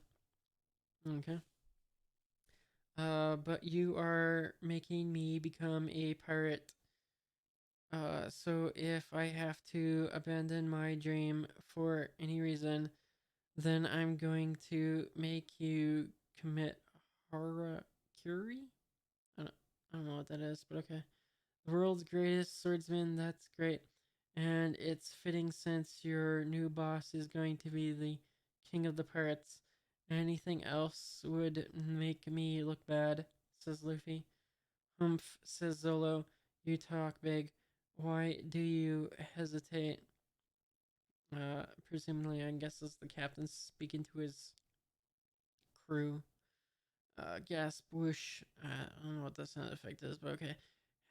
Okay. But you are making me become a pirate. So if I have to abandon my dream for any reason, then I'm going to make you commit harakiri? I don't know what that is, but okay. The world's greatest swordsman. That's great. And it's fitting since your new boss is going to be the king of the pirates. Anything else would make me look bad, says Luffy. Humph, says Zolo. You talk big. Why do you hesitate? Presumably, I guess as the captain speaking to his crew. Gasp, whoosh. I don't know what the sound effect is, but okay.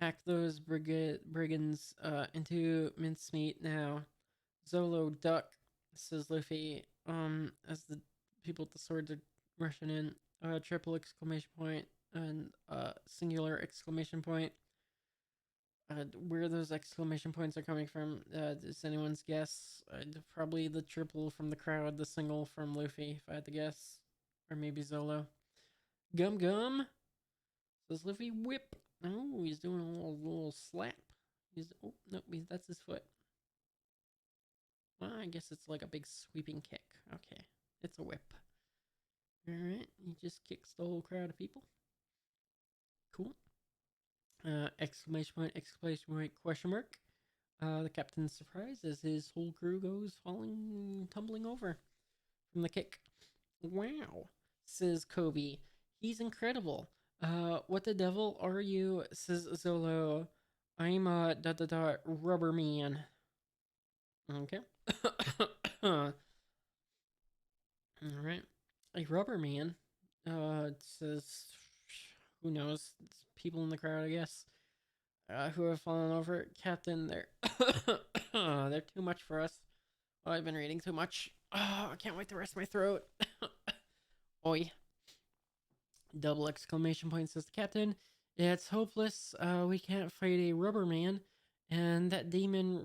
Hack those brigands into mincemeat now. Zolo, duck, says Luffy. As the people with the swords are rushing in. Triple exclamation point and singular exclamation point. Where those exclamation points are coming from, is anyone's guess? Probably the triple from the crowd, the single from Luffy, if I had to guess. Or maybe Zolo. Gum gum, says Luffy. Whip. Oh, he's doing a little slap. Oh no, that's his foot. Well, I guess it's like a big sweeping kick. Okay, it's a whip. All right, he just kicks the whole crowd of people. Cool. Exclamation point! Exclamation point! Question mark. The captain's surprised as his whole crew goes tumbling over from the kick. Wow, says Kobe. He's incredible. What the devil are you? Says Zolo. I'm a rubber man. Okay. All right. A rubber man. It says, who knows? It's people in the crowd, I guess. Who have fallen over. Captain, they're too much for us. Oh, I've been reading too much. Oh, I can't wait to rest my throat. Oi. Double exclamation point, says the captain. It's hopeless. We can't fight a rubber man and that demon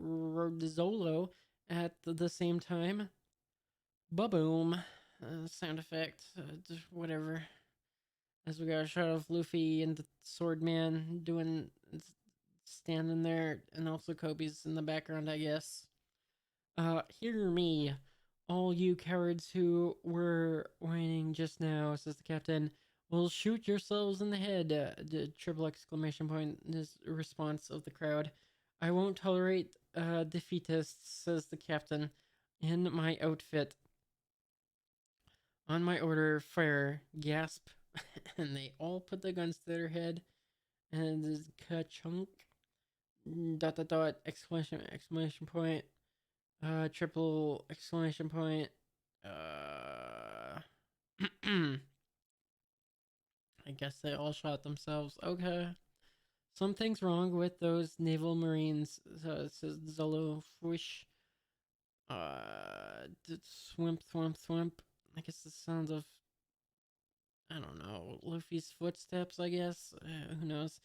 Zolo at the same time. Ba-boom. Sound effect. Just whatever. As we got a shot of Luffy and the sword man standing there, and also Kobe's in the background, I guess. Hear me, all you cowards who were whining just now, says the captain. Will shoot yourselves in the head. Triple exclamation point. This response of the crowd. I won't tolerate defeatists, says the captain. In my outfit. On my order, fire. Gasp. And they all put the guns to their head. And this ka-chunk. Dot dot dot. Exclamation point. Triple exclamation point. I guess they all shot themselves. Okay. Something's wrong with those naval marines, says Zolo Fish. Swimp, thwimp, thwimp. I guess the sounds of, I don't know, Luffy's footsteps, I guess. Who knows?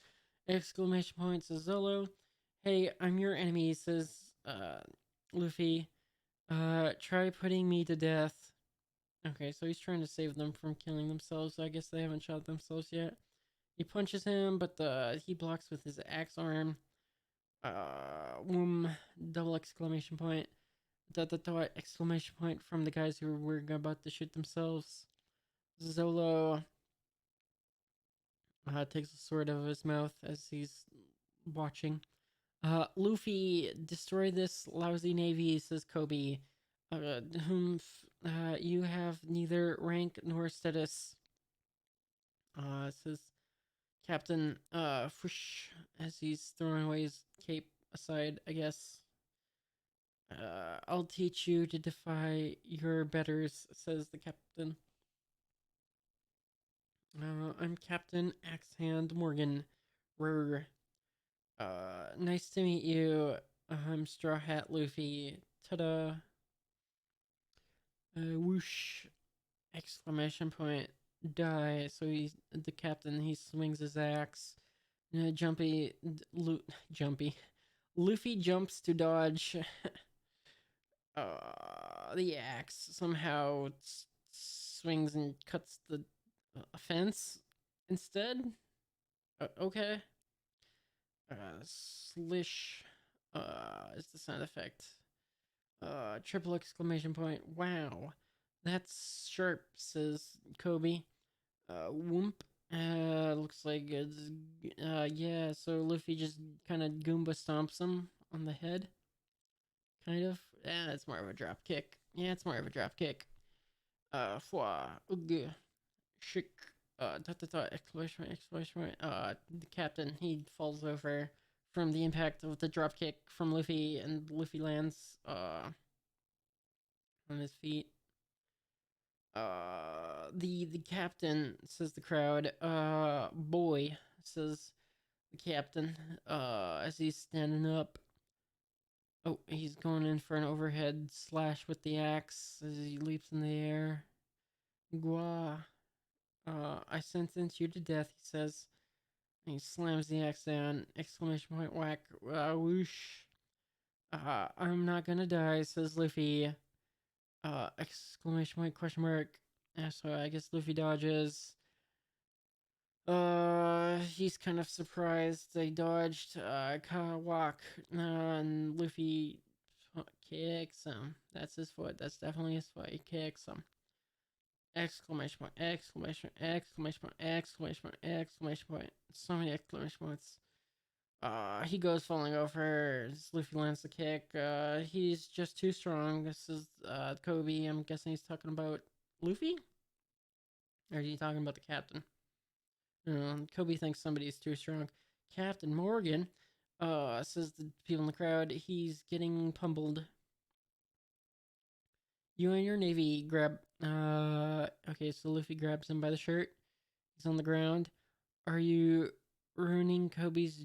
Exclamation point, says Zolo. Hey, I'm your enemy, says Luffy. Try putting me to death. Okay, so he's trying to save them from killing themselves. I guess they haven't shot themselves yet. He punches him, but he blocks with his axe arm. Double exclamation point. Exclamation point from the guys who were about to shoot themselves. Zolo takes the sword out of his mouth as he's watching. Luffy, destroy this lousy navy, says Kobe. You have neither rank nor status. Says Captain Fush as he's throwing away his cape aside, I guess. I'll teach you to defy your betters, says the captain. I'm Captain Axehand Morgan. Rrr. Nice to meet you. I'm Straw Hat Luffy. Ta-da. Whoosh. Exclamation point. Die. So he's the captain. He swings his axe. Jumpy. Luffy jumps to dodge. The axe somehow swings and cuts the fence instead. Okay. Slish is the sound effect. Triple exclamation point. Wow. That's sharp, says Kobe. Whoomp. Looks like it's yeah. So Luffy just kind of Goomba stomps him on the head, kind of. Yeah, it's more of a drop kick. Yeah, it's more of a drop kick. Fwa, ugh, shik, exclamation point, exclamation point. The captain, he falls over from the impact of the drop kick from Luffy, and Luffy lands on his feet. The captain, says the crowd. Boy, says the captain. As he's standing up. Oh, he's going in for an overhead slash with the axe as he leaps in the air. Gua. I sentence you to death, he says. And he slams the axe down. Exclamation point, whack. Whoosh. I'm not gonna die, says Luffy. Exclamation point, question mark. So I guess Luffy dodges. He's kind of surprised they dodged. Walk. And Luffy kicks him. That's his foot. That's definitely his foot. He kicks him. Exclamation point, exclamation, exclamation point, exclamation point, exclamation point. So many exclamation points. He goes falling over. Luffy lands the kick. He's just too strong. This is, Kobe. I'm guessing he's talking about Luffy? Or is he talking about the captain? Kobe thinks somebody's too strong. Captain Morgan, says the people in the crowd, he's getting pummeled. You and your navy grab. Okay, so Luffy grabs him by the shirt. He's on the ground. Are you ruining Kobe's.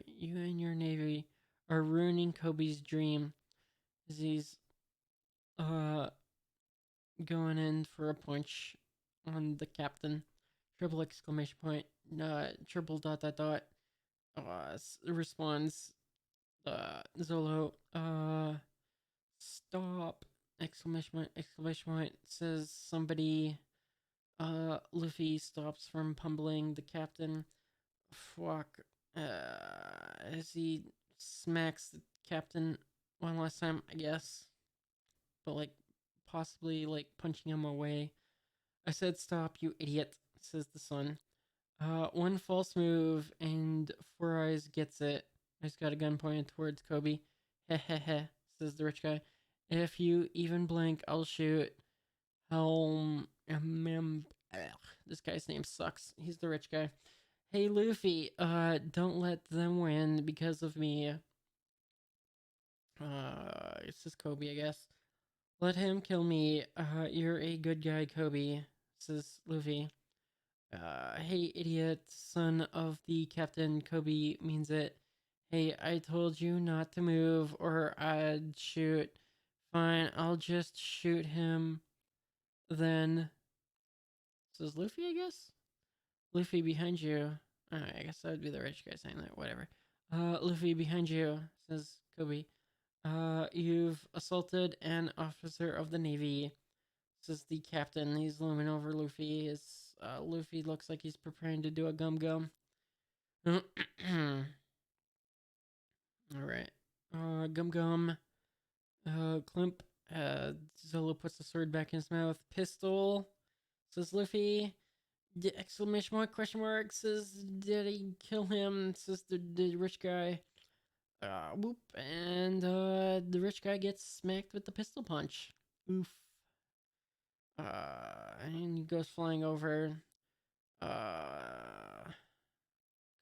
You and your navy are ruining Kobe's dream as he's, uh, going in for a punch on the captain. Triple exclamation point. Triple dot dot dot. Responds, Zolo. Stop! Exclamation point. Says somebody. Luffy stops from pummeling the captain. Fuck. As he smacks the captain one last time, I guess. But, like, possibly, like, punching him away. I said stop, you idiot, says the sun. One false move, and Four Eyes gets it. He's got a gun pointed towards Kobe. Heh heh heh, says the rich guy. If you even blink, I'll shoot. Helm. This guy's name sucks. He's the rich guy. Hey Luffy, don't let them win because of me. It's just Kobe, I guess. Let him kill me. You're a good guy, Kobe, says Luffy. Hey idiot, son of the captain, Kobe means it. Hey, I told you not to move or I'd shoot. Fine, I'll just shoot him then. Says Luffy, I guess? Luffy behind you. I guess that would be the rich guy saying that. Whatever. Luffy behind you, says Kobe. You've assaulted an officer of the Navy, says the captain. He's looming over Luffy. Luffy looks like he's preparing to do a gum gum. Alright. Gum gum. Climp. Zolo puts the sword back in his mouth. Pistol, says Luffy. Exclamation mark, question mark, says, did he kill him? Says the rich guy. Whoop. And, the rich guy gets smacked with the pistol punch. Oof. And he goes flying over.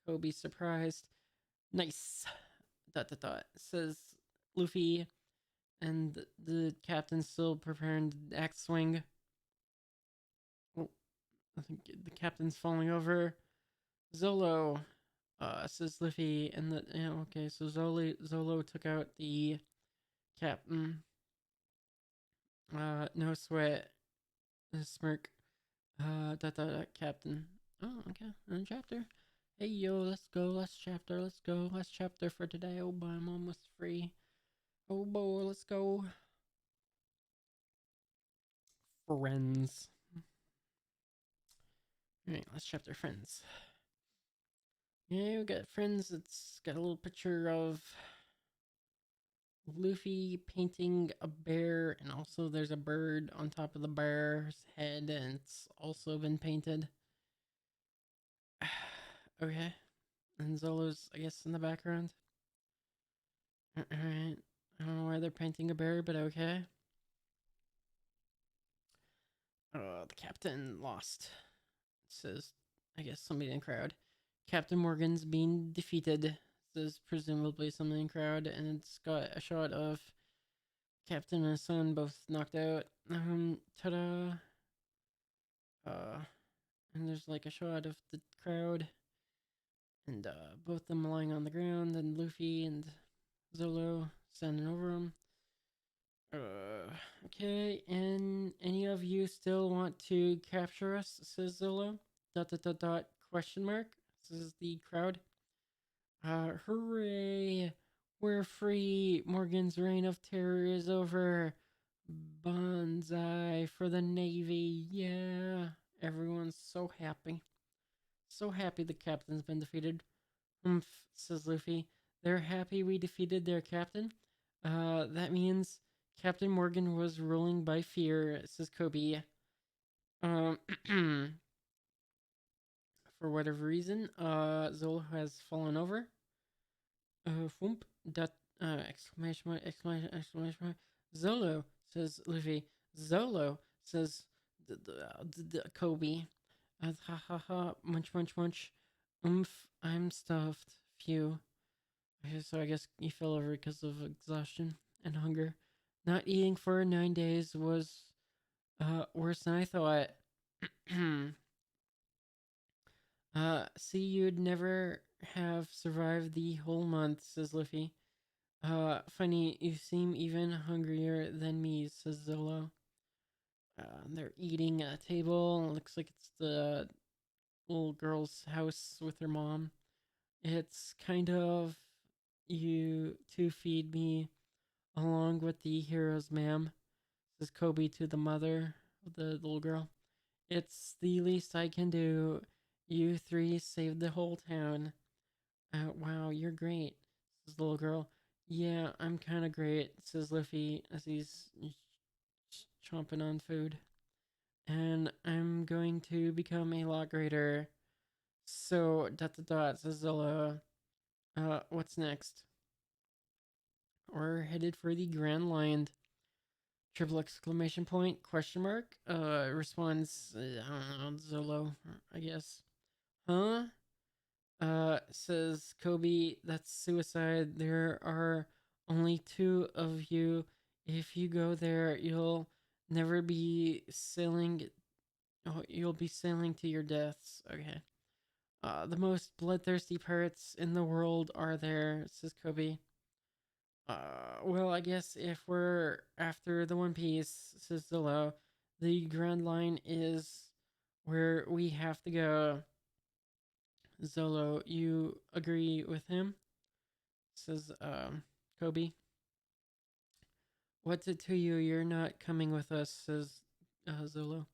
Kobe's surprised. Nice. Dot dot dot. Says Luffy. And the captain's still preparing the axe swing. Oh, I think the captain's falling over. Zolo, says Luffy, and okay, so Zolo took out the captain. No sweat. Smirk. Captain. Oh, okay, another chapter. Hey yo, let's go, last chapter, let's go, last chapter for today. Oh boy, I'm almost free. Oh boy, let's go. Friends. Alright, last chapter, friends. Yeah, we got friends. It's got a little picture of Luffy painting a bear, and also there's a bird on top of the bear's head, and it's also been painted. Okay. And Zolo's, I guess, in the background. Alright. I don't know why they're painting a bear, but okay. The captain lost. It says, I guess, somebody in the crowd. Captain Morgan's being defeated. Says presumably somebody in the crowd, and it's got a shot of Captain and his son both knocked out. Ta-da. Uh, and there's like a shot of the crowd, and both them lying on the ground, and Luffy and Zolo standing over him. Okay, and any of you still want to capture us? Says Zolo. Dot dot dot dot question mark. Says the crowd. Hooray! We're free! Morgan's reign of terror is over. Banzai for the Navy, yeah! Everyone's so happy. So happy the captain's been defeated. Humph, says Luffy. They're happy we defeated their captain? That means Captain Morgan was ruling by fear, says Kobe. Um, for whatever reason, Zolo has fallen over. Whoomp, dot, exclamation mark, exclamation mark. Zolo, says Luffy. Zolo, says Kobe. Ha ha ha, munch, munch, munch. I'm stuffed. Phew. Okay, so I guess he fell over because of exhaustion and hunger. Not eating for 9 days was worse than I thought. See, you'd never have survived the whole month, says Luffy. Funny, you seem even hungrier than me, says Zolo. They're eating at a table. Looks like it's the little girl's house with her mom. It's kind of you to feed me along with the heroes, ma'am, says Kobe to the mother of the little girl. It's the least I can do. You three saved the whole town. Wow, you're great, says the little girl. Yeah, I'm kind of great, says Luffy as he's chomping on food. And I'm going to become a lot greater. So, dot dot dot, says Zolo. What's next? We're headed for the Grand Line. Triple exclamation point, question mark. Responds, I don't know, Zolo, I guess. Huh? Says Kobe, that's suicide. There are only two of you. If you go there, you'll never be sailing. Oh, you'll be sailing to your deaths. Okay. The most bloodthirsty pirates in the world are there, says Kobe. Well, I guess if we're after the One Piece, says Zolo, the Grand Line is where we have to go. Zolo, you agree with him? Says Kobe. What's it to you? You're not coming with us, says Zolo.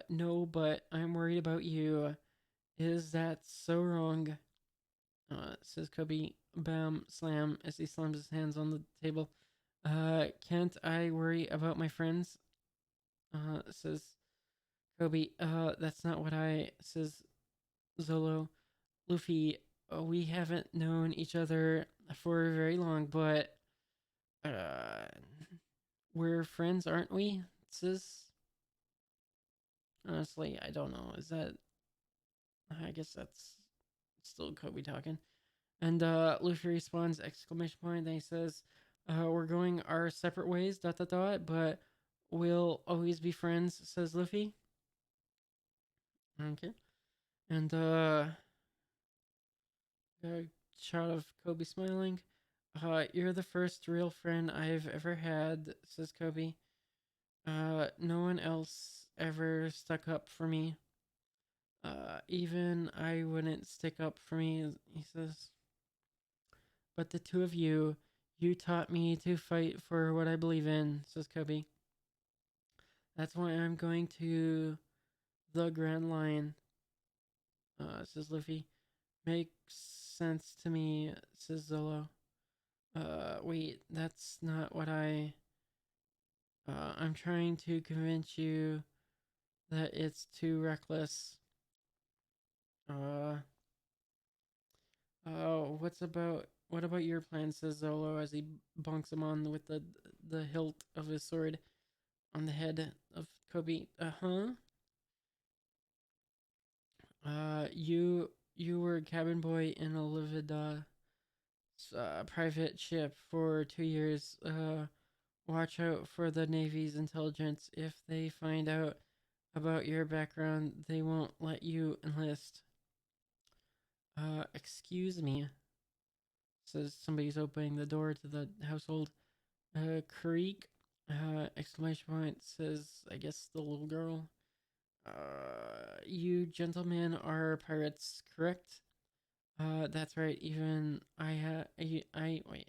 No, but I'm worried about you. Is that so wrong? Says Kobe. Bam, slam, as he slams his hands on the table. Can't I worry about my friends? Says Kobe. That's not what I, says Zolo. Luffy, we haven't known each other for very long, but uh, we're friends, aren't we? Says. Honestly, I don't know. Is that? I guess that's still Kobe talking. And Luffy responds exclamation point. Then he says, "We're going our separate ways." Dot dot dot. But we'll always be friends. Says Luffy. Okay. And a shot of Kobe smiling. You're the first real friend I've ever had, says Kobe. No one else ever stuck up for me. Even I wouldn't stick up for me, he says. But the two of you, you taught me to fight for what I believe in, says Kobe. That's why I'm going to the Grand Line, says Luffy. Makes sense to me, says Zolo. Wait, that's not what I'm trying to convince you that it's too reckless. Uh, what about your plan? Says Zolo as he bonks him on with the hilt of his sword on the head of Kobe. Huh. You were a cabin boy in a livid private ship for 2 years. Watch out for the Navy's intelligence. If they find out about your background, they won't let you enlist. Excuse me, says somebody's opening the door to the household. Creek, exclamation point, says, I guess the little girl. You gentlemen are pirates, correct? That's right. Even wait.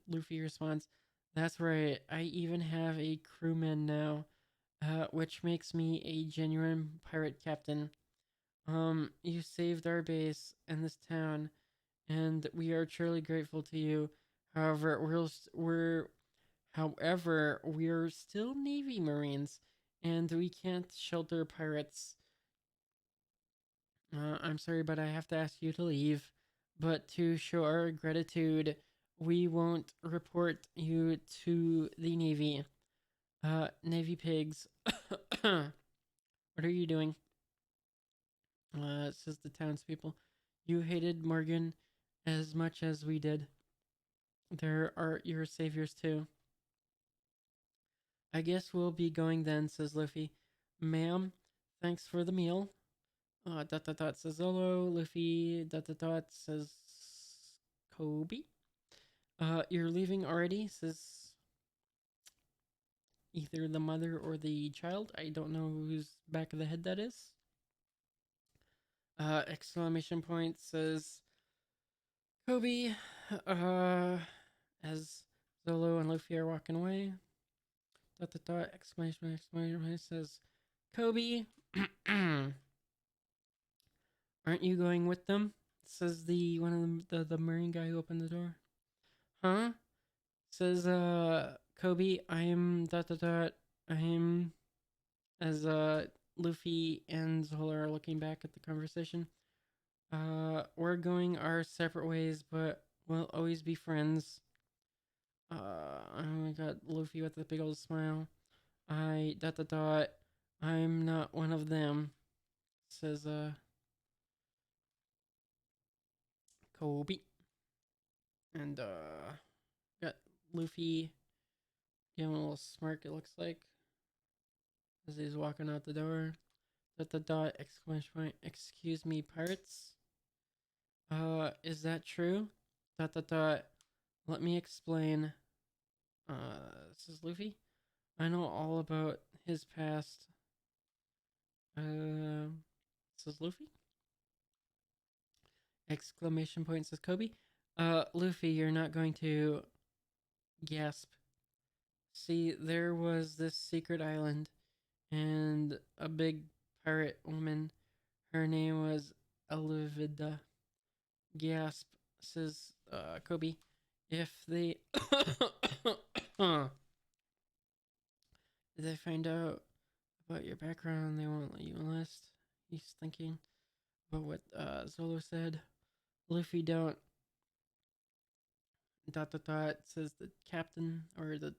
Luffy responds, "That's right. I even have a crewman now, which makes me a genuine pirate captain. You saved our base and this town, and we are truly grateful to you. However, we're still Navy Marines, and we can't shelter pirates. I'm sorry, but I have to ask you to leave. But to show our gratitude, we won't report you to the Navy. Navy pigs. What are you doing? Says the townspeople. You hated Morgan as much as we did. There are your saviors too. I guess we'll be going then, says Luffy. Ma'am, thanks for the meal. Dot dot dot says Zolo. Luffy dot dot dot says Kobe. You're leaving already, says either the mother or the child. I don't know whose back of the head that is. Exclamation point says Kobe. Uh, as Zolo and Luffy are walking away. Dot dot dot exclamation point says Kobe. Aren't you going with them? Says the one of the marine guy who opened the door. Huh? Says Kobe, I am dot dot dot. I am as Luffy and Zola are looking back at the conversation. We're going our separate ways, but we'll always be friends. Oh my god, Luffy with a big old smile. I dot dot dot. I'm not one of them. Says Kobe. And got Luffy giving a little smirk, it looks like, as he's walking out the door. Dot dot dot exclamation point. Excuse me, pirates. Is that true? Dot dot dot. Let me explain. This is Luffy. I know all about his past. This is Luffy. Exclamation point says Kobe. Luffy, you're not going to gasp. See, there was this secret island, and a big pirate woman. Her name was Olivida. Gasp, says Kobe. If they if they find out about your background, they won't let you enlist. He's thinking about what Zolo said. Luffy don't dot dot dot says the captain or the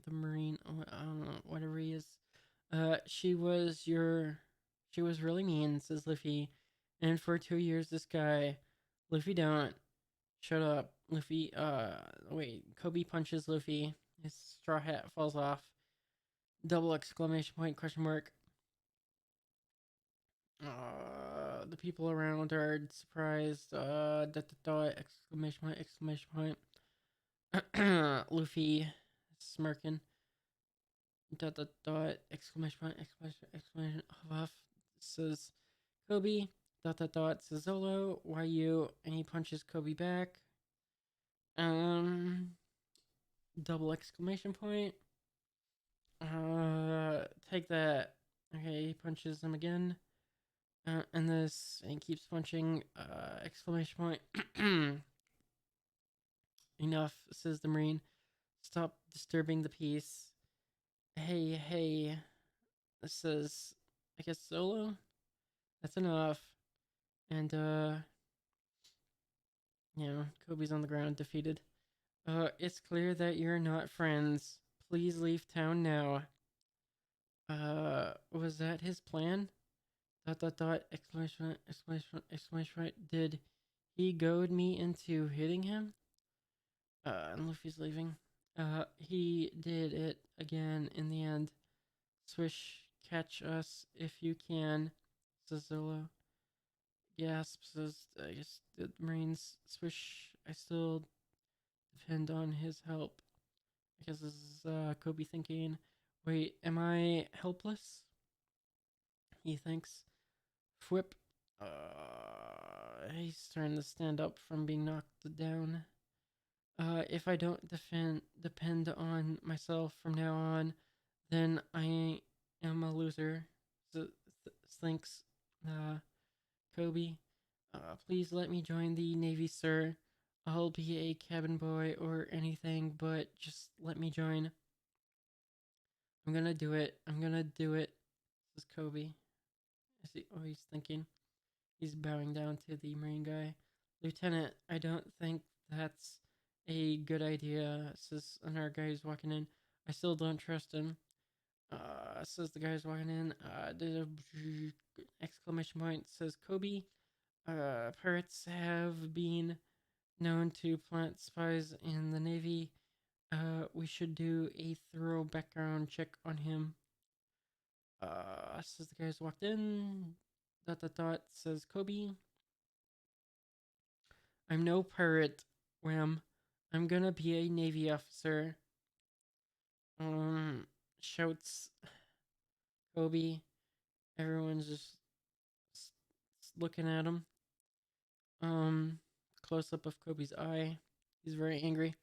marine. I don't know, whatever he is. She was really mean, says Luffy. And for 2 years, this guy, Luffy don't shut up. Luffy, wait. Kobe punches Luffy. His straw hat falls off. Double exclamation point, question mark. The people around are surprised. Exclamation point, exclamation point. Luffy smirking. Exclamation point, exclamation off. Says Kobe. Says Zolo. Why you? And he punches Kobe back. Um, double exclamation point. Take that. Okay, he punches him again. And he keeps punching. Exclamation point. Enough, says the Marine. Stop disturbing the peace. Hey, says, I guess Solo? That's enough. And, Kobe's on the ground, defeated. It's clear that you're not friends. Please leave town now. Was that his plan? Dot dot dot, exclamation point. Did he goad me into hitting him? And Luffy's leaving. He did it again in the end. Swish, catch us if you can, says Zolo. Gasp, says, I guess the Marines. Swish, I still depend on his help. I guess this is Kobe thinking, wait, am I helpless? He thinks. Whip. He's starting to stand up from being knocked down. If I don't depend on myself from now on, then I am a loser. Thanks, Kobe. Please let me join the Navy, sir. I'll be a cabin boy or anything, but just let me join. I'm gonna do it. I'm gonna do it, says Kobe. He's thinking. He's bowing down to the Marine guy. Lieutenant, I don't think that's a good idea, says another guy who's walking in. I still don't trust him. Says the guy who's walking in. Exclamation point, says Kobe. Pirates have been known to plant spies in the Navy. We should do a thorough background check on him. Says the guy who's walked in. Dot dot dot, says Kobe. I'm no pirate, Wham. I'm gonna be a Navy officer. Shouts Kobe. Everyone's just looking at him. Close up of Kobe's eye. He's very angry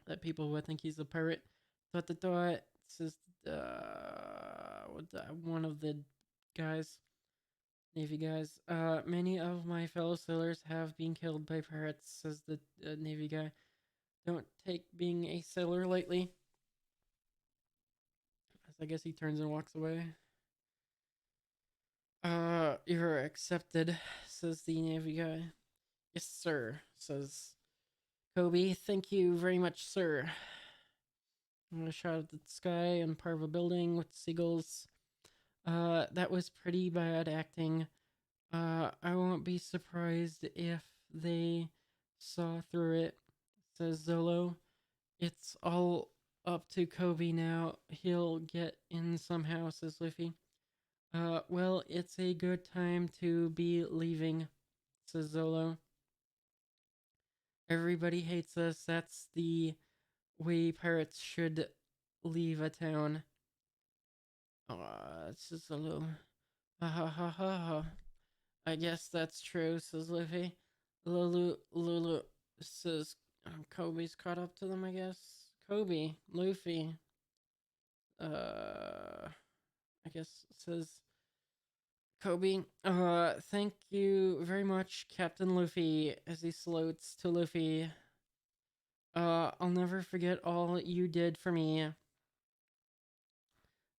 that people would think he's a pirate. Dot dot dot, says one of the guys, Navy guys. Many of my fellow sailors have been killed by pirates, says the Navy guy. Don't take being a sailor lightly. I guess he turns and walks away. You're accepted, says the Navy guy. Yes, sir, says Kobe. Thank you very much, sir. I'm gonna shout at the sky and part of a building with seagulls. That was pretty bad acting. I won't be surprised if they saw through it, says Zolo. It's all up to Kobe now. He'll get in somehow, says Luffy. Well, it's a good time to be leaving, says Zolo. Everybody hates us. That's the way pirates should leave a town. Says Zolo. Ha ha ha ha ha. I guess that's true, says Luffy. Lulu says Kobe's caught up to them, I guess. Kobe, Luffy. I guess says Kobe. Thank you very much, Captain Luffy, as he salutes to Luffy. I'll never forget all you did for me.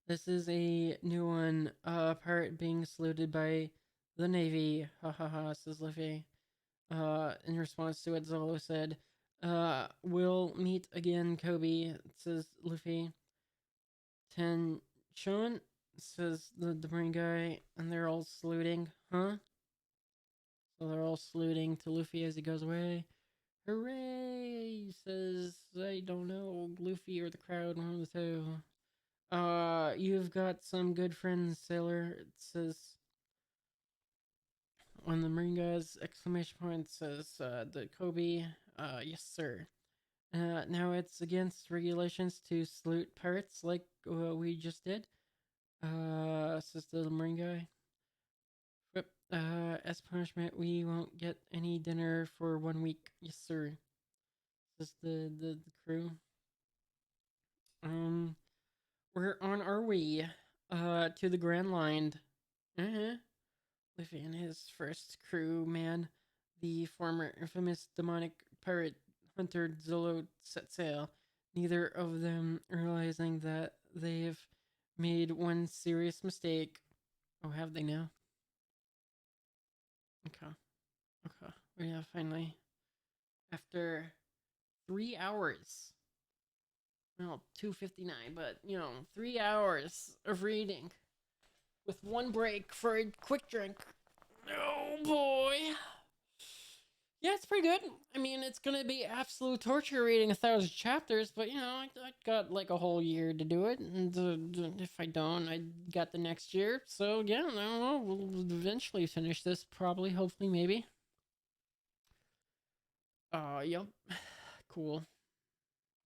This is a new one. Pirate being saluted by the Navy. Ha ha ha, says Luffy. In response to what Zolo said. We'll meet again, Kobe, says Luffy. Sean, says the Marine guy, and they're all saluting. Huh? So they're all saluting to Luffy as he goes away. Hooray! Says, I don't know, Luffy or the crowd, one of the two. You've got some good friends, sailor. It says, when the Marine guy's exclamation point says, the Kobe, yes, sir. Now it's against regulations to salute pirates like we just did. Says the Marine guy. As punishment, we won't get any dinner for 1 week. Yes, sir. Says the crew. We're on our way, to the Grand Line. Luffy and his first crew man, the former infamous demonic pirate hunter Zolo set sail, neither of them realizing that they've made one serious mistake. Oh, have they now? Okay. Okay. Yeah, finally. After 3 hours. Well, 2:59, but 3 hours of reading with one break for a quick drink. Oh boy. Yeah, it's pretty good. I mean, it's gonna be absolute torture reading 1,000 chapters, but I got like a whole year to do it, and if I don't, I got the next year. So yeah, I don't know. We'll eventually finish this, probably, hopefully, maybe. Yep. Cool.